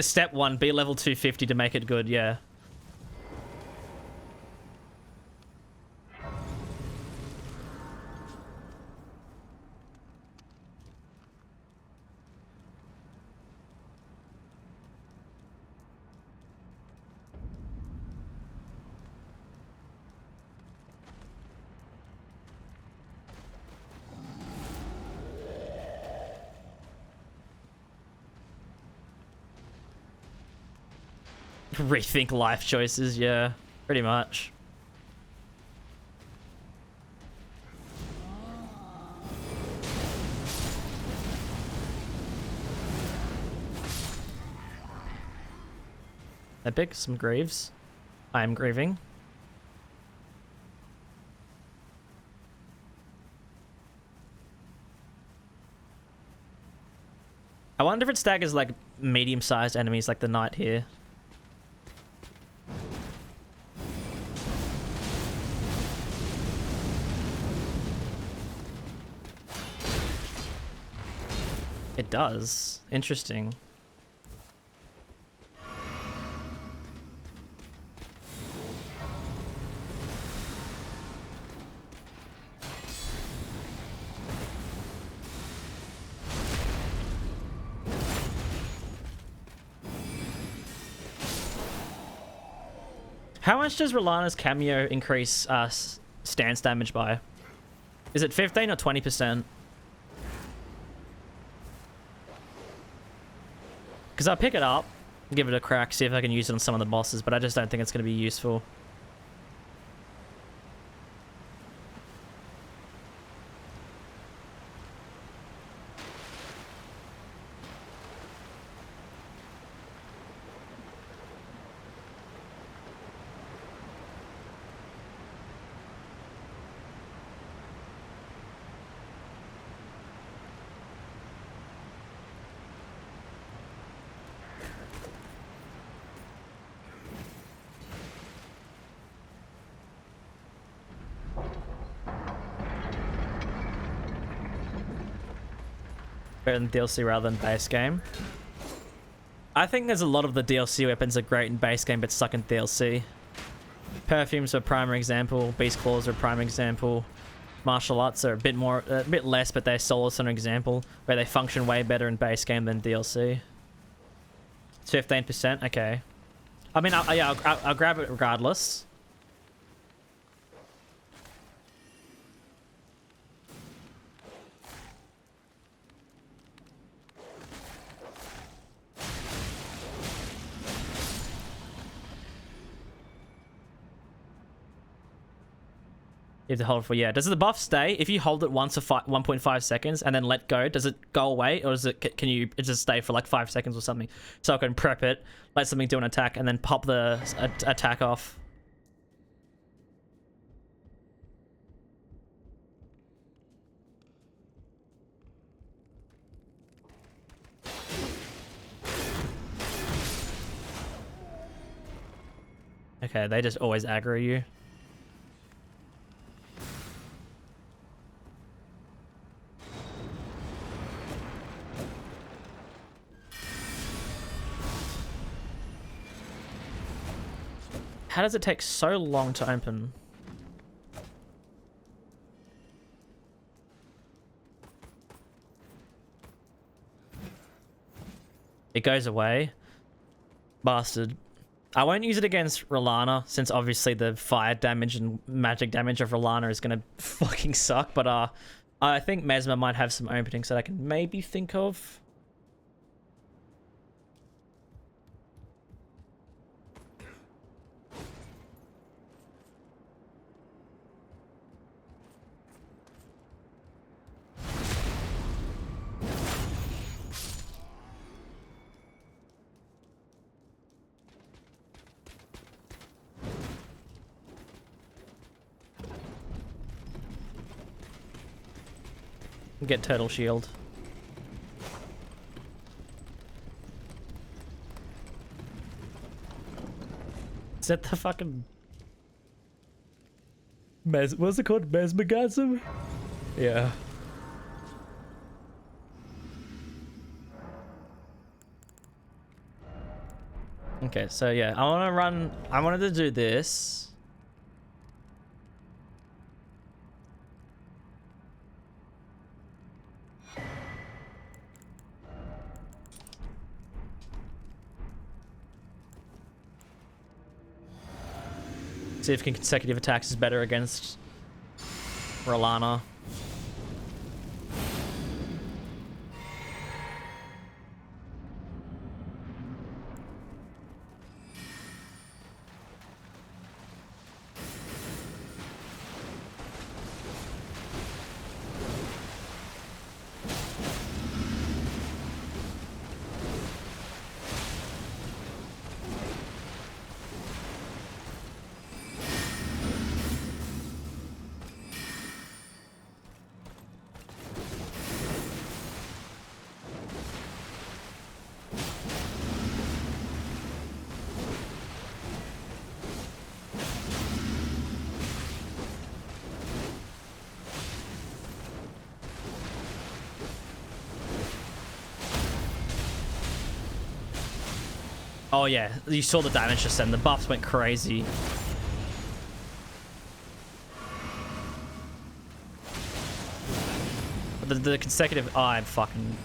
Step 1, be level 250 to make it good, yeah. Rethink life choices, yeah. Pretty much. Epic, some Greaves. I am grieving. I wonder if it staggers like medium-sized enemies like the Knight here. It does. Interesting. How much does Rellana's cameo increase stance damage by? Is it 15 or 20%? Because I'll pick it up, give it a crack, see if I can use it on some of the bosses, but I just don't think it's going to be useful. Better than DLC rather than base game. I think there's a lot of the DLC weapons are great in base game but suck in DLC. Perfumes are a prime example. Beast Claws are a prime example. Martial arts are a bit less, but they're Solace an example where they function way better in base game than DLC. It's 15%. Okay. I mean, I'll grab it regardless. You have to hold it for, yeah. Does the buff stay? If you hold it once for 1.5 seconds and then let go, does it go away? Or does it, can you just stay for like 5 seconds or something? So I can prep it, let something do an attack, and then pop the attack off. Okay, they just always aggro you. How does it take so long to open? It goes away. Bastard. I won't use it against Rellana, since obviously the fire damage and magic damage of Rellana is gonna fucking suck, but I think Mesmer might have some openings that I can maybe think of. Get turtle shield. Is that the fucking what's it called? Mesmergasm? Yeah. Okay, so yeah, I wanted to do this. See if consecutive attacks is better against Rellana. Oh yeah, you saw the damage just then. The buffs went crazy. The consecutive... Oh, I'm fucking...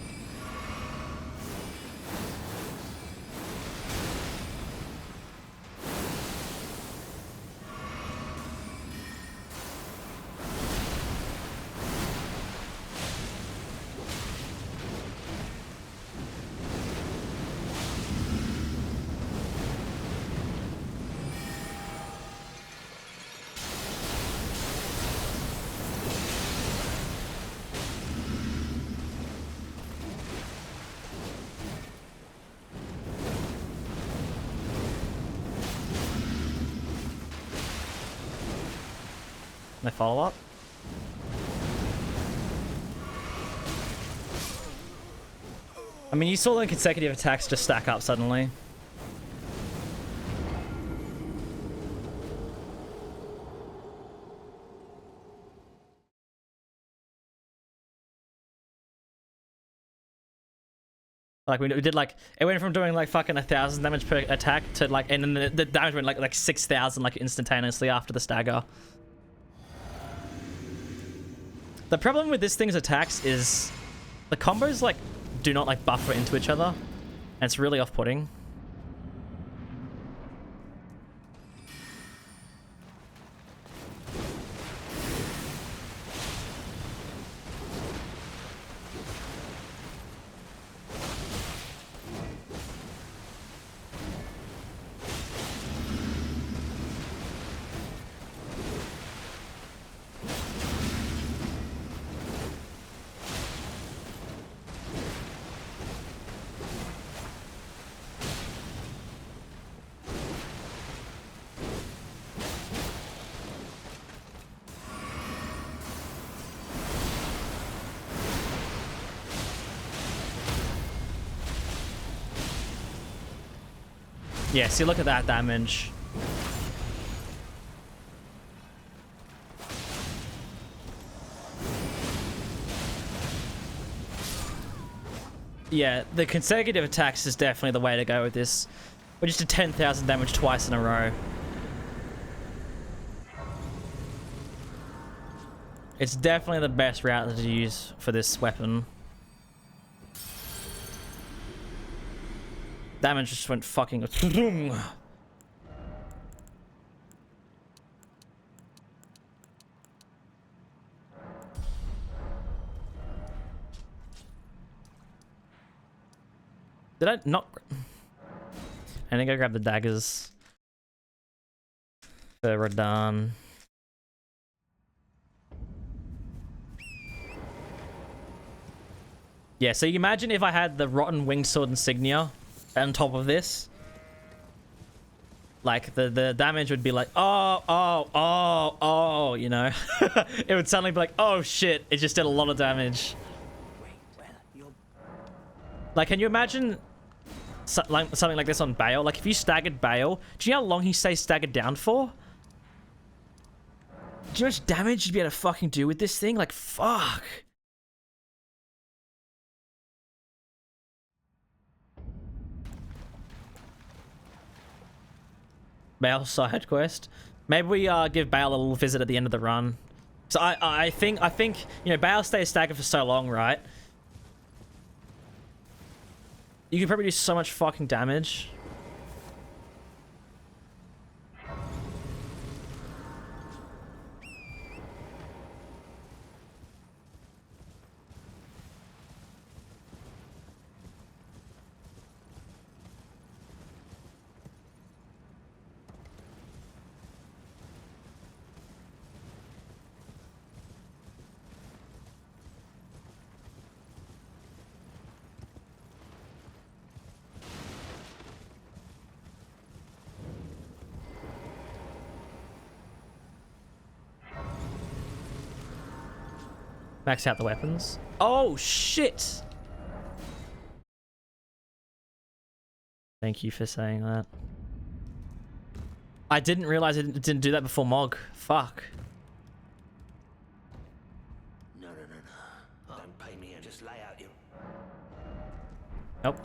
My follow-up? I mean, you saw the consecutive attacks just stack up suddenly. Like we did, like it went from doing like fucking 1,000 damage per attack to like, and then the damage went like 6,000 like instantaneously after the stagger. The problem with this thing's attacks is the combos like do not like buffer into each other, and it's really off-putting. Yeah, see, look at that damage. Yeah, the consecutive attacks is definitely the way to go with this. We just did 10,000 damage twice in a row. It's definitely the best route to use for this weapon. Damage just went fucking... Did I not... I think I grabbed the daggers. For Radahn. Yeah, so you imagine if I had the Rotten Wingsword Insignia on top of this. like the damage would be like, oh, you know. It would suddenly be like, oh shit, it just did a lot of damage. Wait, well, you're... Like, can you imagine something like this on Bale? Like, if you staggered Bale, do you know how long he stays staggered down for? Do you know how much damage you'd be able to fucking do with this thing? Like, fuck. Bale side quest. Maybe we give Bale a little visit at the end of the run. So I think you know, Bale stays staggered for so long, right? You can probably do so much fucking damage. Max out the weapons. Oh, shit! Thank you for saying that. I didn't realize it didn't do that before Mog. Fuck. No. Don't pay me and just lay out you. Nope.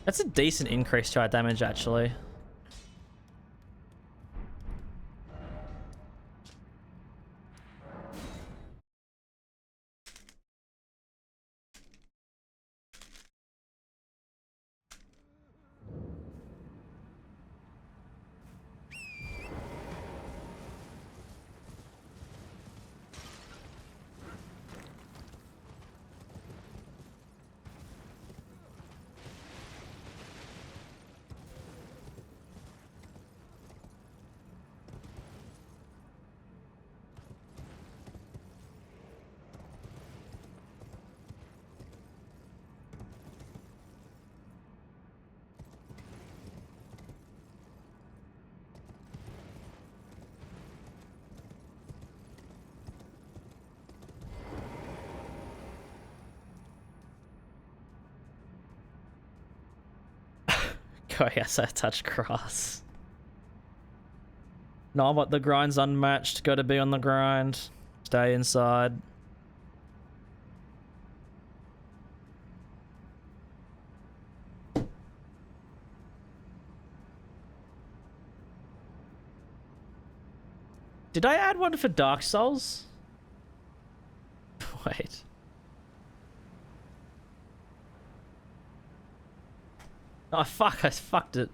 That's a decent increase to our damage, actually. Oh yes, I touched grass. No, but the grind's unmatched. Gotta be on the grind. Stay inside. Did I add one for Dark Souls? Wait. Oh fuck, I fucked it.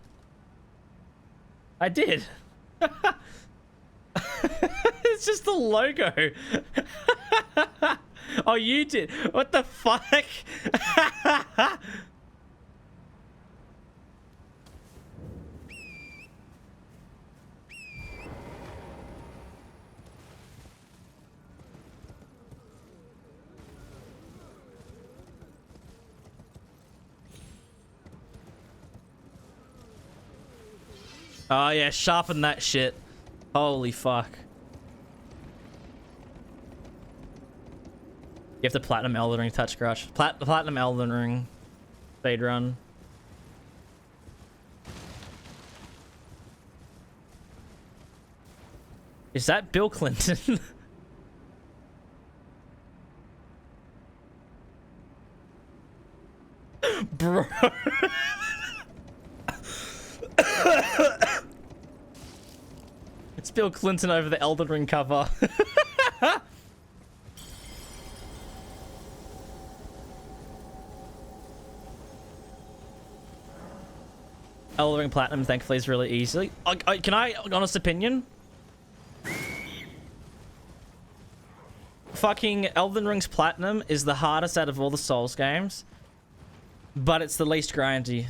I did. It's just the logo. Oh, you did. What the fuck? Oh yeah, sharpen that shit. Holy fuck. You have to platinum Elden Ring touch crush. Platinum Elden Ring speed run. Is that Bill Clinton? Bro. It's Bill Clinton over the Elden Ring cover. Elden Ring Platinum, thankfully, is really easily. Can I, honest opinion? Fucking Elden Ring's Platinum is the hardest out of all the Souls games, but it's the least grindy.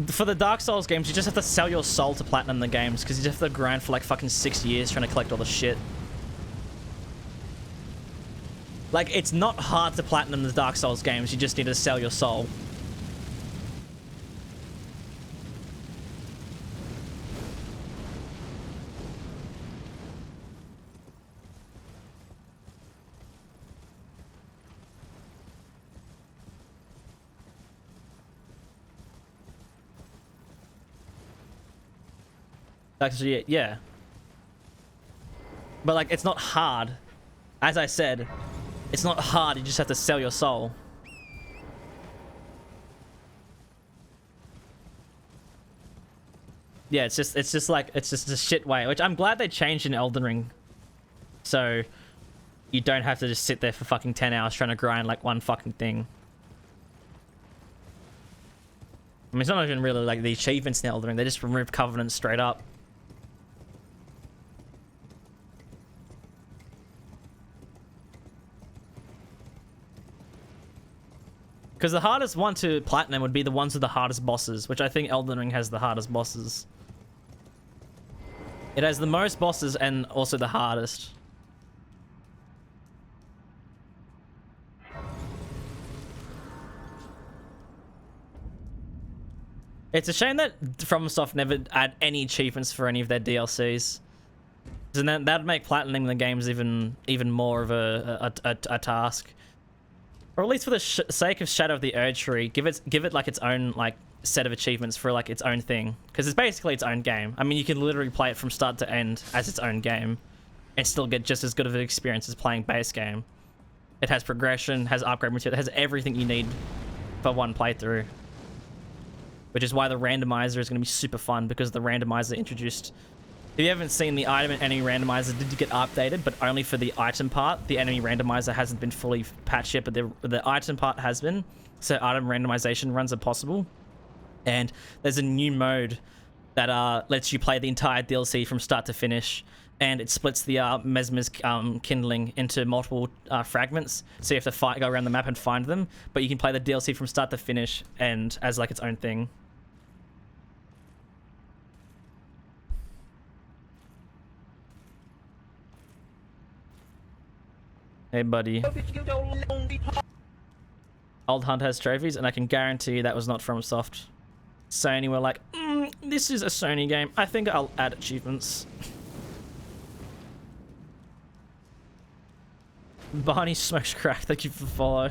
For the Dark Souls games, you just have to sell your soul to platinum the games, because you have to grind for like fucking 6 years trying to collect all the shit. Like, it's not hard to platinum the Dark Souls games. You just need to sell your soul. Actually, yeah. But, like, it's not hard. As I said, it's not hard. You just have to sell your soul. Yeah, it's just a shit way, which I'm glad they changed in Elden Ring. So you don't have to just sit there for fucking 10 hours trying to grind like one fucking thing. I mean, it's not even really like the achievements in Elden Ring. They just removed Covenant straight up. Because the hardest one to platinum would be the ones with the hardest bosses, which I think Elden Ring has the hardest bosses. It has the most bosses and also the hardest. It's a shame that FromSoft never add any achievements for any of their DLCs. And that'd make platinuming the games even more of a task. Or at least for the sake of Shadow of the Erdtree, give it like its own like set of achievements for like its own thing, because it's basically its own game. I mean, you can literally play it from start to end as its own game, and still get just as good of an experience as playing base game. It has progression, has upgrade material, it has everything you need for one playthrough. Which is why the randomizer is going to be super fun, because the randomizer introduced. If you haven't seen the item and enemy randomizer did get updated, but only for the item part. The enemy randomizer hasn't been fully patched yet, but the item part has been. So item randomization runs are possible. And there's a new mode that lets you play the entire DLC from start to finish. And it splits the Mesmer's kindling into multiple fragments. So you have to go around the map and find them. But you can play the DLC from start to finish and as like its own thing. Hey, buddy. Old Hunt has trophies, and I can guarantee you that was not from Soft. Sony were like, this is a Sony game. I think I'll add achievements. Barney smokes crack. Thank you for the follow.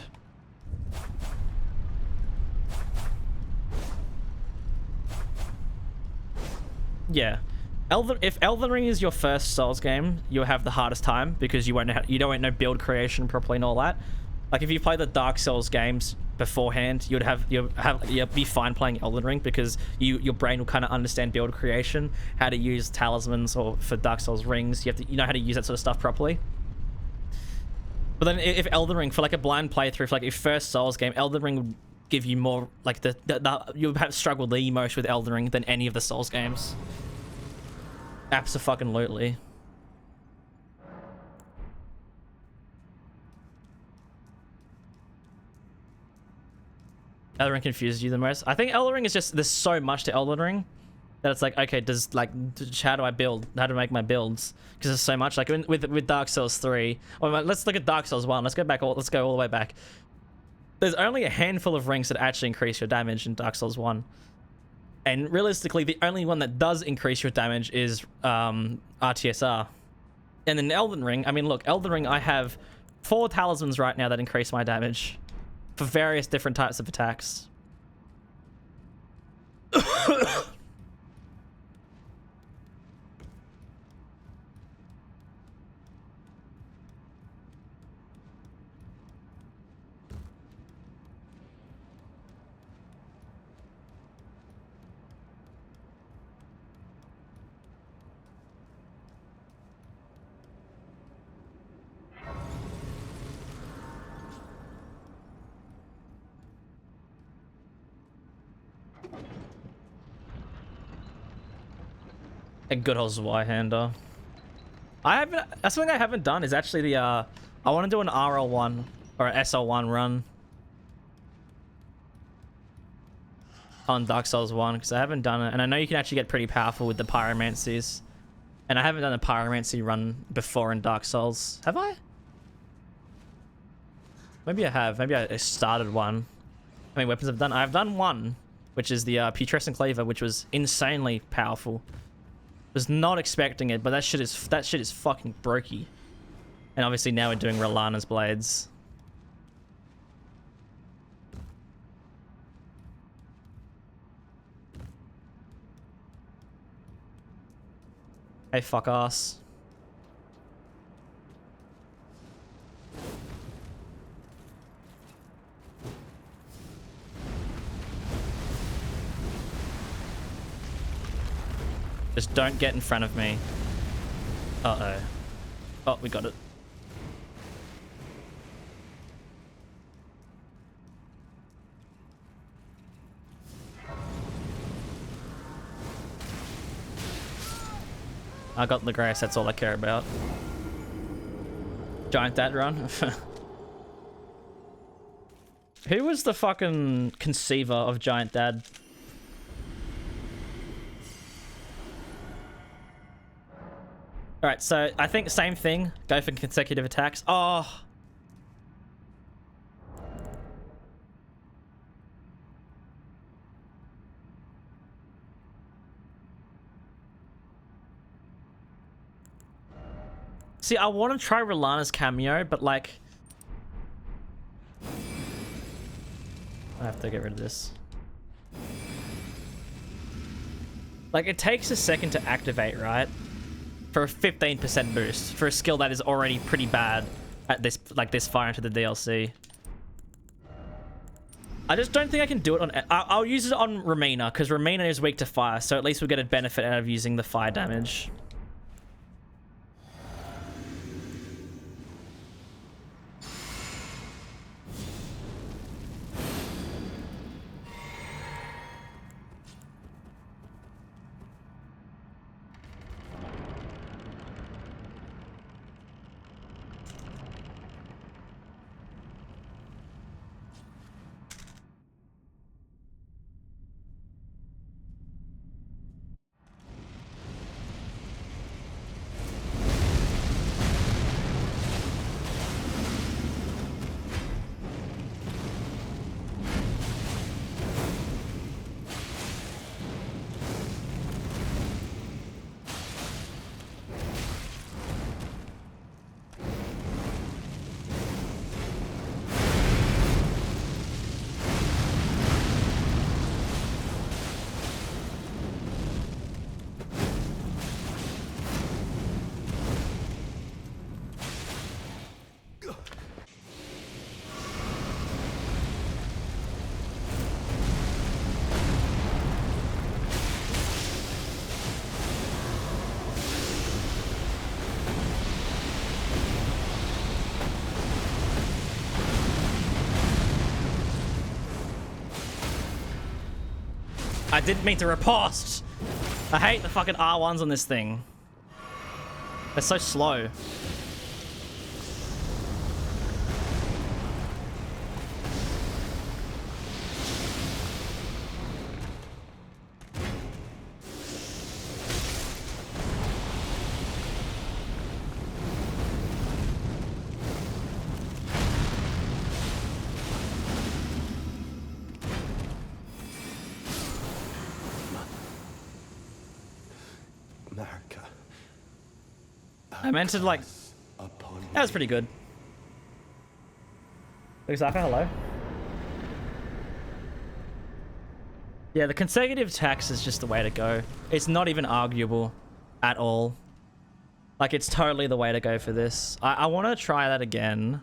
Yeah. If Elden Ring is your first Souls game, you'll have the hardest time because you don't know build creation properly and all that. Like if you play the Dark Souls games beforehand, you'll be fine playing Elden Ring because your brain will kind of understand build creation, how to use talismans, or for Dark Souls rings, you know how to use that sort of stuff properly. But then if Elden Ring, for like a blind playthrough, for like your first Souls game, Elden Ring would give you more like you'll have struggled the most with Elden Ring than any of the Souls games. Abso-fucking-lutely. Elden Ring confuses you the most. I think Elden Ring is just, there's so much to Elden Ring that it's like, okay, how do I build? How to make my builds? Because there's so much. Like with Dark Souls 3. Or let's look at Dark Souls 1. Let's go all the way back. There's only a handful of rings that actually increase your damage in Dark Souls 1. And realistically, the only one that does increase your damage is RTSR. And in Elden Ring, I mean, look, Elden Ring, I have 4 talismans right now that increase my damage for various different types of attacks. A good old Y-hander. That's something I haven't done is actually the, I want to do an RL1 or an SL1 run on Dark Souls 1 because I haven't done it. And I know you can actually get pretty powerful with the pyromancies. And I haven't done a pyromancy run before in Dark Souls. Have I? Maybe I have. Maybe I started one. How many weapons I've done? I've done one, which is the putrescent cleaver, which was insanely powerful. Was not expecting it, but that shit is fucking brokey. And obviously now we're doing Rellana's blades. Hey, fuck ass. Just don't get in front of me. Uh-oh. Oh, we got it. I got the grace, that's all I care about. Giant Dad run. Who was the fucking conceiver of Giant Dad? Alright, so I think same thing. Go for consecutive attacks. Oh. See, I want to try Rellana's cameo, but like... I have to get rid of this. Like, it takes a second to activate, right? For a 15% boost. For a skill that is already pretty bad at this, like, this far into the DLC. I just don't think I can do it on... I'll use it on Rellana, because Rellana is weak to fire, so at least we'll get a benefit out of using the fire damage. I didn't mean to riposte. I hate the fucking R1s on this thing. They're so slow. America. I meant to, like... That was pretty good. Luxaka, hello. Yeah, the consecutive attacks is just the way to go. It's not even arguable at all. Like, it's totally the way to go for this. I want to try that again.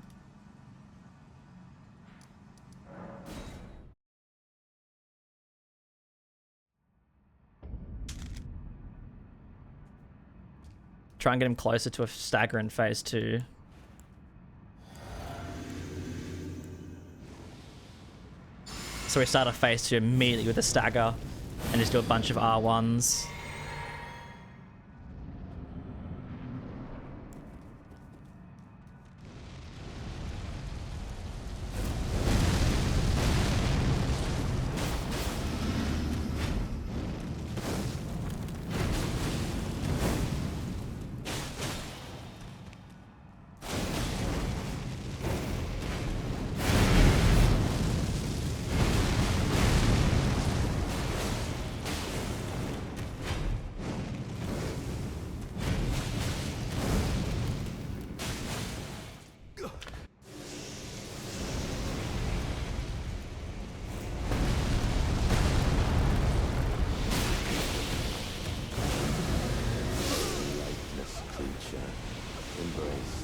Try and get him closer to a stagger in phase 2. So we start a phase 2 immediately with a stagger and just do a bunch of R1s.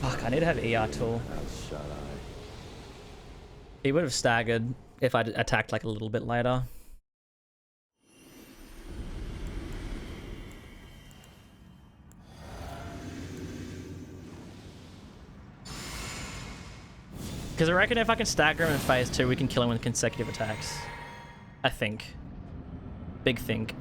Fuck, I need to have ER tool. Shut eye. He would have staggered if I attacked like a little bit later. Because I reckon if I can stagger him in phase 2, we can kill him with consecutive attacks. I think. Big think.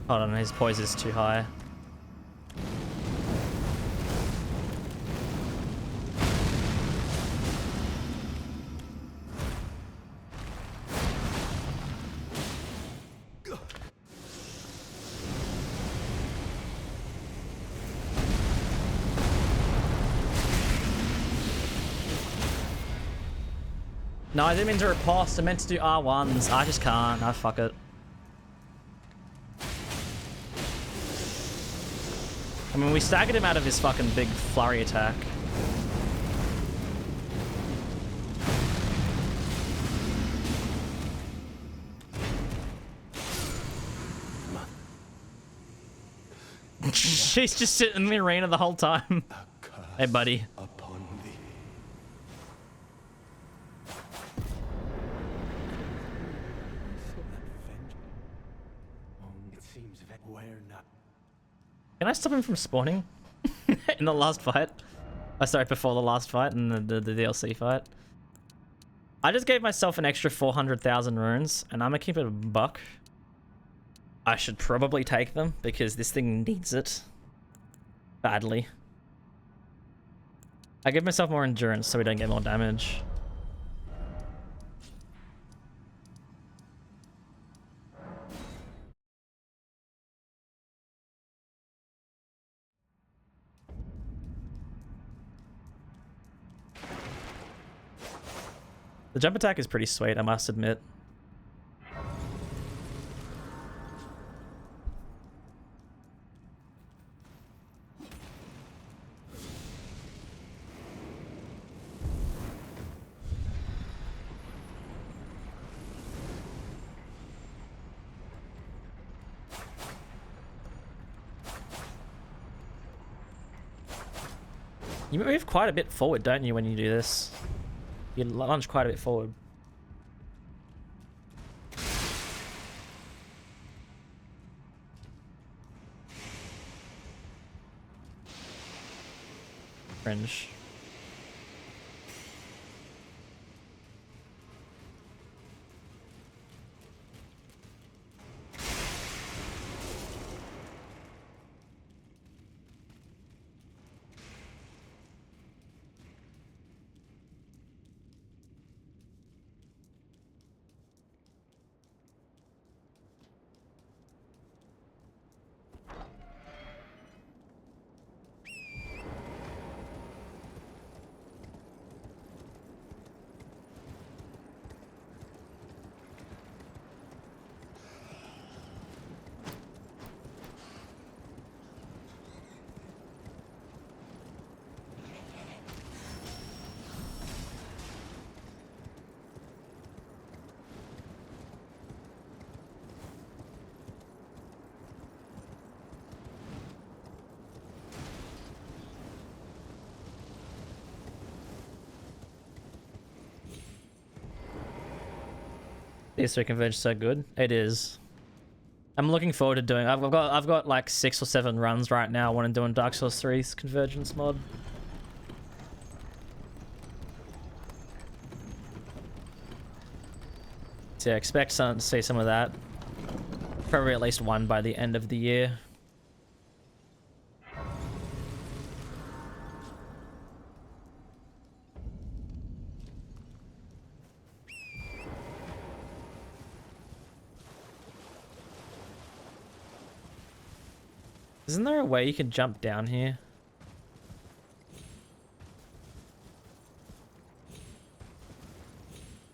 Hold on, his poise is too high. No, I didn't mean to riposte. I meant to do R1s. I just can't. I fuck it. I mean, we staggered him out of his fucking big flurry attack. She's just sitting in the arena the whole time. Hey, buddy. Upon thee. It seems that we're not. Can I stop him from spawning? In the last fight? Oh, sorry, before the last fight and the DLC fight. I just gave myself an extra 400,000 runes, and I'm gonna keep it a buck. I should probably take them, because this thing needs it. Badly. I give myself more endurance so we don't get more damage. The jump attack is pretty sweet, I must admit. You move quite a bit forward, don't you, when you do this? You lunge quite a bit forward. Cringe. These three converge so good. It is. I'm looking forward to doing. I've got like 6 or 7 runs right now. When I'm doing Dark Souls 3's convergence mod. So yeah, expect to see some of that. Probably at least one by the end of the year. Isn't there a way you can jump down here?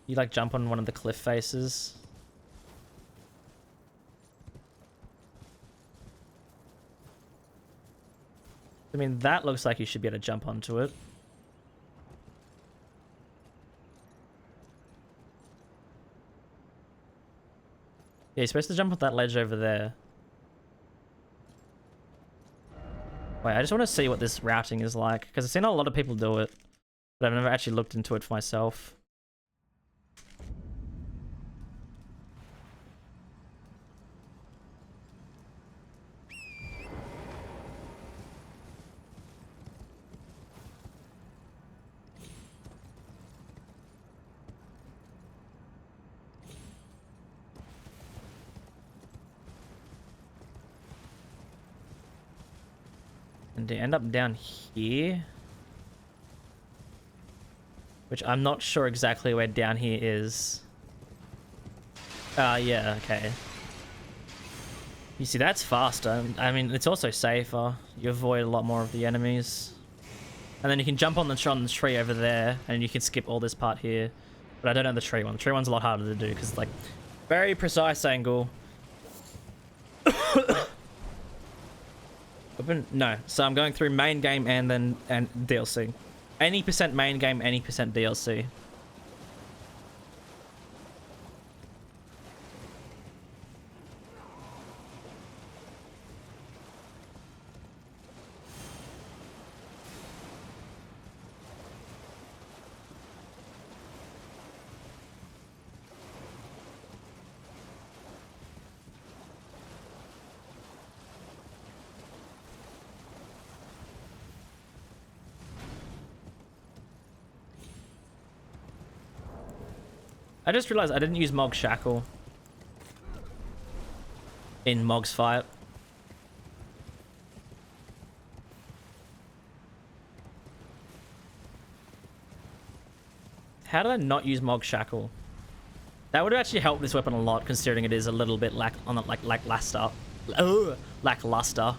You like jump on one of the cliff faces. I mean, that looks like you should be able to jump onto it. Yeah, you're supposed to jump off that ledge over there. Wait, I just want to see what this routing is like, because I've seen a lot of people do it, but I've never actually looked into it for myself. And to end up down here, which I'm not sure exactly where down here is. Yeah, okay. You see, that's faster. I mean, it's also safer. You avoid a lot more of the enemies. And then you can jump on the tree over there, and you can skip all this part here. But I don't know the tree one. The tree one's a lot harder to do, because it's like very precise angle. No, so I'm going through main game and then DLC. Any percent main game, any percent DLC. I just realized I didn't use Mog's Shackle in Mog's fight. How did I not use Mog's Shackle? That would have actually helped this weapon a lot, considering it is a little bit lackluster. Lackluster.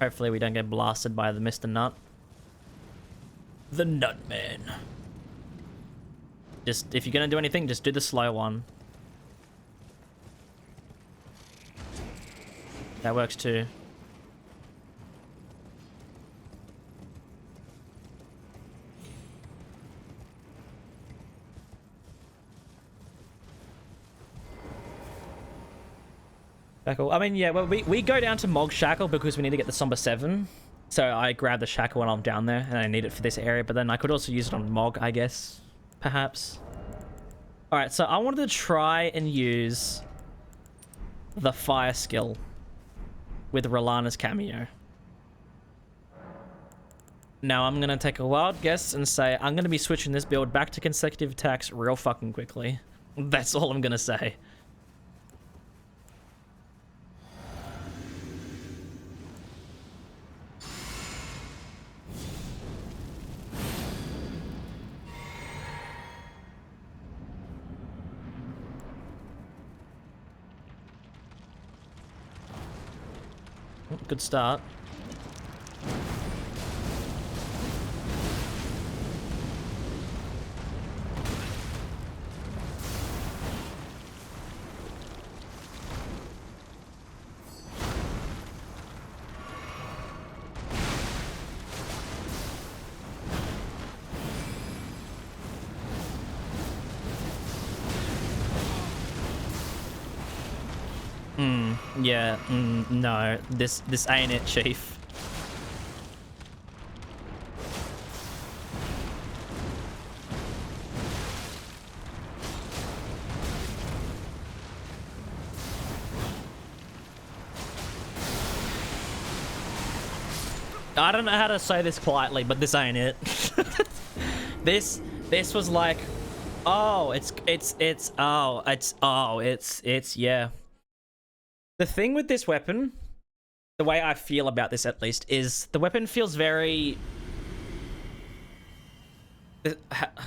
Hopefully we don't get blasted by the Mr. Nut. The Nut Man. Just, if you're gonna do anything, just do the slow one. That works too. Shackle. I mean, yeah, well, we go down to Mog Shackle because we need to get the Somber 7. So I grab the Shackle when I'm down there, and I need it for this area, but then I could also use it on Mog, I guess. Perhaps. Alright, so I wanted to try and use the Fire skill with Rellana's cameo. Now I'm going to take a wild guess and say I'm going to be switching this build back to consecutive attacks real fucking quickly. That's all I'm going to say. Good start. Yeah, no, this ain't it, Chief. I don't know how to say this politely, but this ain't it. This was like, oh, yeah. The thing with this weapon, the way I feel about this at least, is the weapon feels very...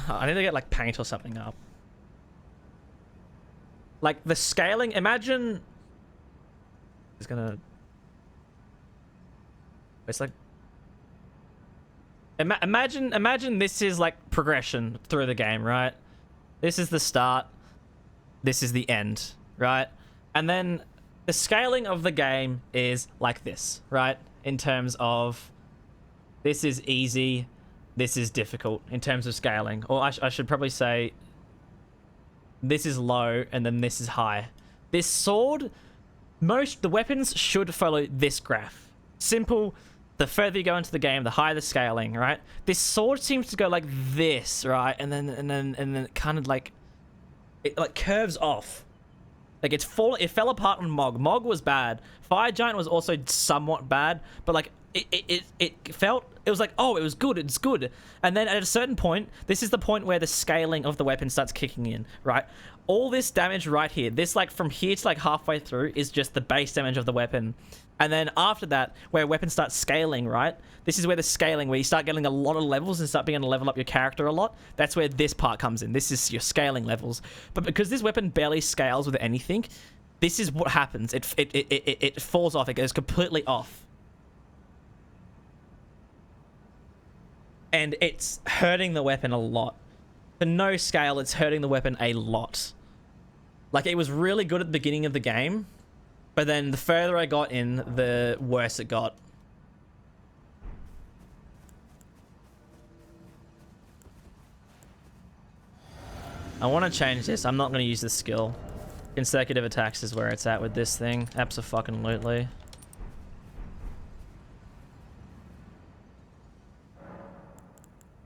I need to get like paint or something up. Like the scaling, imagine... It's gonna... It's like... Imagine this is like progression through the game, right? This is the start. This is the end, right? And then the scaling of the game is like this, right? In terms of this is easy, this is difficult in terms of scaling. Or I should probably say this is low and then this is high. This sword, the weapons should follow this graph. Simple. The further you go into the game, the higher the scaling, right? This sword seems to go like this, right? And then it kind of like it like curves off. Like it fell apart on Mog. Mog was bad. Fire Giant was also somewhat bad, but like it was like, oh, it was good, it's good. And then at a certain point, this is the point where the scaling of the weapon starts kicking in, right? All this damage right here, this like from here to like halfway through is just the base damage of the weapon. And then after that, where weapons start scaling, right? This is where the scaling, where you start getting a lot of levels and start being able to level up your character a lot. That's where this part comes in. This is your scaling levels. But because this weapon barely scales with anything, this is what happens. It falls off. It goes completely off. And it's hurting the weapon a lot. For no scale, it's hurting the weapon a lot. Like, it was really good at the beginning of the game, but then the further I got in, the worse it got. I want to change this. I'm not going to use this skill. Consecutive attacks is where it's at with this thing. Abso-fucking-lutely.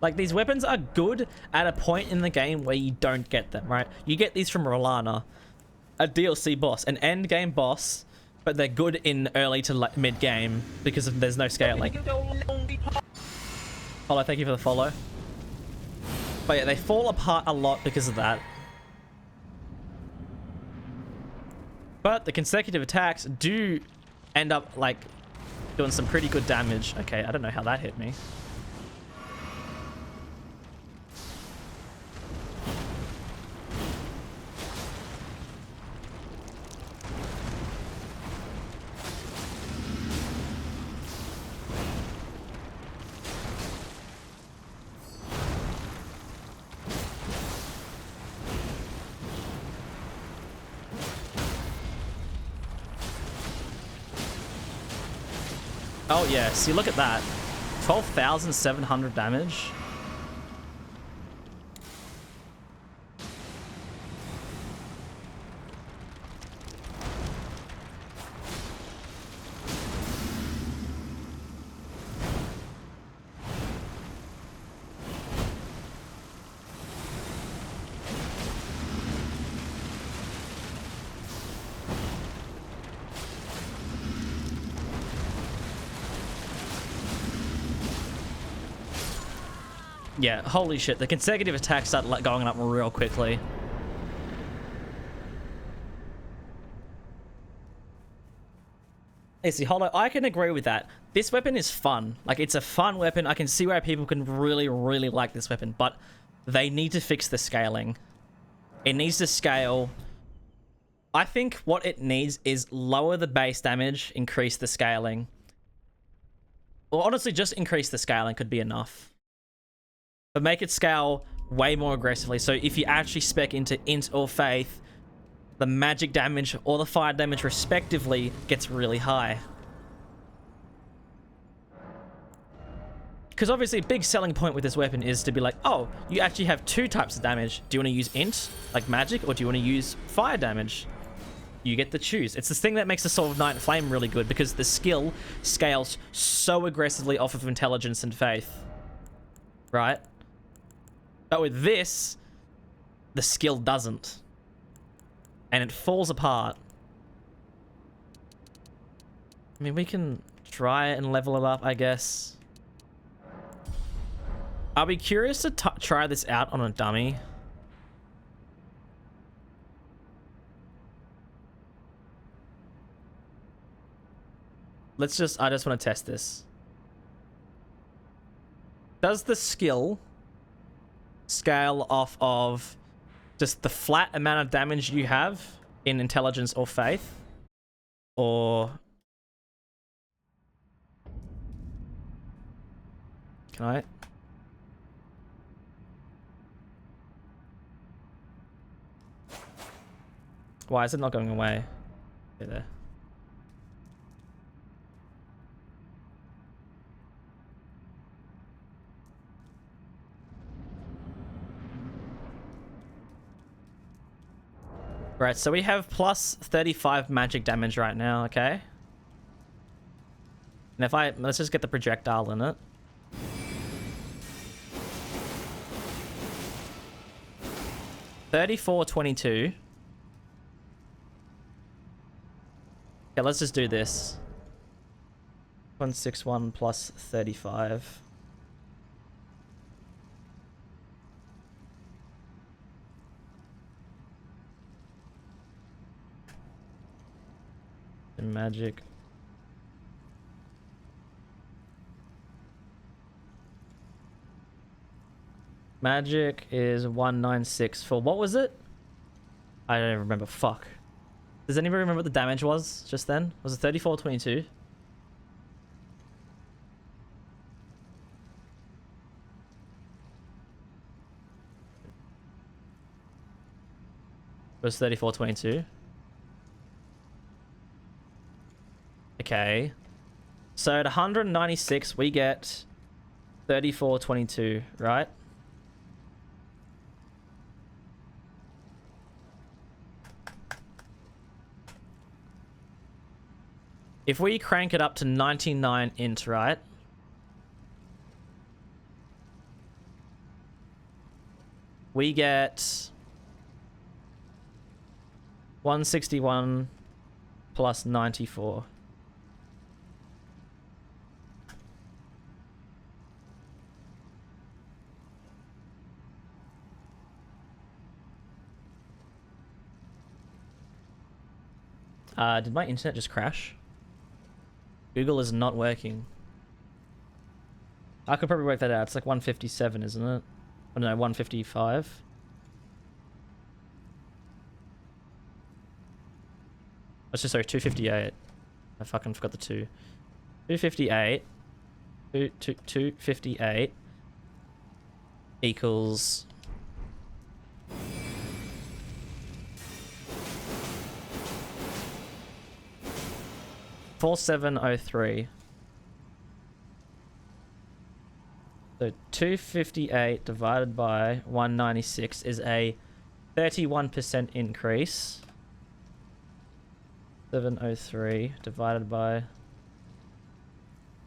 Like, these weapons are good at a point in the game where you don't get them, right? You get these from Rellana, a DLC boss, an end game boss, but they're good in early to mid game because there's no scaling. Follow, thank you for the follow. But yeah, they fall apart a lot because of that. But the consecutive attacks do end up like doing some pretty good damage. Okay, I don't know how that hit me. Oh yeah, see, look at that. 12,700 damage. Yeah, holy shit. The consecutive attacks start going up real quickly. Hey, see, Hollow, I can agree with that. This weapon is fun. Like, it's a fun weapon. I can see why people can really, really like this weapon, but they need to fix the scaling. It needs to scale. I think what it needs is lower the base damage, increase the scaling. Or honestly, just increase the scaling could be enough. But make it scale way more aggressively. So if you actually spec into Int or Faith, the magic damage or the fire damage respectively gets really high. Because obviously a big selling point with this weapon is to be like, oh, you actually have two types of damage. Do you want to use Int, like magic, or do you want to use fire damage? You get to choose. It's this thing that makes the Sword of Night and Flame really good because the skill scales so aggressively off of Intelligence and Faith. Right? But with this, the skill doesn't. And it falls apart. I mean, we can try and level it up, I guess. I'll be curious to try this out on a dummy. I just want to test this. Does the skill scale off of just the flat amount of damage you have in intelligence or faith? Or... Can I? Why is it not going away? Okay, there. Right, so we have plus 35 magic damage right now, okay? And if let's just get the projectile in it. $34.22. Okay, let's just do this. 161 plus 35. Magic. Magic is 196 for what was it? I don't even remember. Fuck. Does anybody remember what the damage was just then? Was it 34.22? It was 34.22. Okay. So at 196 we get 34.22, right? If we crank it up to 99 int, right? We get 161 plus 94. Did my internet just crash? Google is not working. I could probably work that out. It's like 157, isn't it? Oh no, 155. Let's just, sorry, 258. I fucking forgot the 2. 258. 258 equals... $4703. So 258 divided by 196 is a 31% increase. 703 divided by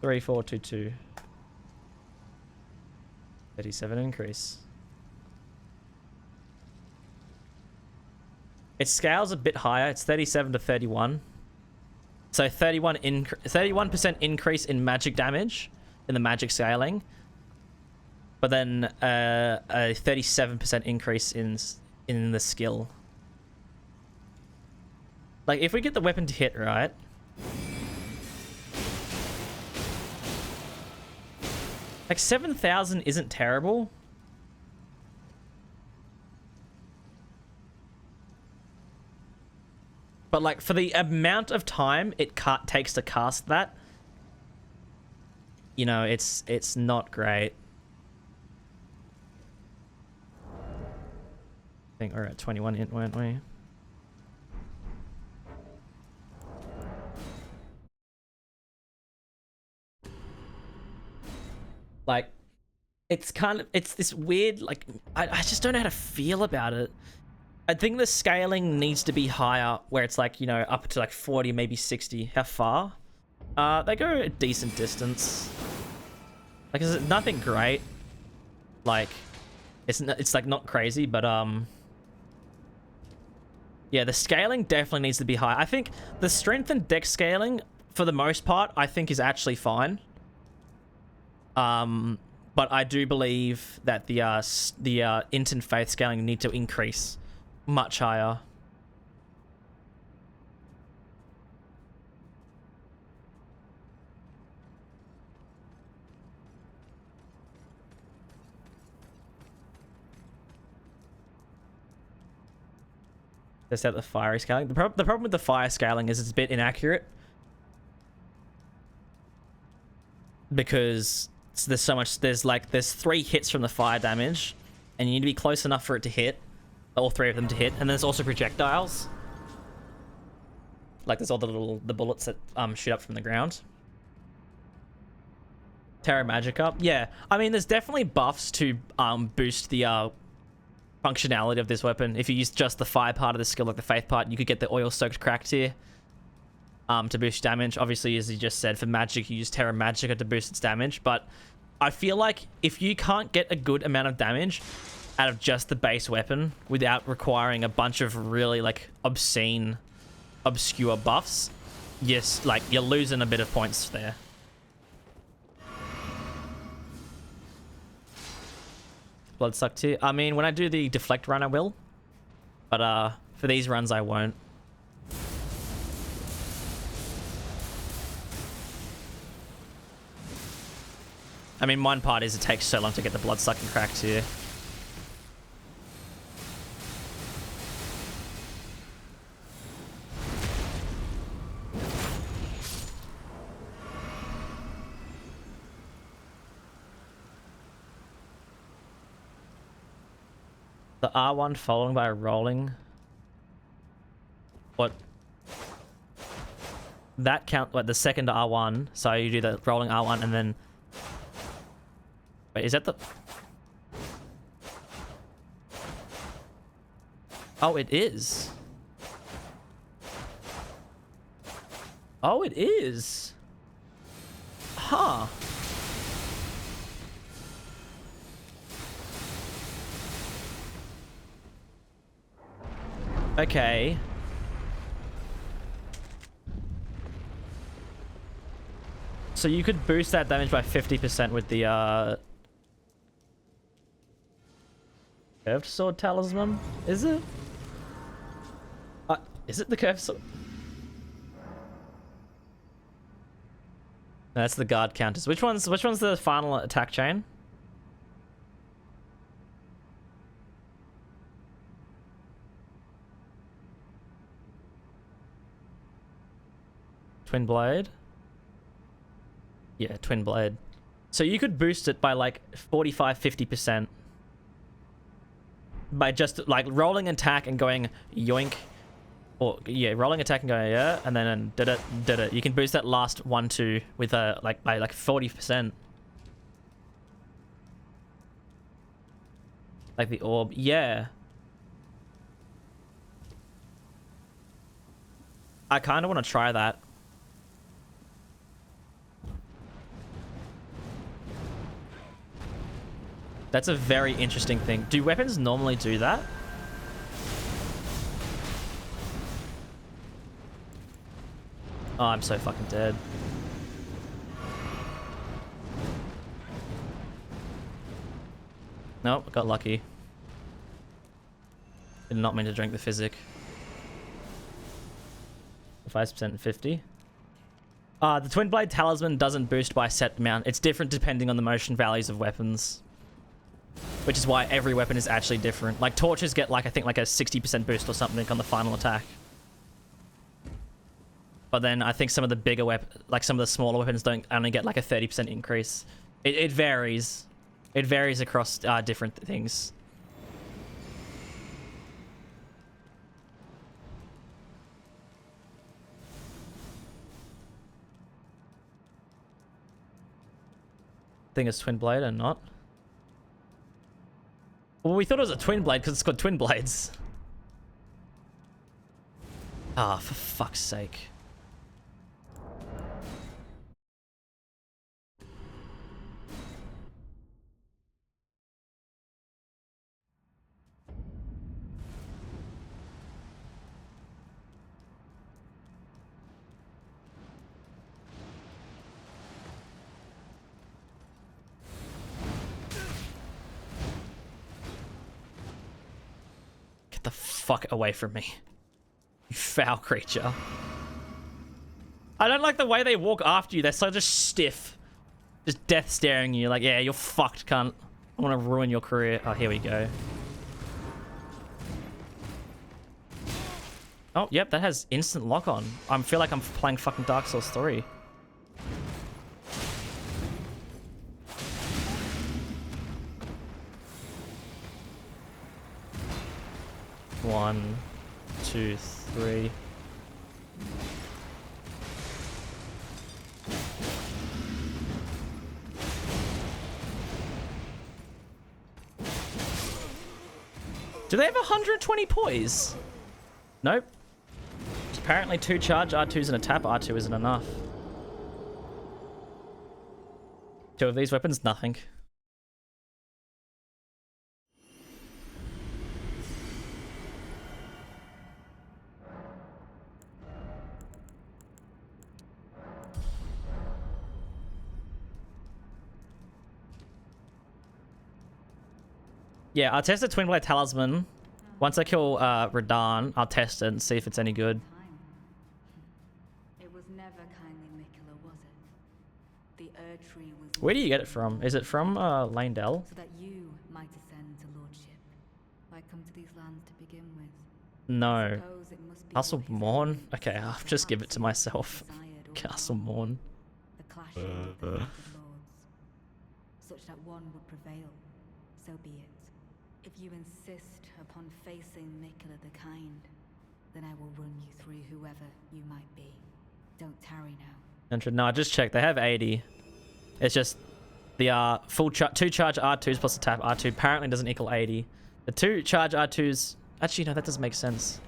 3422. 37 increase. It scales a bit higher. It's 37 to 31. So 31% increase in magic damage in the magic scaling, but then a 37% increase in the skill. Like if we get the weapon to hit right, like 7,000 isn't terrible. But like for the amount of time it takes to cast that, you know, it's not great. I think we're at 21 int, weren't we? Like, it's this weird, like, I just don't know how to feel about it. I think the scaling needs to be higher, where it's like, you know, up to like 40, maybe 60. How far? They go a decent distance. Like, it's nothing great. Like, it's like not crazy, but yeah, the scaling definitely needs to be high. I think the strength and dex scaling, for the most part, I think is actually fine. But but I do believe that the int and faith scaling need to increase much higher. Let's set the fiery scaling. The problem with the fire scaling is it's a bit inaccurate because there's so much. There's 3 hits from the fire damage, and you need to be close enough for it to hit, all 3 of them to hit. And there's also projectiles. Like there's all the bullets that shoot up from the ground. Terra Magica. Yeah, I mean there's definitely buffs to boost the functionality of this weapon. If you use just the fire part of the skill, like the faith part, you could get the oil soaked cracked here to boost damage. Obviously, as you just said, for magic you use Terra Magica to boost its damage, but I feel like if you can't get a good amount of damage out of just the base weapon without requiring a bunch of really like obscure buffs, yes, like you're losing a bit of points there. Bloodsuck too. I mean, when I do the deflect run, I will. But for these runs, I won't. I mean, one part is it takes so long to get the bloodsucking cracks here. The R1 following by rolling. What? That count, like the second R1. So you do the rolling R1 and then... Wait, is that the... Oh, it is. Oh, it is. Huh. Okay. So you could boost that damage by 50% with the curved sword talisman? Is it? Is it the curved sword? No, that's the guard counters. Which one's the final attack chain? Twin blade? Yeah, twin blade. So you could boost it by like 45-50% by just like rolling attack and going yoink, or yeah, rolling attack and going yeah, and then did it. You can boost that last 1-2 with like by like 40%. Like the orb, yeah. I kind of want to try that. That's a very interesting thing. Do weapons normally do that? Oh, I'm so fucking dead. Nope, I got lucky. Did not mean to drink the physic. 5% and 50. The Twin Blade Talisman doesn't boost by set amount. It's different depending on the motion values of weapons. Which is why every weapon is actually different. Like torches get like, I think like a 60% boost or something on the final attack. But then I think some of the bigger weapons, like some of the smaller weapons don't only get like a 30% increase. It varies. It varies across different things. I think it's Twin Blade or not. Well, we thought it was a Twin Blade because it's got twin blades. Ah, for fuck's sake. fuck away from me. You foul creature. I don't like the way they walk after you. They're so just stiff. Just death staring you. Like, yeah, you're fucked, cunt. I want to ruin your career. Oh, here we go. Oh, yep, that has instant lock on. I feel like I'm playing fucking Dark Souls 3. One, two, three. Do they have 120 poise? Nope. Apparently 2 charge R2s and a tap R2 isn't enough. 2 of these weapons, nothing. Yeah, I'll test the Twin Blade Talisman. Once I kill Radahn, I'll test it and see if it's any good. It was never kindly Miquella, was it? The Erd-tree was... Where do you get it from? Is it from Landell? So that you might ascend to lordship. Why come to these lands to begin with? No. Suppose it must be Castle what his Morn? enemies Okay, I'll just give it to myself. desired or Castle wanted. Morn. The clashing of the lords, such that one would prevail. So be it. If you insist upon facing Miquella the Kind, then I will run you through whoever you might be. Don't tarry now. No, I just checked. They have 80. It's just the full 2 charge R2s plus a tap R2 apparently doesn't equal 80. The 2 charge R2s... Actually, no, that doesn't make sense.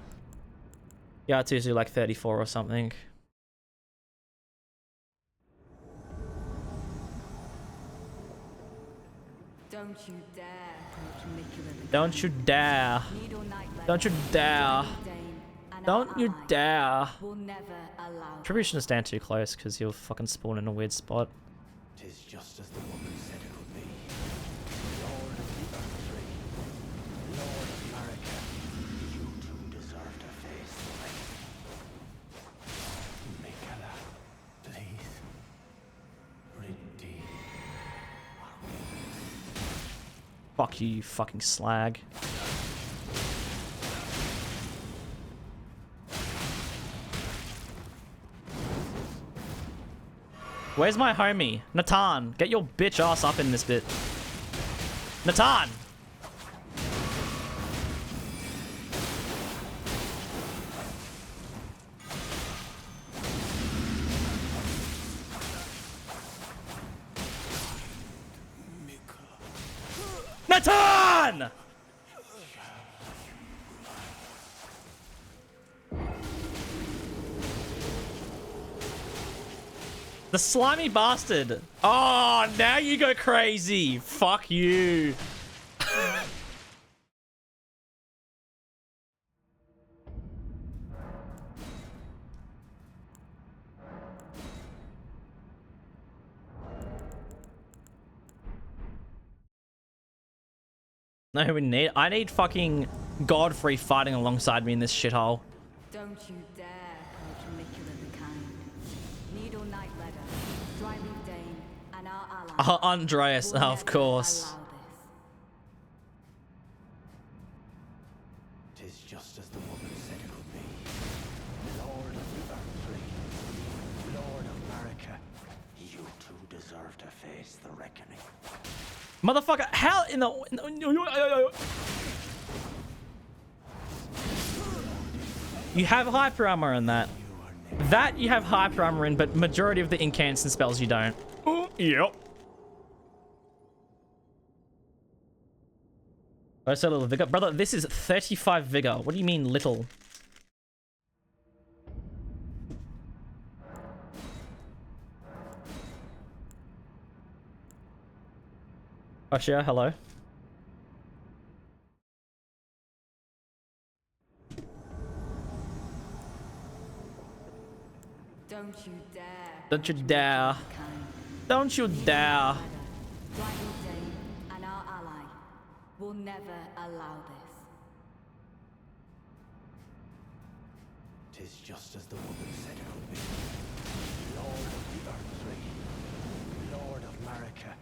The R2s do like 34 or something. Don't you dare approach Miquella the Don't you dare. Need or night led, Don't you dare. Dane and Don't our you ally dare. will never allow Probably shouldn't stand too close because you'll fucking spawn in a weird spot. Tis just as the woman said it would be. Lord of the Earth-tree, Lord of America, you too deserve to face the rain. Miquella, please, redeem. Fuck you, you fucking slag. Where's my homie? Natan, get your bitch ass up in this bit. Natan! Natan! The slimy bastard. Oh, now you go crazy. Fuck you. Know who we need? I need fucking Godfrey fighting alongside me in this shithole. Don't you dare approach Miquella the Kind. Need or night ledder, Dryleaf Dane, and our ally. Oh, Andreas, will oh, of never course. allow this. Tis just as the woman said it would be. Lord of the Earth-tree, Lord of America, you too deserve to face the reckoning. Motherfucker, how in the... You have hyper armor in that. That you have hyper armor in, but majority of the incandescent spells you don't. Ooh, yep. Oh, so little vigor. Brother, this is 35 vigor. What do you mean little? Oshia, hello. Don't you dare. Don't you approach dare. Miquella the Kind. Don't you dare. Dryleaf Dane and our ally will never allow this. 'Tis just as the woman said it would be. Lord of the Earth-Tree, Lord of Marika,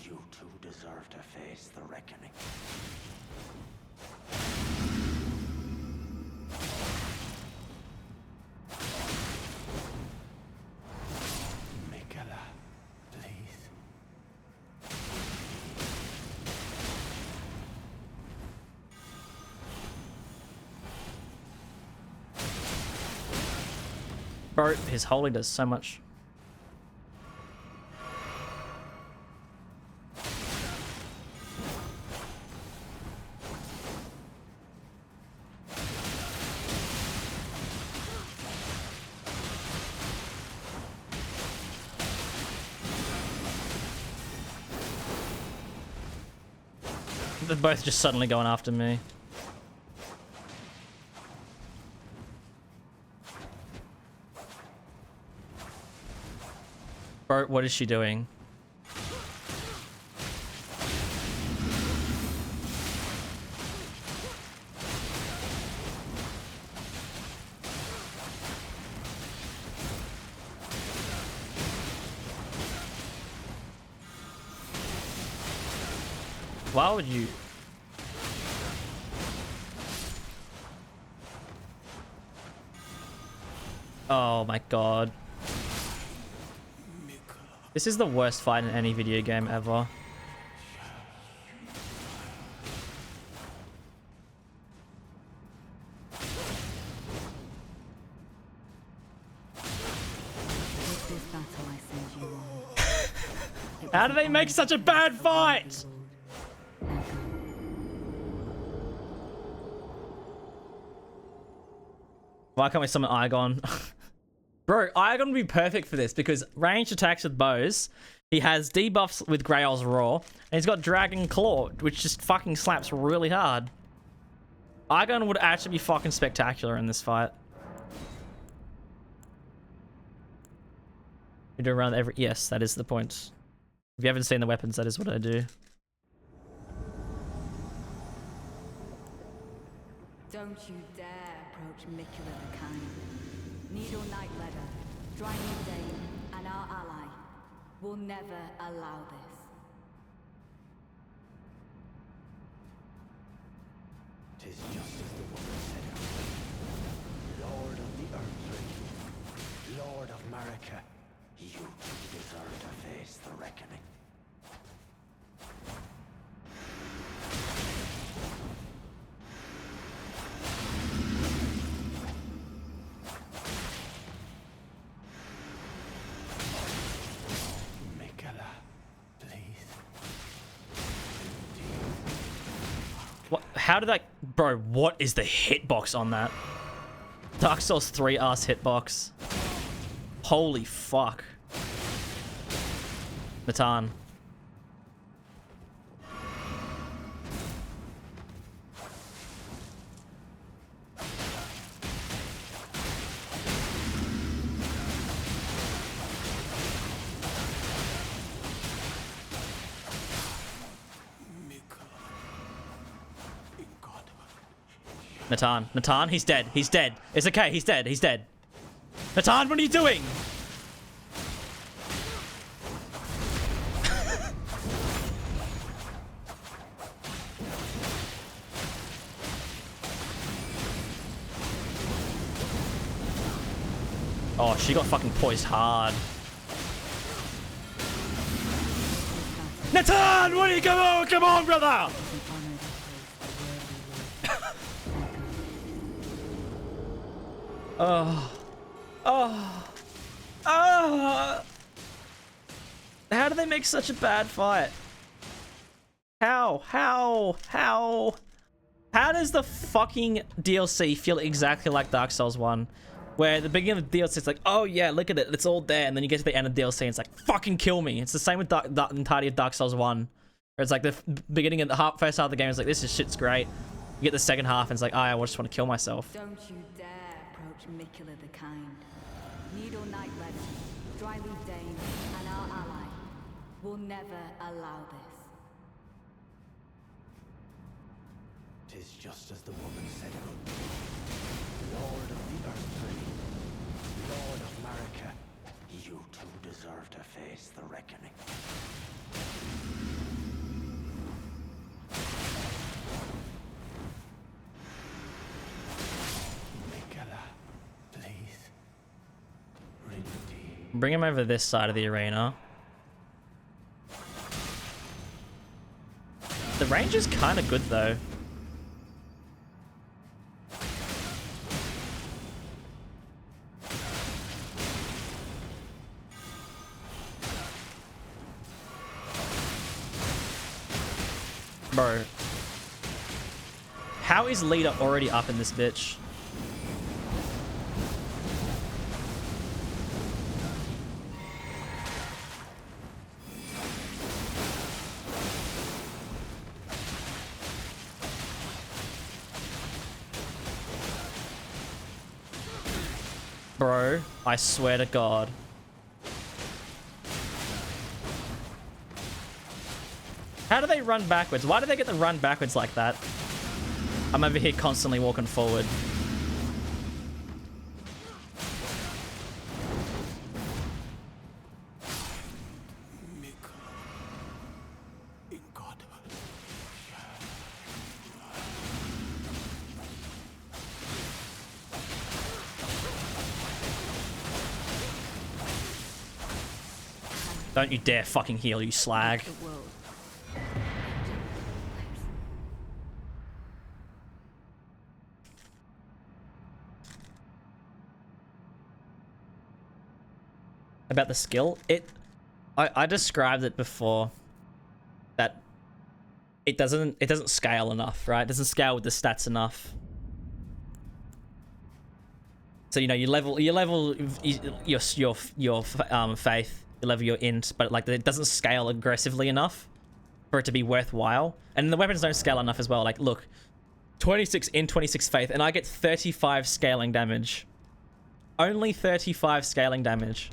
you too deserve to face the reckoning. Mikala, please. Bro, his holy does so much. They're both just suddenly going after me. Bro, what is she doing? Why would you? Oh my god. This is the worst fight in any video game ever. With this battle I send you on. How do they make such a bad fight? Why can't we summon Igon? Bro, Igon would be perfect for this because ranged attacks with bows. He has debuffs with Grail's Roar. And he's got Dragon Claw, which just fucking slaps really hard. Igon would actually be fucking spectacular in this fight. We do around every... Yes, that is the point. If you haven't seen the weapons, that is what I do. Don't you dare approach Mikula the Kind. Needle Knight Leader, Drying Dane, and our ally will never allow this. Tis just as the woman said it would be. Lord of the Earth-Tree, Lord of Marika, you too deserve to face the reckoning. Mikala, please. What? How did that... Bro, what is the hitbox on that? Dark Souls 3 ass hitbox. Holy fuck. Natan. Natan. Natan, he's dead. He's dead. It's okay. He's dead. He's dead. Natan, what are you doing? Oh, she got fucking poised hard. Natan, what are you... Come on, brother! Oh. Oh. Oh. How do they make such a bad fight? How does the fucking DLC feel exactly like Dark Souls 1? Where at the beginning of the DLC, it's like, oh yeah, look at it, it's all there. And then you get to the end of the DLC and it's like, fucking kill me. It's the same with the entirety of Dark Souls 1. Where it's like the beginning of the first half of the game is like, this is shit's great. You get the second half and it's like, oh, I just want to kill myself. Don't you dare approach Mikula the Kind. Needle Knight Leader, Dryleaf Dane, and our ally will never allow this. 'Tis just as the woman said it would be. Lord of the Earthrealm, Lord of Marika, you too deserve to face the reckoning. Mikala, please. Rindy. Bring him over this side of the arena. The range is kind of good though. Bro. How is leader already up in this bitch? Bro, I swear to God. How do they run backwards? Why do they get to run backwards like that? I'm over here constantly walking forward. In godhood. Don't you dare fucking heal, you slag. The world. About the skill, I described it before that it doesn't scale enough, right? It doesn't scale with the stats enough. So you know you level your faith, you level your int, but like it doesn't scale aggressively enough for it to be worthwhile. And the weapons don't scale enough as well. Like look, 26 int, 26 faith, and I get 35 scaling damage. Only 35 scaling damage.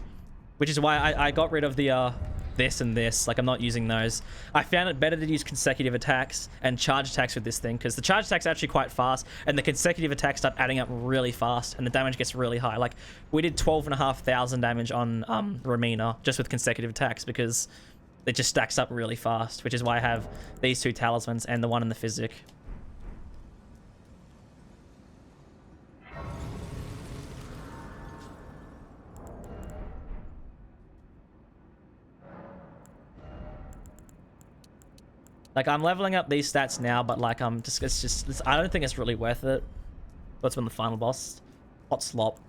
Which is why I got rid of the this and this. Like I'm not using those. I found it better to use consecutive attacks and charge attacks with this thing because the charge attacks are actually quite fast and the consecutive attacks start adding up really fast and the damage gets really high. Like we did 12,500 damage on Rellana just with consecutive attacks because it just stacks up really fast, which is why I have these two talismans and the one in the physic. Like I'm leveling up these stats now, but like I don't think it's really worth it. What's been the final boss? Hot slop.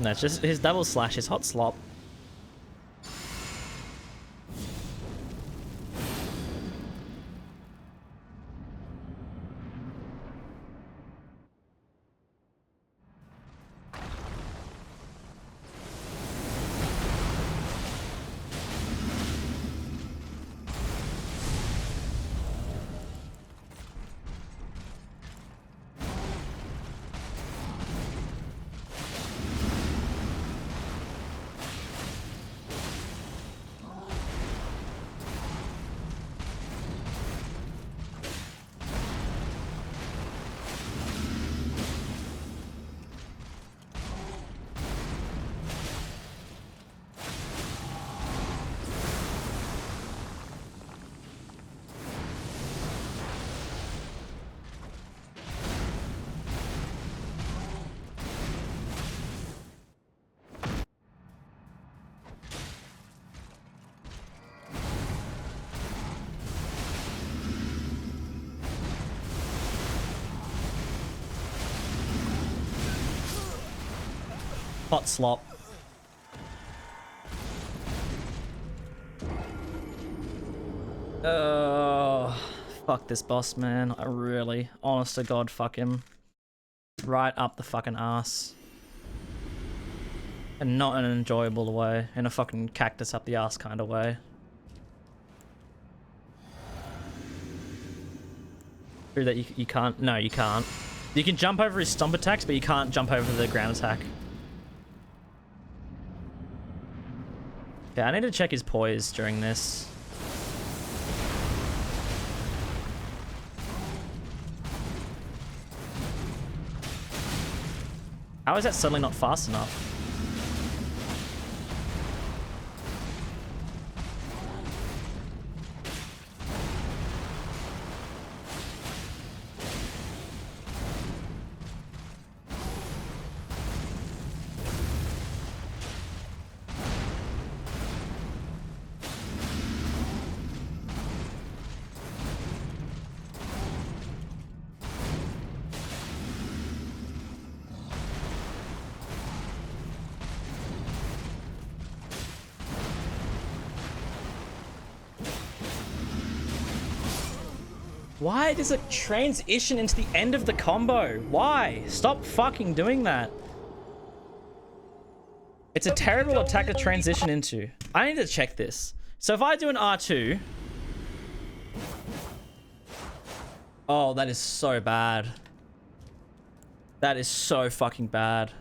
No, it's just his double slash is hot slop. Hot slop. Fuck this boss, man. I really, honest to God, fuck him. Right up the fucking ass. And not in an enjoyable way. In a fucking cactus up the ass kind of way. True that you can't. No, you can't. You can jump over his stomp attacks, but you can't jump over the ground attack. Yeah, I need to check his poise during this. How is that suddenly not fast enough? Why does it transition into the end of the combo? Why? Stop fucking doing that. It's a terrible attack to transition into. I need to check this. So if I do an R2... Oh, that is so bad. That is so fucking bad.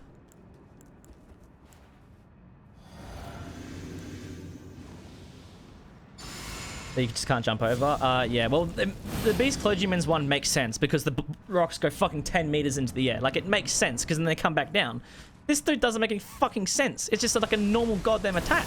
That you just can't jump over. Yeah, well, the Beast Clergyman's one makes sense because the rocks go fucking 10 meters into the air. Like, it makes sense because then they come back down. This dude doesn't make any fucking sense. It's just like a normal goddamn attack.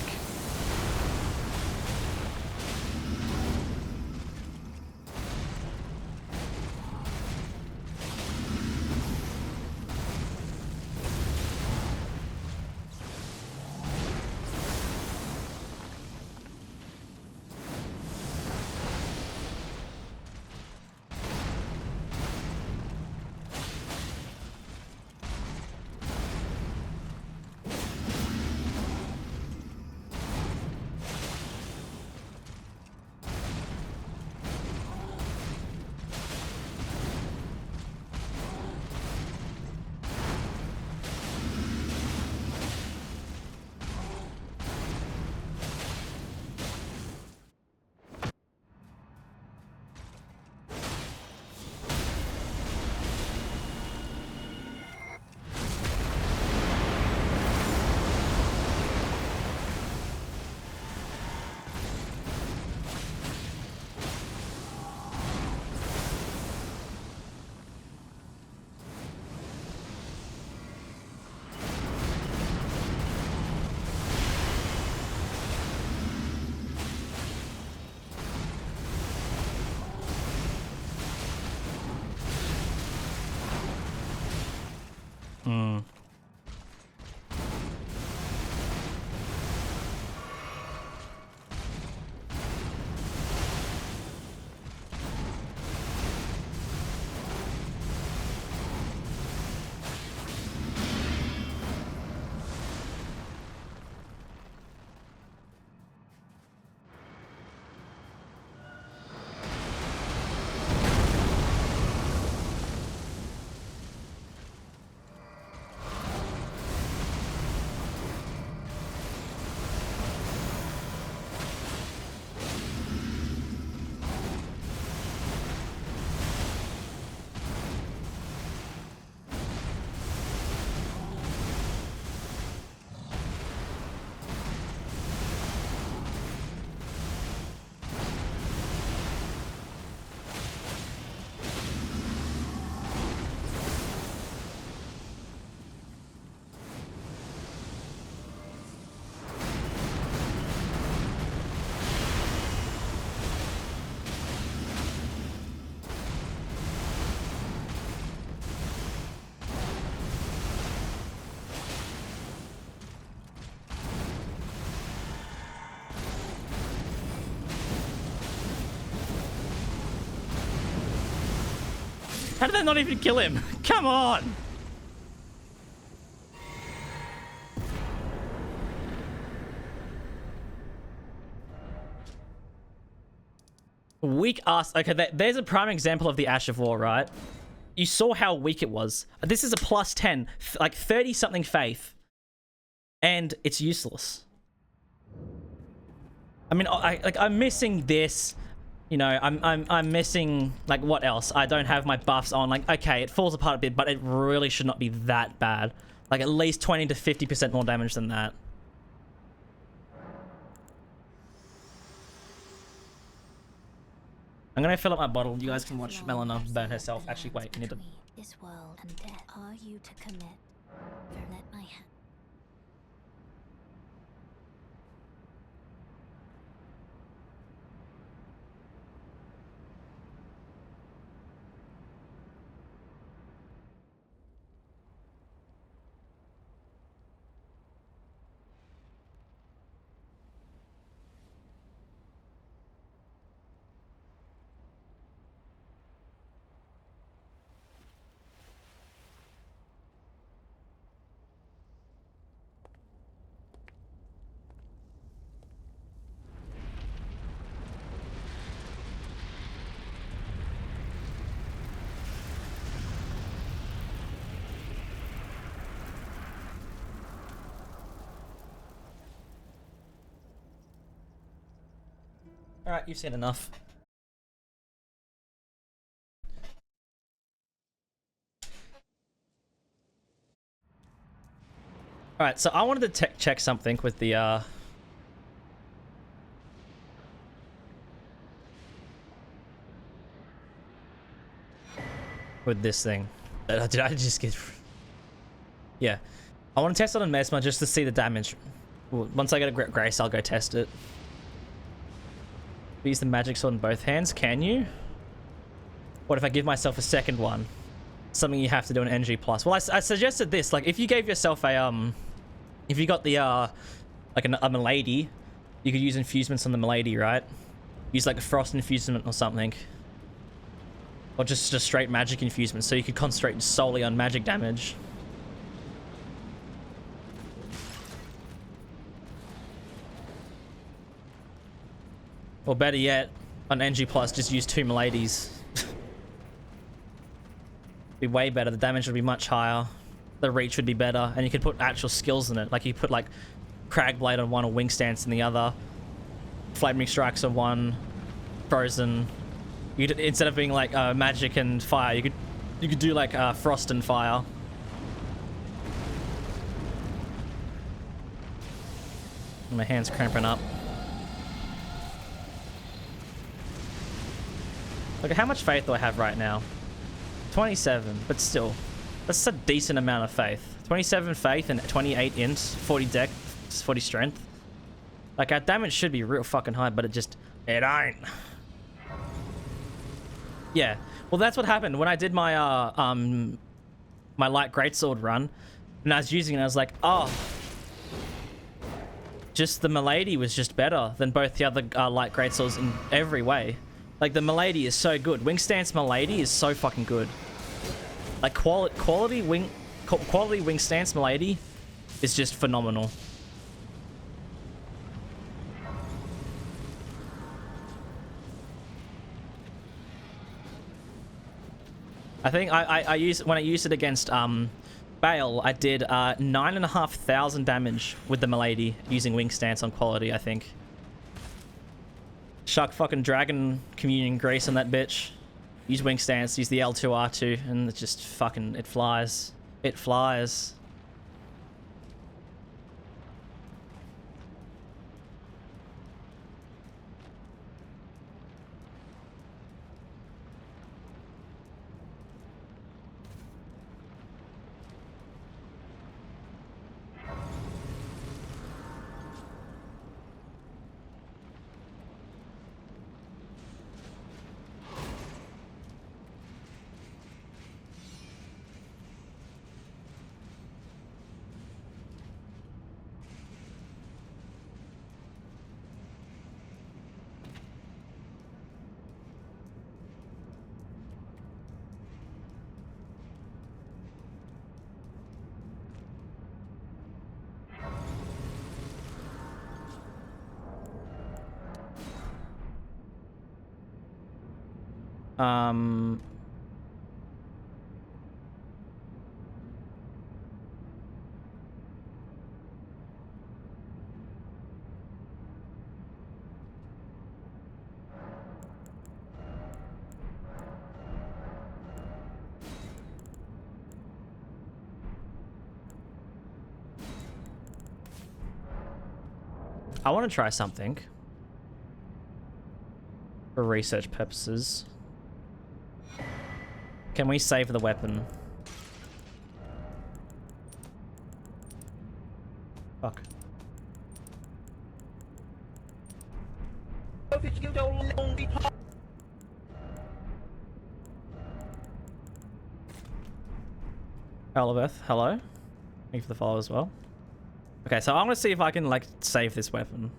How did that not even kill him? Come on! Weak ass. Okay, there's a prime example of the Ash of War, right? You saw how weak it was. This is a plus 10, like 30 something faith, and it's useless. I mean, I'm missing this. You know, I'm missing, like, what else? I don't have my buffs on. Like, okay, it falls apart a bit, but it really should not be that bad. Like, at least 20 to 50% more damage than that. I'm gonna fill up my bottle. You guys can watch Rellana burn herself. Actually, wait, I need to... This world and death. Are you to commit? Let my hand. All right, you've seen enough. All right, so I wanted to check something with the with this thing. Did I just get? Yeah, I want to test it on Mesmer just to see the damage. Well, once I get a Grace, I'll go test it. Use the magic sword in both hands. Can you? What if I give myself a second one? Something you have to do an NG plus. Well, I suggested this. Like, if you gave yourself a if you got the like a milady, you could use infusements on the milady, right? Use like a frost infusement or something, or just straight magic infusement, so you could concentrate solely on magic damage. Or better yet, on NG plus, just use 2 miladies. Be way better. The damage would be much higher. The reach would be better, and you could put actual skills in it. Like you put like Cragblade on one, or Wing Stance in the other, Flaming Strikes on one, Frozen. You could, instead of being like magic and fire, you could do like frost and fire. My hand's cramping up. Look at how much faith do I have right now. 27, but still, that's a decent amount of faith. 27 faith and 28 int, 40 deck, 40 strength. Like, our damage should be real fucking high, but it ain't. Yeah, well, that's what happened when I did my my light greatsword run, and I was using it. I was like, oh, just the milady was just better than both the other light greatswords in every way. Like, the milady is so good. Wing Stance milady is so fucking good. Like, quality wing stance milady is just phenomenal. I think when I used it against Bale, I did 9,500 damage with the milady using Wing Stance on quality, I think. Shuck fucking Dragon Communion Grace on that bitch. Use Wing Stance, use the L2, R2, and it just fucking, it flies. It flies. I want to try something for research purposes. Can we save the weapon? Fuck. Elizabeth, hello. Thank you for the follow as well. Okay, so I'm gonna see if I can like save this weapon.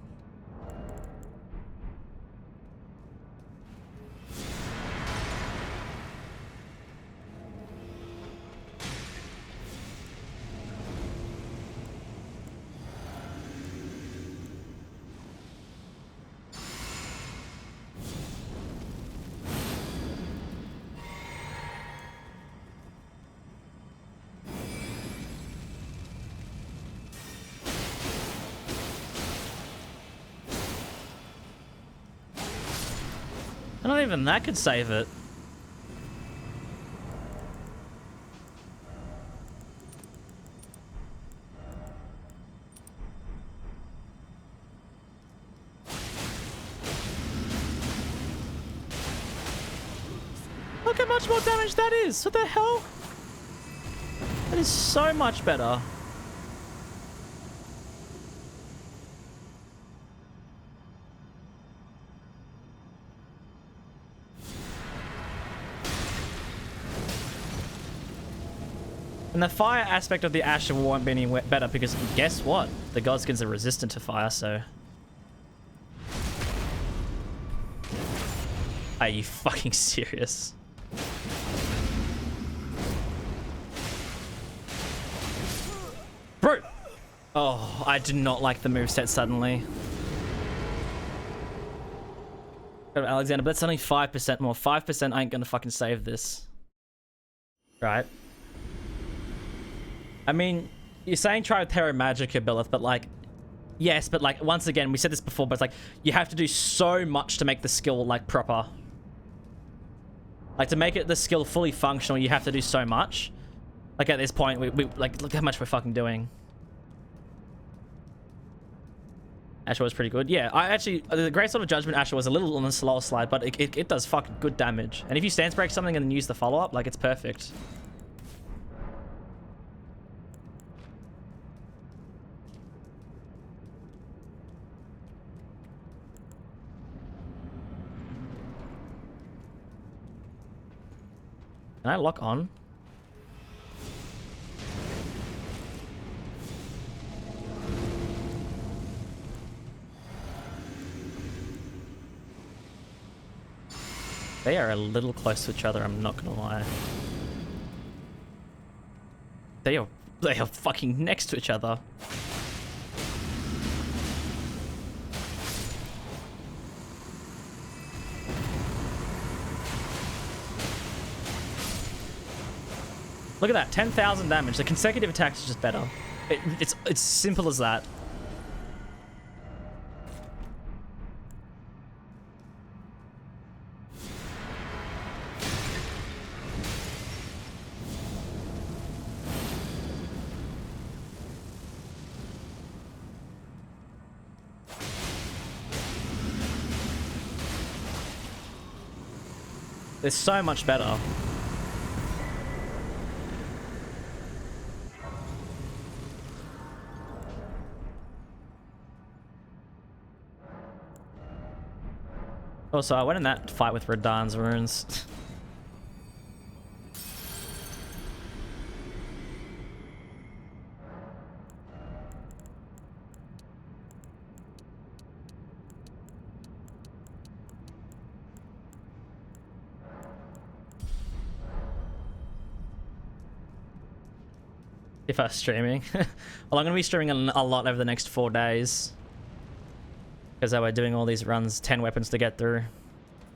Not even that could save it. Look how much more damage that is. What the hell? That is so much better. And the fire aspect of the Asher won't be any better because guess what? The Godskins are resistant to fire, so... Are you fucking serious? Bro! Oh, I do not like the moveset suddenly. Alexander, but that's only 5% more. 5% ain't gonna fucking save this. Right? I mean, you're saying try with Terra Magica, Billith, but like, yes, but like, once again, we said this before, but it's like, you have to do so much to make the skill, like, proper. Like, to make it the skill fully functional, you have to do so much. Like, at this point, we like, look how much we're fucking doing. Asher was pretty good. Yeah, I actually, the Great Sword of Judgment Asher was a little on the slower slide, but it does fucking good damage. And if you stance break something and then use the follow-up, like, it's perfect. Can I lock on? They are a little close to each other, I'm not gonna lie. They are fucking next to each other. Look at that, 10,000 damage. The consecutive attacks is just better. It's simple as that. It's so much better. Also, I went in that fight with Radan's runes. If I was streaming. Well, I'm going to be streaming a lot over the next 4 days. Because we're doing all these runs, 10 weapons to get through.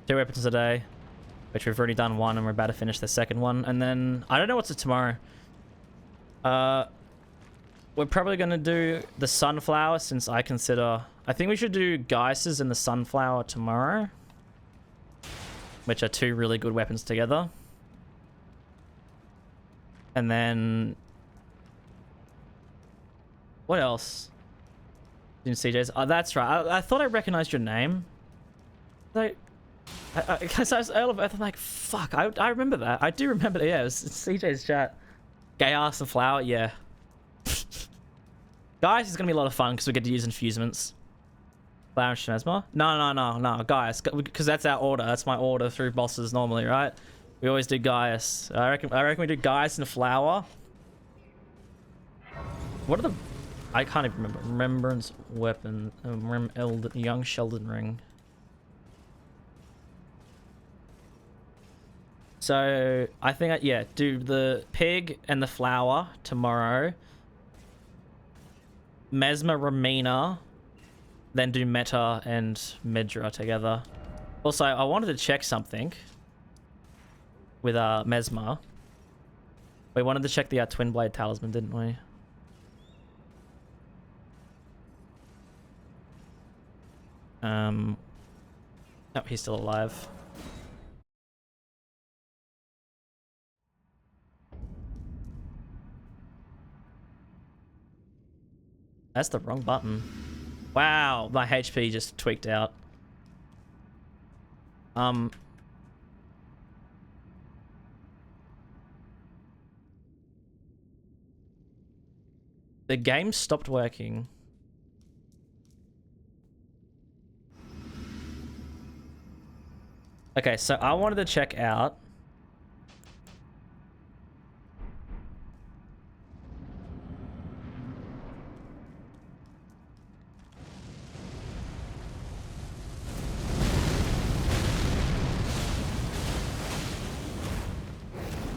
2 weapons a day. Which we've already done 1 and we're about to finish the second one. And then, I don't know what's it tomorrow. We're probably going to do the Sunflower since I think we should do Geises and the Sunflower tomorrow. Which are 2 really good weapons together. And then... What else? In CJ's. Oh, that's right. I thought I recognized your name. Like, because I was Earl of Earth, I'm like, fuck, I remember that. I do remember that. Yeah, it was CJ's chat. Gay ass and flower, yeah. Guys, it's gonna be a lot of fun because we get to use infusements. Flower and Mesmer? No, Gaius, because that's our order. That's my order through bosses normally, right? We always do Gaius. I reckon we do Gaius and Flower. What are the... I can't even remember. Remembrance weapon. Young Sheldon ring. So I think yeah, do the pig and the flower tomorrow. Mesmer, Ramina, then do Meta and Medra together. Also, I wanted to check something with Mesmer. We wanted to check the Twin Blade Talisman, didn't we? Oh, he's still alive. That's the wrong button. Wow, my HP just tweaked out. The game stopped working. Okay, so I wanted to check out.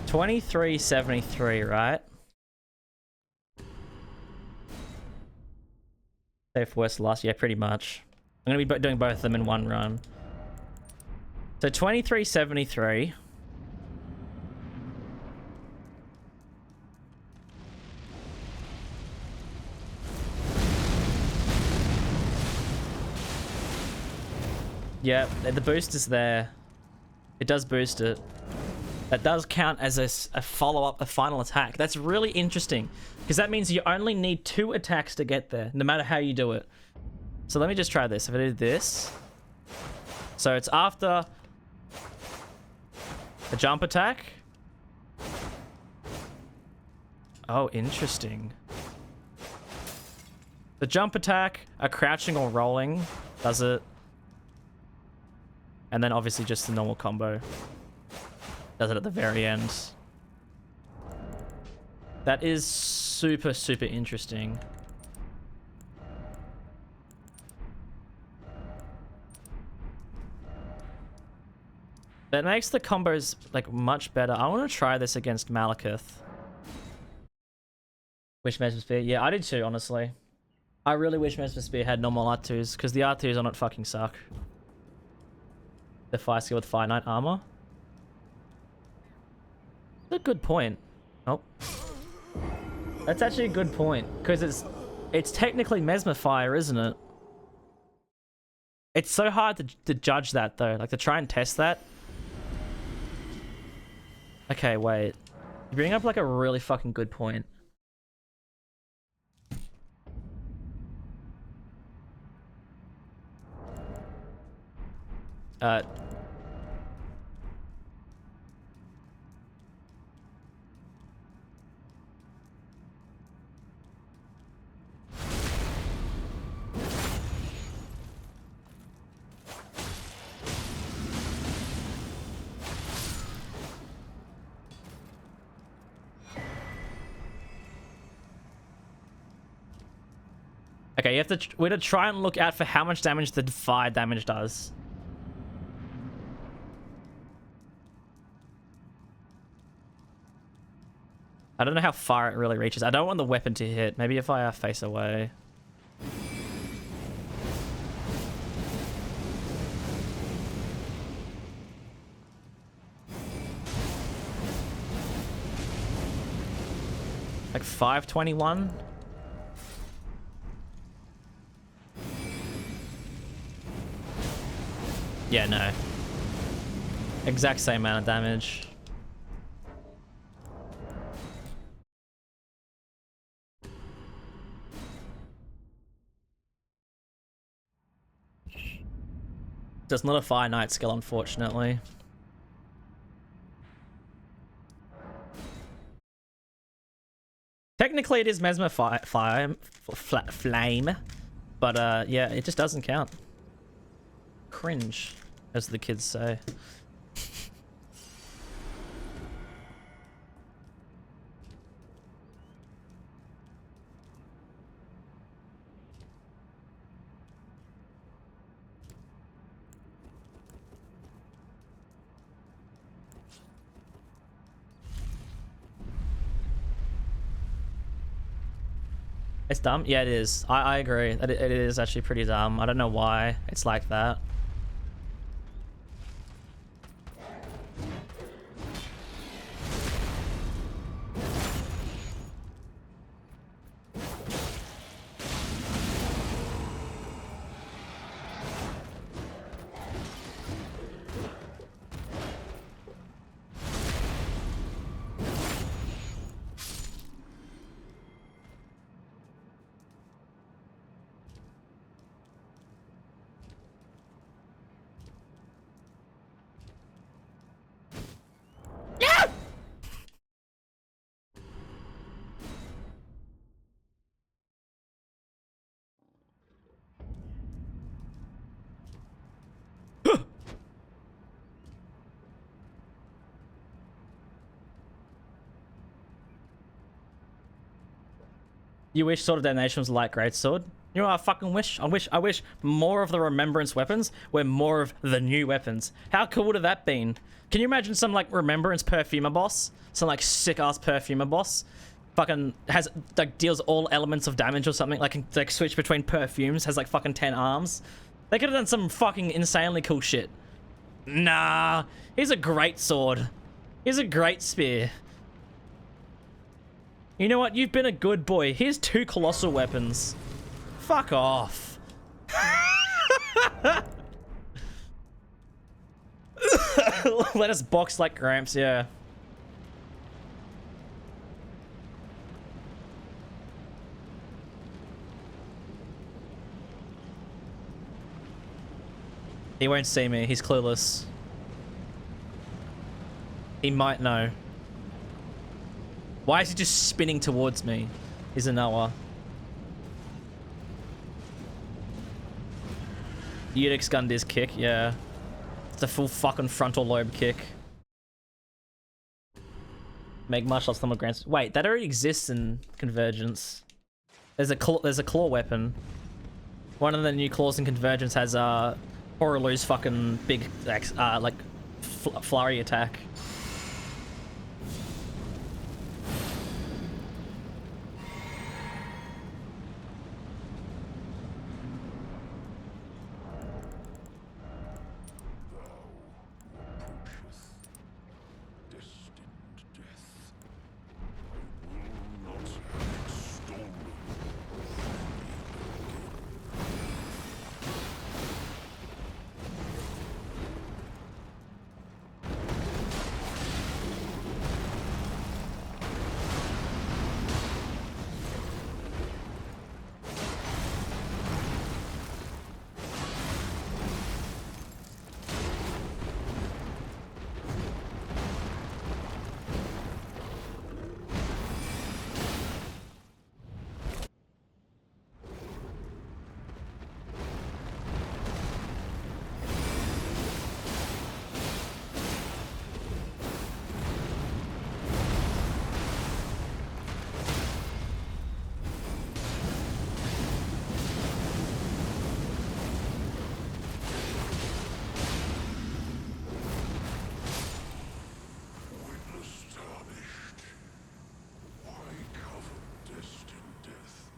$23.73, right? Safe worst last, yeah, pretty much. I'm gonna be doing both of them in one run. So 23.73. Yeah, the boost is there. It does boost it. That does count as a follow-up, a final attack. That's really interesting, because that means you only need 2 attacks to get there, no matter how you do it. So let me just try this. If I do this, so it's after a jump attack. Oh, interesting. The jump attack, a crouching or rolling does it, and then obviously just the normal combo does it at the very end. That is super, super interesting. That makes the combos like much better. I want to try this against Malekith. Wish Mesmer Spear. Yeah, I did too, honestly. I really wish Mesmer Spear had normal R2s, because the R2s on it fucking suck. The fire skill with finite armor. That's a good point. Oh. That's actually a good point, because it's technically Mesmer Fire, isn't it? It's so hard to judge that, though. Like, to try and test that. Okay, wait. You bring up, like, a really fucking good point. Okay, you have to we're to try and look out for how much damage the fire damage does. I don't know how far it really reaches. I don't want the weapon to hit. Maybe if I face away. Like 521? Yeah, no. Exact same amount of damage. Just not a Fire Knight skill, unfortunately. Technically, technically it is Mesmer Flame, but yeah, it just doesn't count. Cringe, as the kids say. It's dumb? Yeah, it is. I agree. It is actually pretty dumb. I don't know why it's like that. You wish Sword of Damnation was a light greatsword? You know what I fucking wish? I wish more of the Remembrance weapons were more of the new weapons. How cool would have that been? Can you imagine some like Remembrance Perfumer boss? Some like sick ass Perfumer boss? Fucking has like deals all elements of damage or something, like can like switch between perfumes, has like fucking 10 arms. They could have done some fucking insanely cool shit. Nah, here's a great sword. Here's a great spear. You know what? You've been a good boy. Here's 2 colossal weapons. Fuck off. Let us box like Gramps, yeah. He won't see me. He's clueless. He might know. Why is he just spinning towards me? He's a Noah. Eunuch's gun this kick, yeah. It's a full fucking frontal lobe kick. Make martial arts normal grants. Wait, that already exists in Convergence. There's a claw weapon. One of the new claws in Convergence has Horolu's fucking big like flurry attack.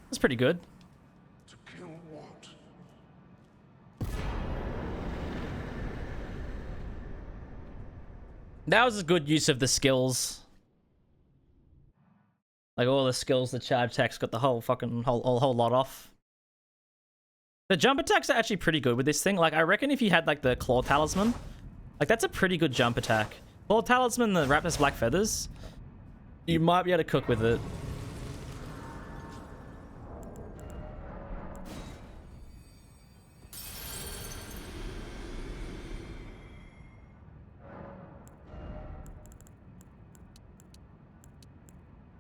That's pretty good. To kill what? That was a good use of the skills. Like all the skills, the charge attacks got the whole fucking whole lot off. The jump attacks are actually pretty good with this thing. Like I reckon if you had like the claw talisman, like that's a pretty good jump attack. Claw talisman, the Raptor's black feathers, you might be able to cook with it.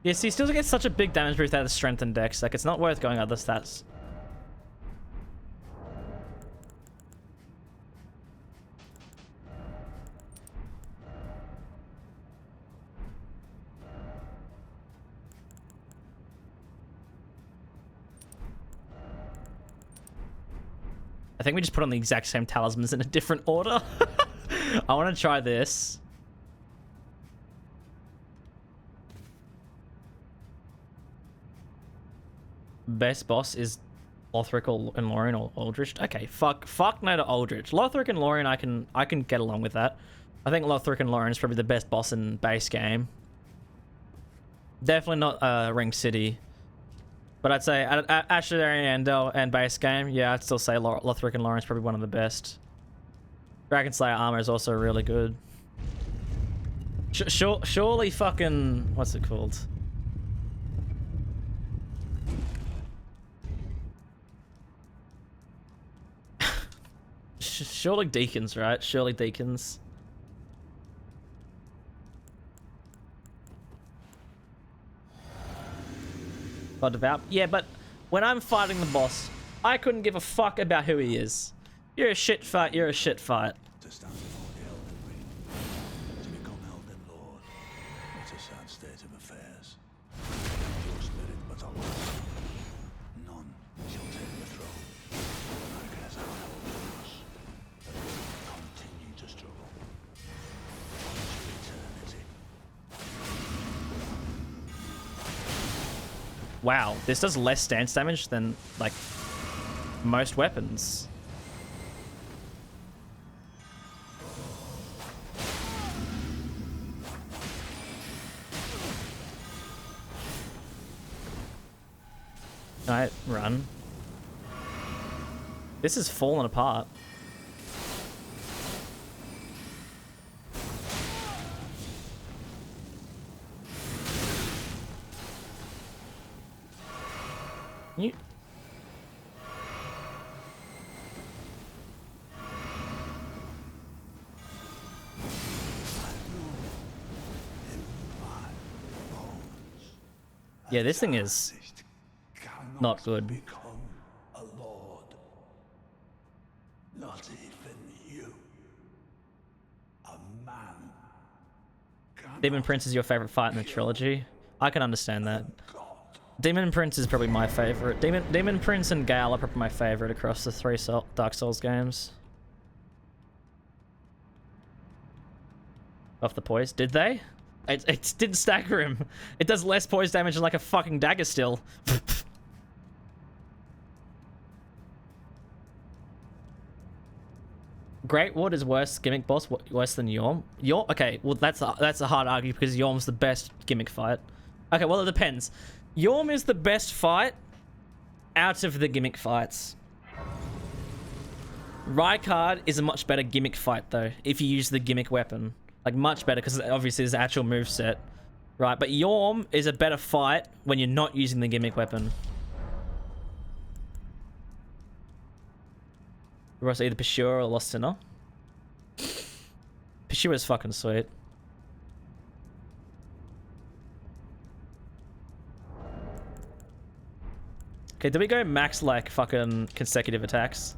Yeah, see, he still gets such a big damage boost out of strength and dex. Like, it's not worth going other stats. I think we just put on the exact same talismans in a different order. I want to try this. Best boss is Lothric and Lorien or Aldrich. Okay, fuck no to Aldrich. Lothric and Lorien, I can get along with that. I think Lothric and Lorien is probably the best boss in base game. Definitely not Ring City. But I'd say Asher and base game, yeah, I'd still say Lothric and Lorien is probably one of the best. Dragon Slayer armor is also really good. Surely fucking, what's it called? Surely Deacons, right? Surely Deacons. God Devout. Yeah, but when I'm fighting the boss, I couldn't give a fuck about who he is. You're a shit fight, you're a shit fight. To stand before the Elden Ring, to become Elden Lord. It's a sad state of affairs. Your spirit but a loss. None shall take the throne. America has our elders. Continue to struggle. To eternity. Wow, this does less stance damage than, like, most weapons. Alright, run. This is falling apart. You... Yeah, this thing is not good. Become a lord. Not even you. A man. Demon Prince is your favorite fight in the trilogy. I can understand that. Demon Prince is probably my favorite. Demon Prince and Gale are probably my favorite across the three Dark Souls games. Off the poise, did they? It didn't stagger him. It does less poise damage than like a fucking dagger still. Great Ward is worse gimmick boss, worse than Yorm. Yorm, okay, well that's a hard argument because Yorm's the best gimmick fight. Okay, well it depends. Yorm is the best fight out of the gimmick fights. Rykard is a much better gimmick fight though, if you use the gimmick weapon. Like much better because obviously there's an actual moveset. Right, but Yorm is a better fight when you're not using the gimmick weapon. Ross, either Peshura or Lost Sinner. Peshura's fucking sweet. Okay, did we go max like fucking consecutive attacks?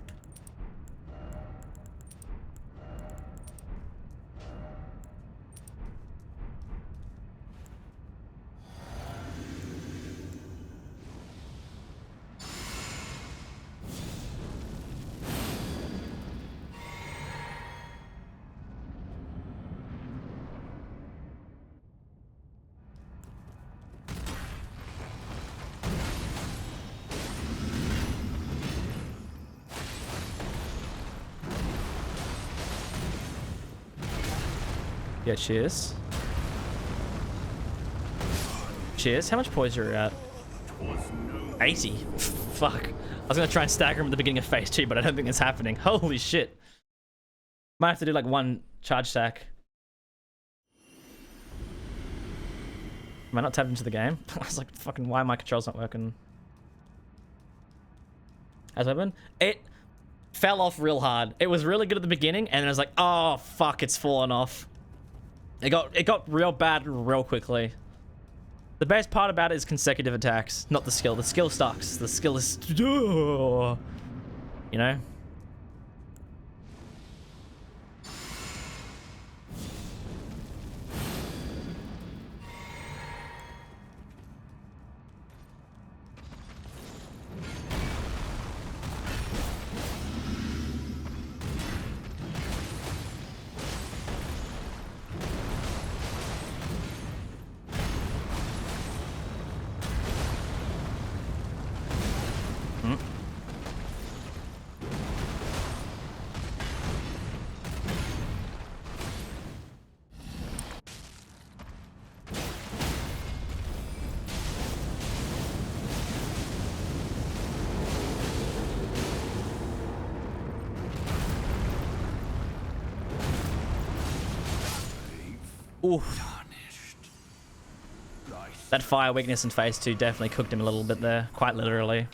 Yeah, cheers. Cheers. How much poise are you at? 80. Fuck. I was gonna try and stagger him at the beginning of phase 2, but I don't think it's happening. Holy shit. Might have to do like one charge stack. Am I not tapped into the game? I was like, fucking, why my controls not working? As weapon? It fell off real hard. It was really good at the beginning, and then I was like, oh fuck, it's fallen off. It got real bad real quickly. The best part about it is consecutive attacks, not the skill. The skill sucks. The skill is... You know? Oof. That fire weakness in phase 2 definitely cooked him a little bit there, quite literally.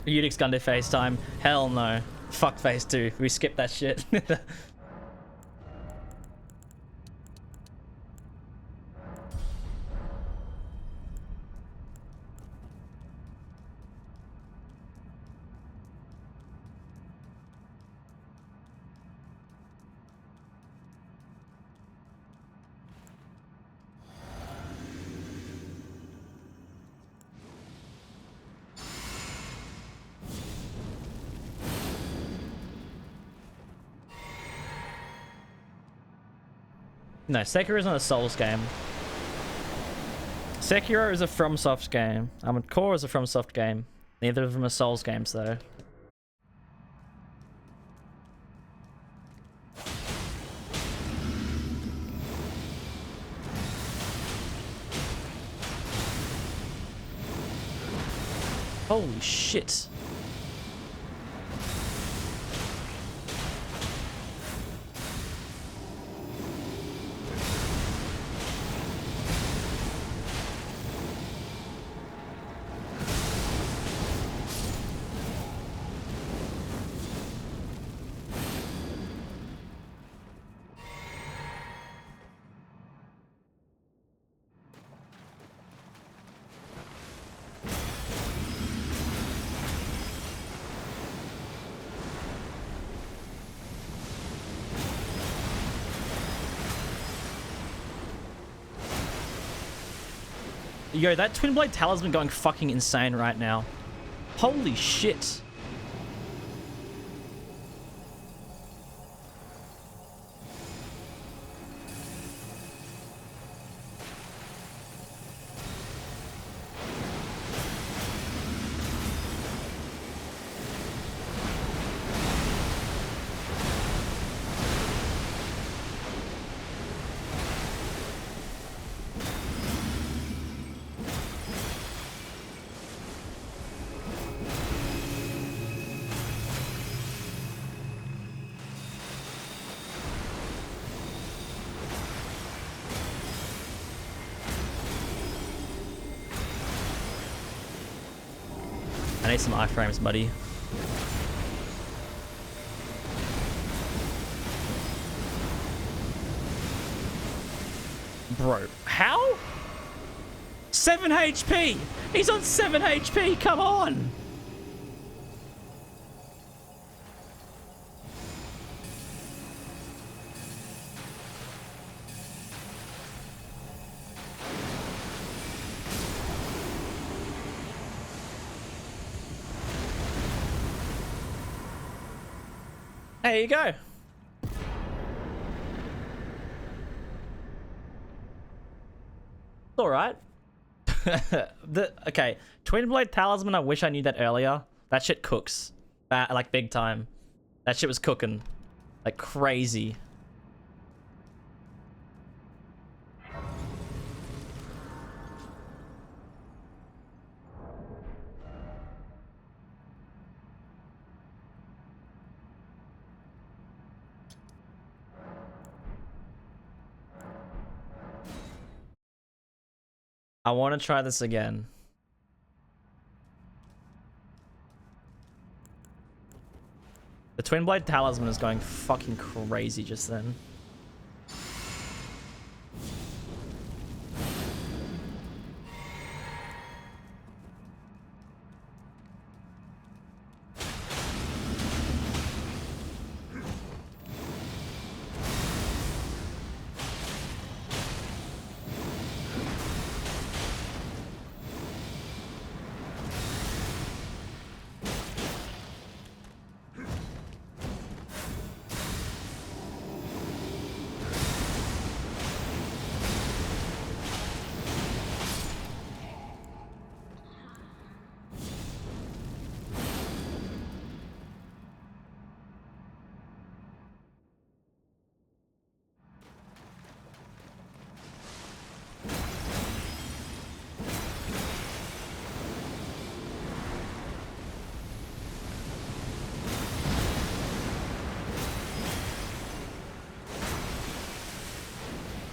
Unix Gunday FaceTime. Hell no. Fuck phase 2. We skipped that shit. No, Sekiro is not a Souls game. Sekiro is a FromSoft game. Core is a FromSoft game. Neither of them are Souls games, though. Holy shit. Yo, that Twin Blade Talisman going fucking insane right now. Holy shit. I need some iframes, buddy. Bro, how? 7 HP! He's on 7 HP, come on! There you go. All right. Okay, Twin Blade Talisman. I wish I knew that earlier. That shit cooks, like big time. That shit was cooking, like crazy. I want to try this again. The Twin Blade Talisman is going fucking crazy just then.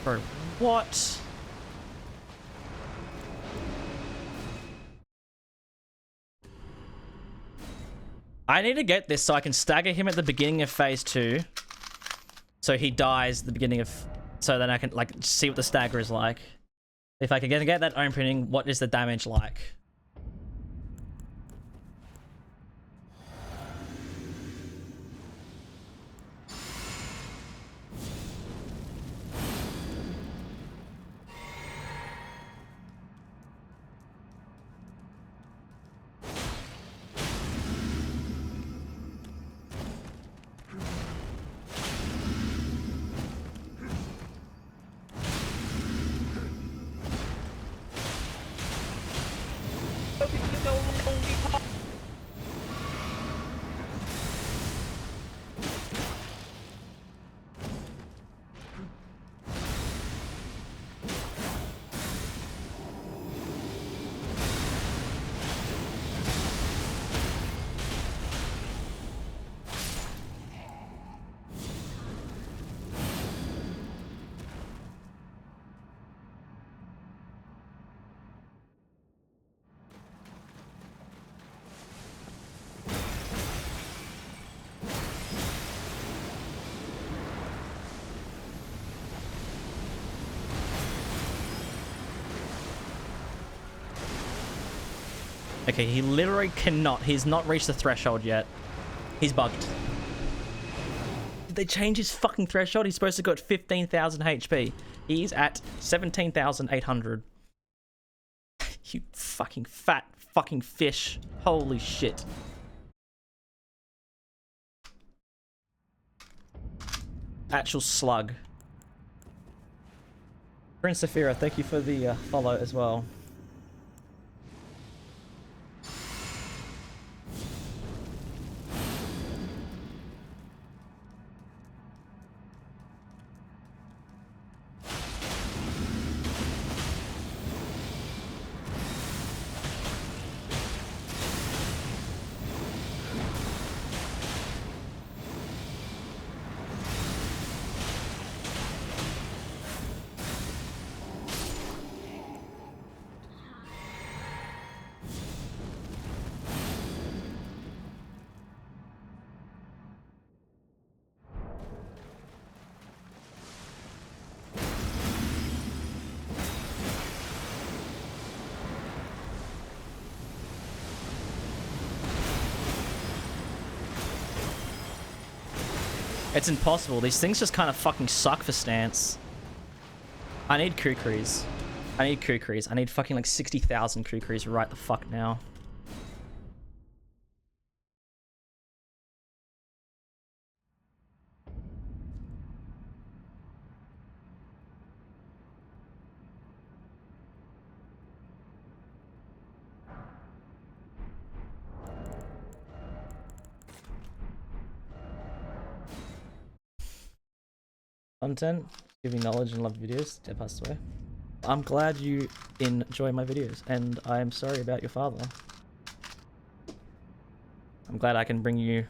Bro, what? I need to get this so I can stagger him at the beginning of phase 2. So he dies at the beginning of... So then I can, like, see what the stagger is like. If I can get that opening, what is the damage like? Okay, he literally cannot. He's not reached the threshold yet. He's bugged. Did they change his fucking threshold? He's supposed to go at 15,000 HP. He's at 17,800. You fucking fat fucking fish. Holy shit. Actual slug. Prince Saphira, thank you for the follow as well. It's impossible. These things just kind of fucking suck for stance. I need kukris. I need kukris. I need fucking like 60,000 kukris right the fuck now. Content, giving knowledge and love videos. Dad passed away. I'm glad you enjoy my videos, and I'm sorry about your father. I'm glad I can bring you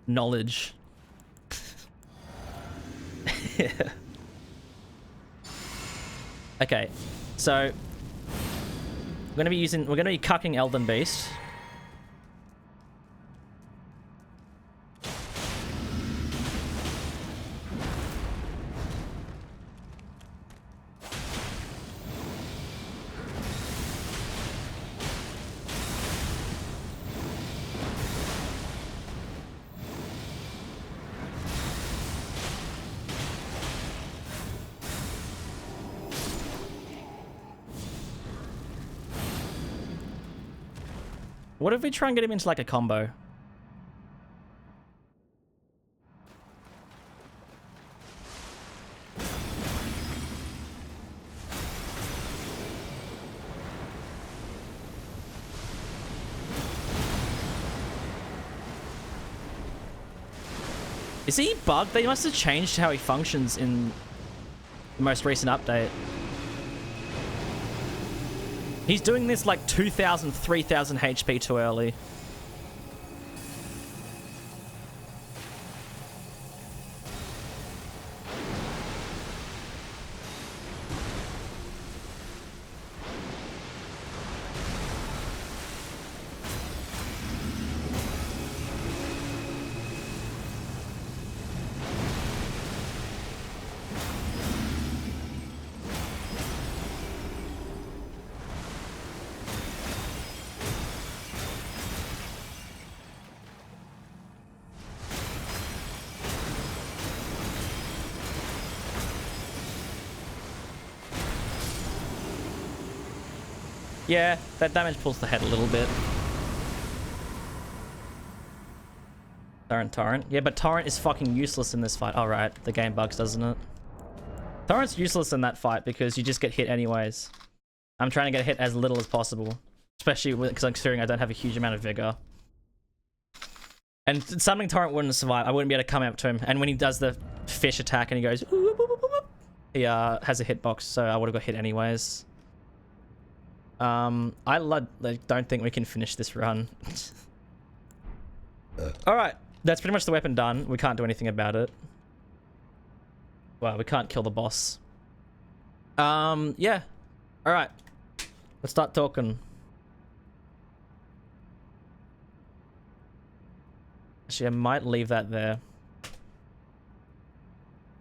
knowledge. Yeah. Okay, so we're gonna be cucking Elden Beast. What if we try and get him into like a combo? Is he bugged? They must have changed how he functions in the most recent update. He's doing this like 2,000, 3,000 HP too early. Yeah, that damage pulls the head a little bit. Torrent. Yeah, but Torrent is fucking useless in this fight. Alright, the game bugs, doesn't it? Torrent's useless in that fight because you just get hit anyways. I'm trying to get hit as little as possible. Especially because I'm considering I don't have a huge amount of vigor. And summoning Torrent wouldn't survive. I wouldn't be able to come up to him. And when he does the fish attack and he goes... He has a hitbox, so I would have got hit anyways. I don't think we can finish this run. Alright, that's pretty much the weapon done. We can't do anything about it. Well, we can't kill the boss. Yeah. Alright. Let's start talking. Actually, I might leave that there.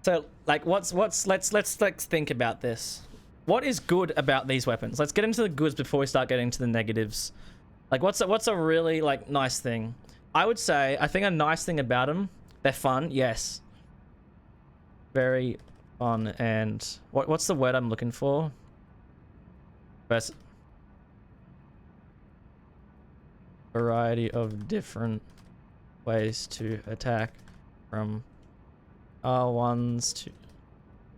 So, like, let's think about this. What is good about these weapons? Let's get into the goods before we start getting to the negatives. Like, what's a really, like, nice thing? I would say, I think a nice thing about them, they're fun, yes. Very fun, and... What's the word I'm looking for? Variety of different ways to attack from R1s to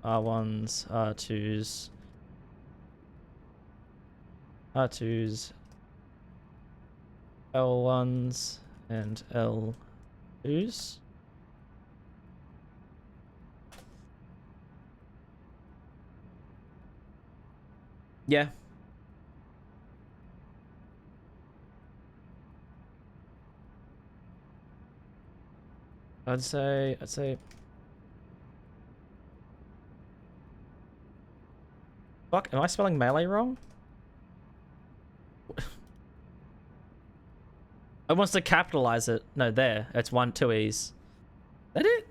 R1s, R2s, R2s, L1s, and L2s. Yeah. I'd say fuck, am I spelling melee wrong? I wants to capitalize it. No, there. It's 1, 2 E's. Is that it?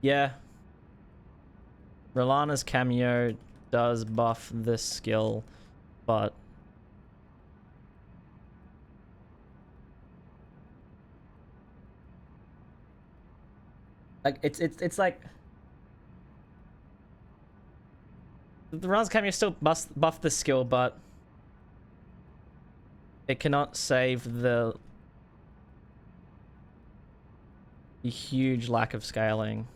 Yeah. Rellana's cameo does buff this skill, but like it's like the Rellana's cameo still buff the skill, but it cannot save the huge lack of scaling.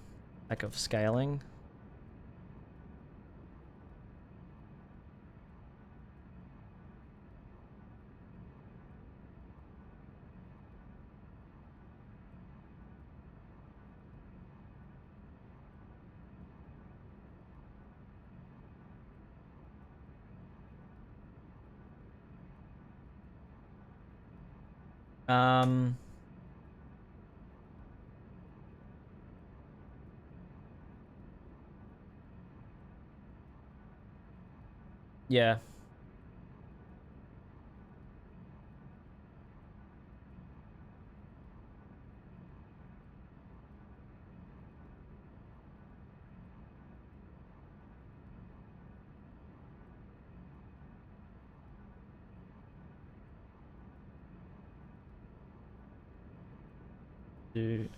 Yeah. Dude.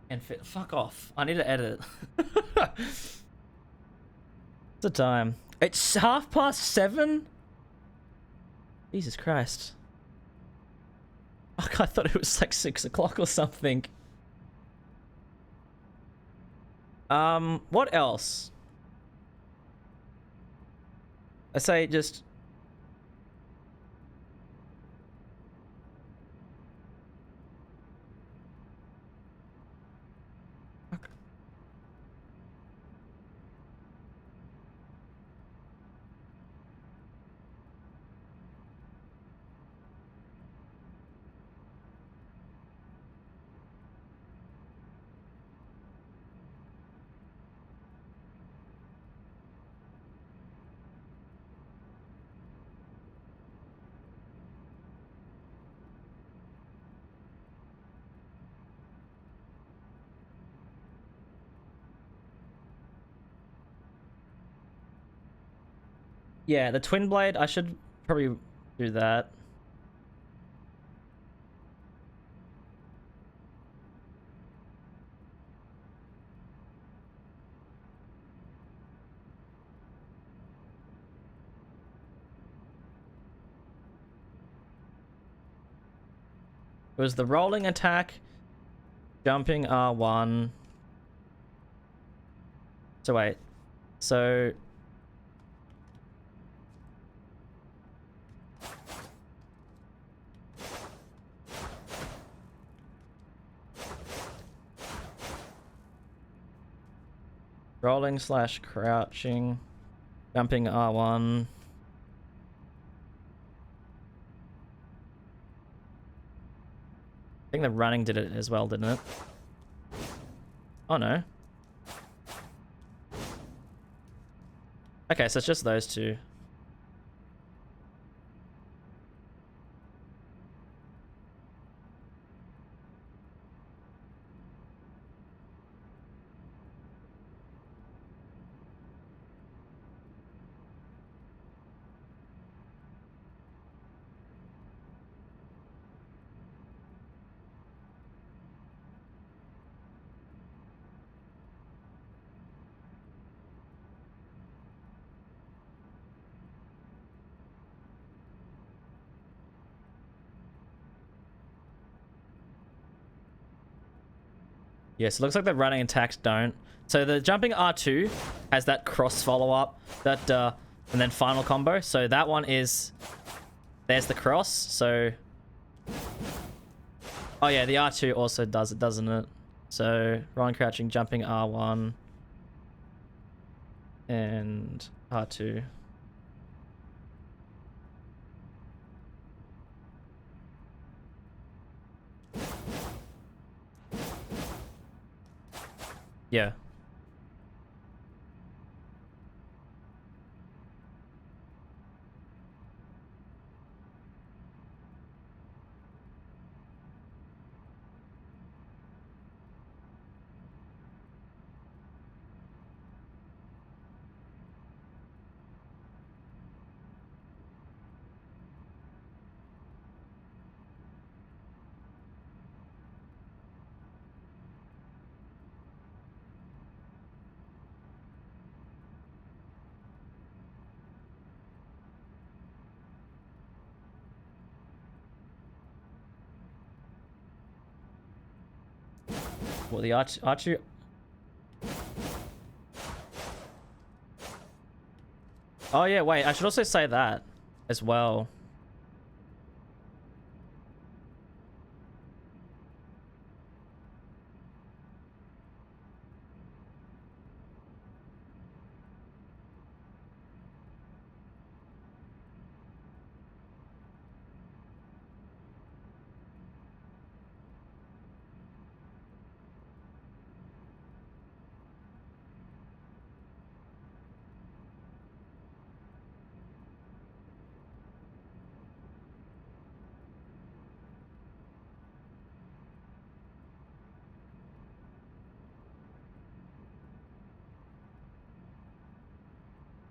And fuck off. I need to edit. What's the time? It's 7:30? Jesus Christ. Fuck, I thought it was like 6 o'clock or something. What else? I say just... Yeah, the twin blade, I should probably do that. It was the rolling attack, jumping R1. So wait, so... rolling slash crouching, jumping R1. I think the running did it as well, didn't it? Oh no. Okay, so it's just those two. Yes, it looks like the running attacks don't. So the jumping R2 has that cross follow-up, that and then final combo. So that one is... there's the cross, so... oh yeah, the R2 also does it, doesn't it? So, rolling, crouching, jumping R1. And R2. Yeah. Well, the R2... oh yeah, wait, I should also say that as well.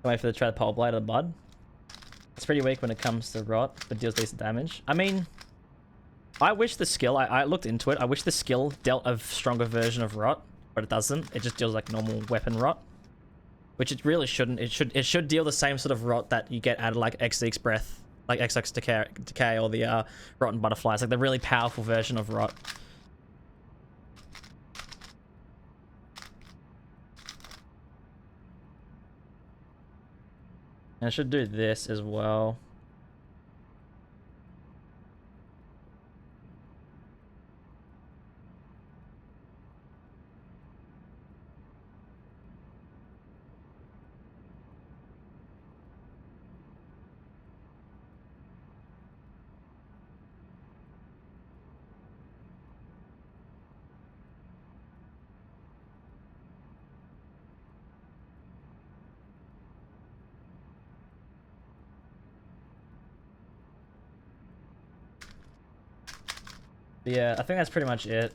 Wait for the try to pole blade of the bud. It's pretty weak when it comes to rot, but deals decent damage. I mean, I wish the skill, I looked into it, I wish the skill dealt a stronger version of rot, but it doesn't. It just deals like normal weapon rot, which it really shouldn't. It should deal the same sort of rot that you get out of like XX breath, like XX decay or the rotten butterflies, like the really powerful version of rot. And I should do this as well. But yeah, I think that's pretty much it.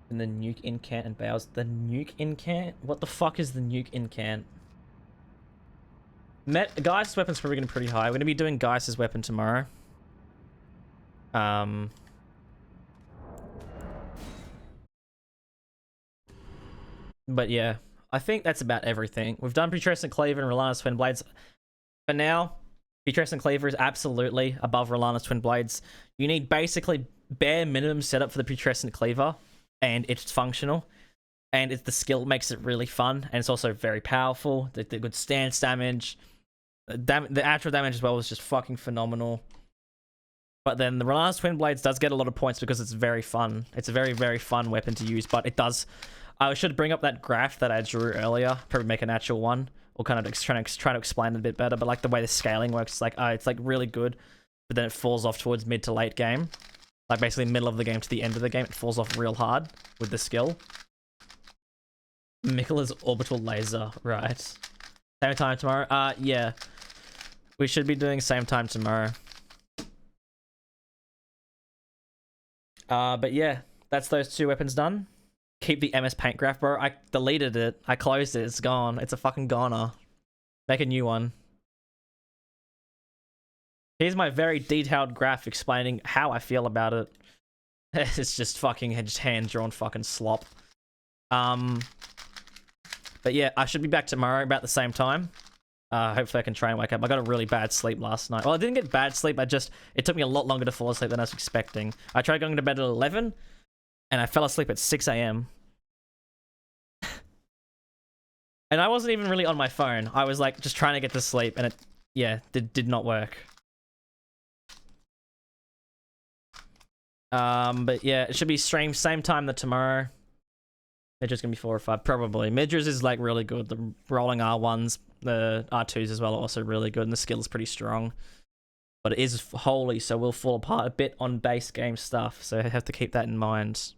And the nuke incant and bows. The nuke incant? What the fuck is the nuke incant? Geist's weapon's probably gonna be pretty high. We're gonna be doing Geist's weapon tomorrow. But yeah, I think that's about everything. We've done Putrescent Cleaver and Rellana's Twin Blades. For now, Putrescent Cleaver is absolutely above Rellana's Twin Blades. You need basically bare minimum setup for the Putrescent Cleaver, and it's functional. And the skill makes it really fun, and it's also very powerful. The good stance damage. The actual damage as well is just fucking phenomenal. But then the Rellana's Twin Blades does get a lot of points because it's very fun. It's a very, very fun weapon to use, but it does... I should bring up that graph that I drew earlier. Probably make an actual one, or kind of try to explain it a bit better. But like the way the scaling works, it's like really good, but then it falls off towards mid to late game, like basically middle of the game to the end of the game. It falls off real hard with the skill. Mikkela's orbital laser, right? Same time tomorrow. Yeah, we should be doing same time tomorrow. But yeah, that's those two weapons done. Keep the MS Paint graph, bro. I deleted it. I closed it. It's gone. It's a fucking goner. Make a new one. Here's my very detailed graph explaining how I feel about it. It's just fucking hand-drawn fucking slop. But yeah, I should be back tomorrow about the same time. Hopefully I can try and wake up. I got a really bad sleep last night. Well, I didn't get bad sleep. It took me a lot longer to fall asleep than I was expecting. I tried going to bed at 11, and I fell asleep at 6 a.m. And I wasn't even really on my phone. I was like just trying to get to sleep, and it did not work. But yeah, it should be streamed same time that tomorrow. Midra's gonna be 4 or 5, probably. Midra's is like really good. The rolling R1s, the R2s as well are also really good, and the skill is pretty strong. But it is holy, so we'll fall apart a bit on base game stuff, so I have to keep that in mind.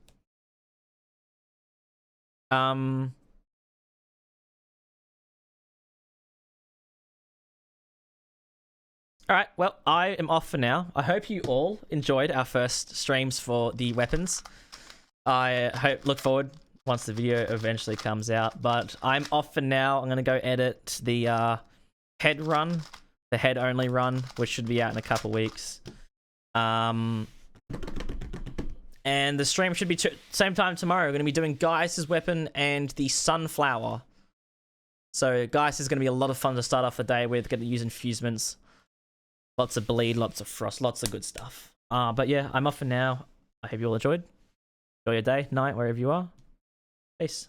Alright, well, I am off for now. I hope you all enjoyed our first streams for the weapons. I look forward once the video eventually comes out, but I'm off for now. I'm gonna go edit the head run, the head only run, which should be out in a couple weeks. And the stream should be same time tomorrow. We're gonna be doing Geist's weapon and the sunflower. So Geist is gonna be a lot of fun to start off the day with. Gonna use infusements. Lots of bleed, lots of frost, lots of good stuff. But yeah, I'm off for now. I hope you all enjoyed. Enjoy your day, night, wherever you are. Peace.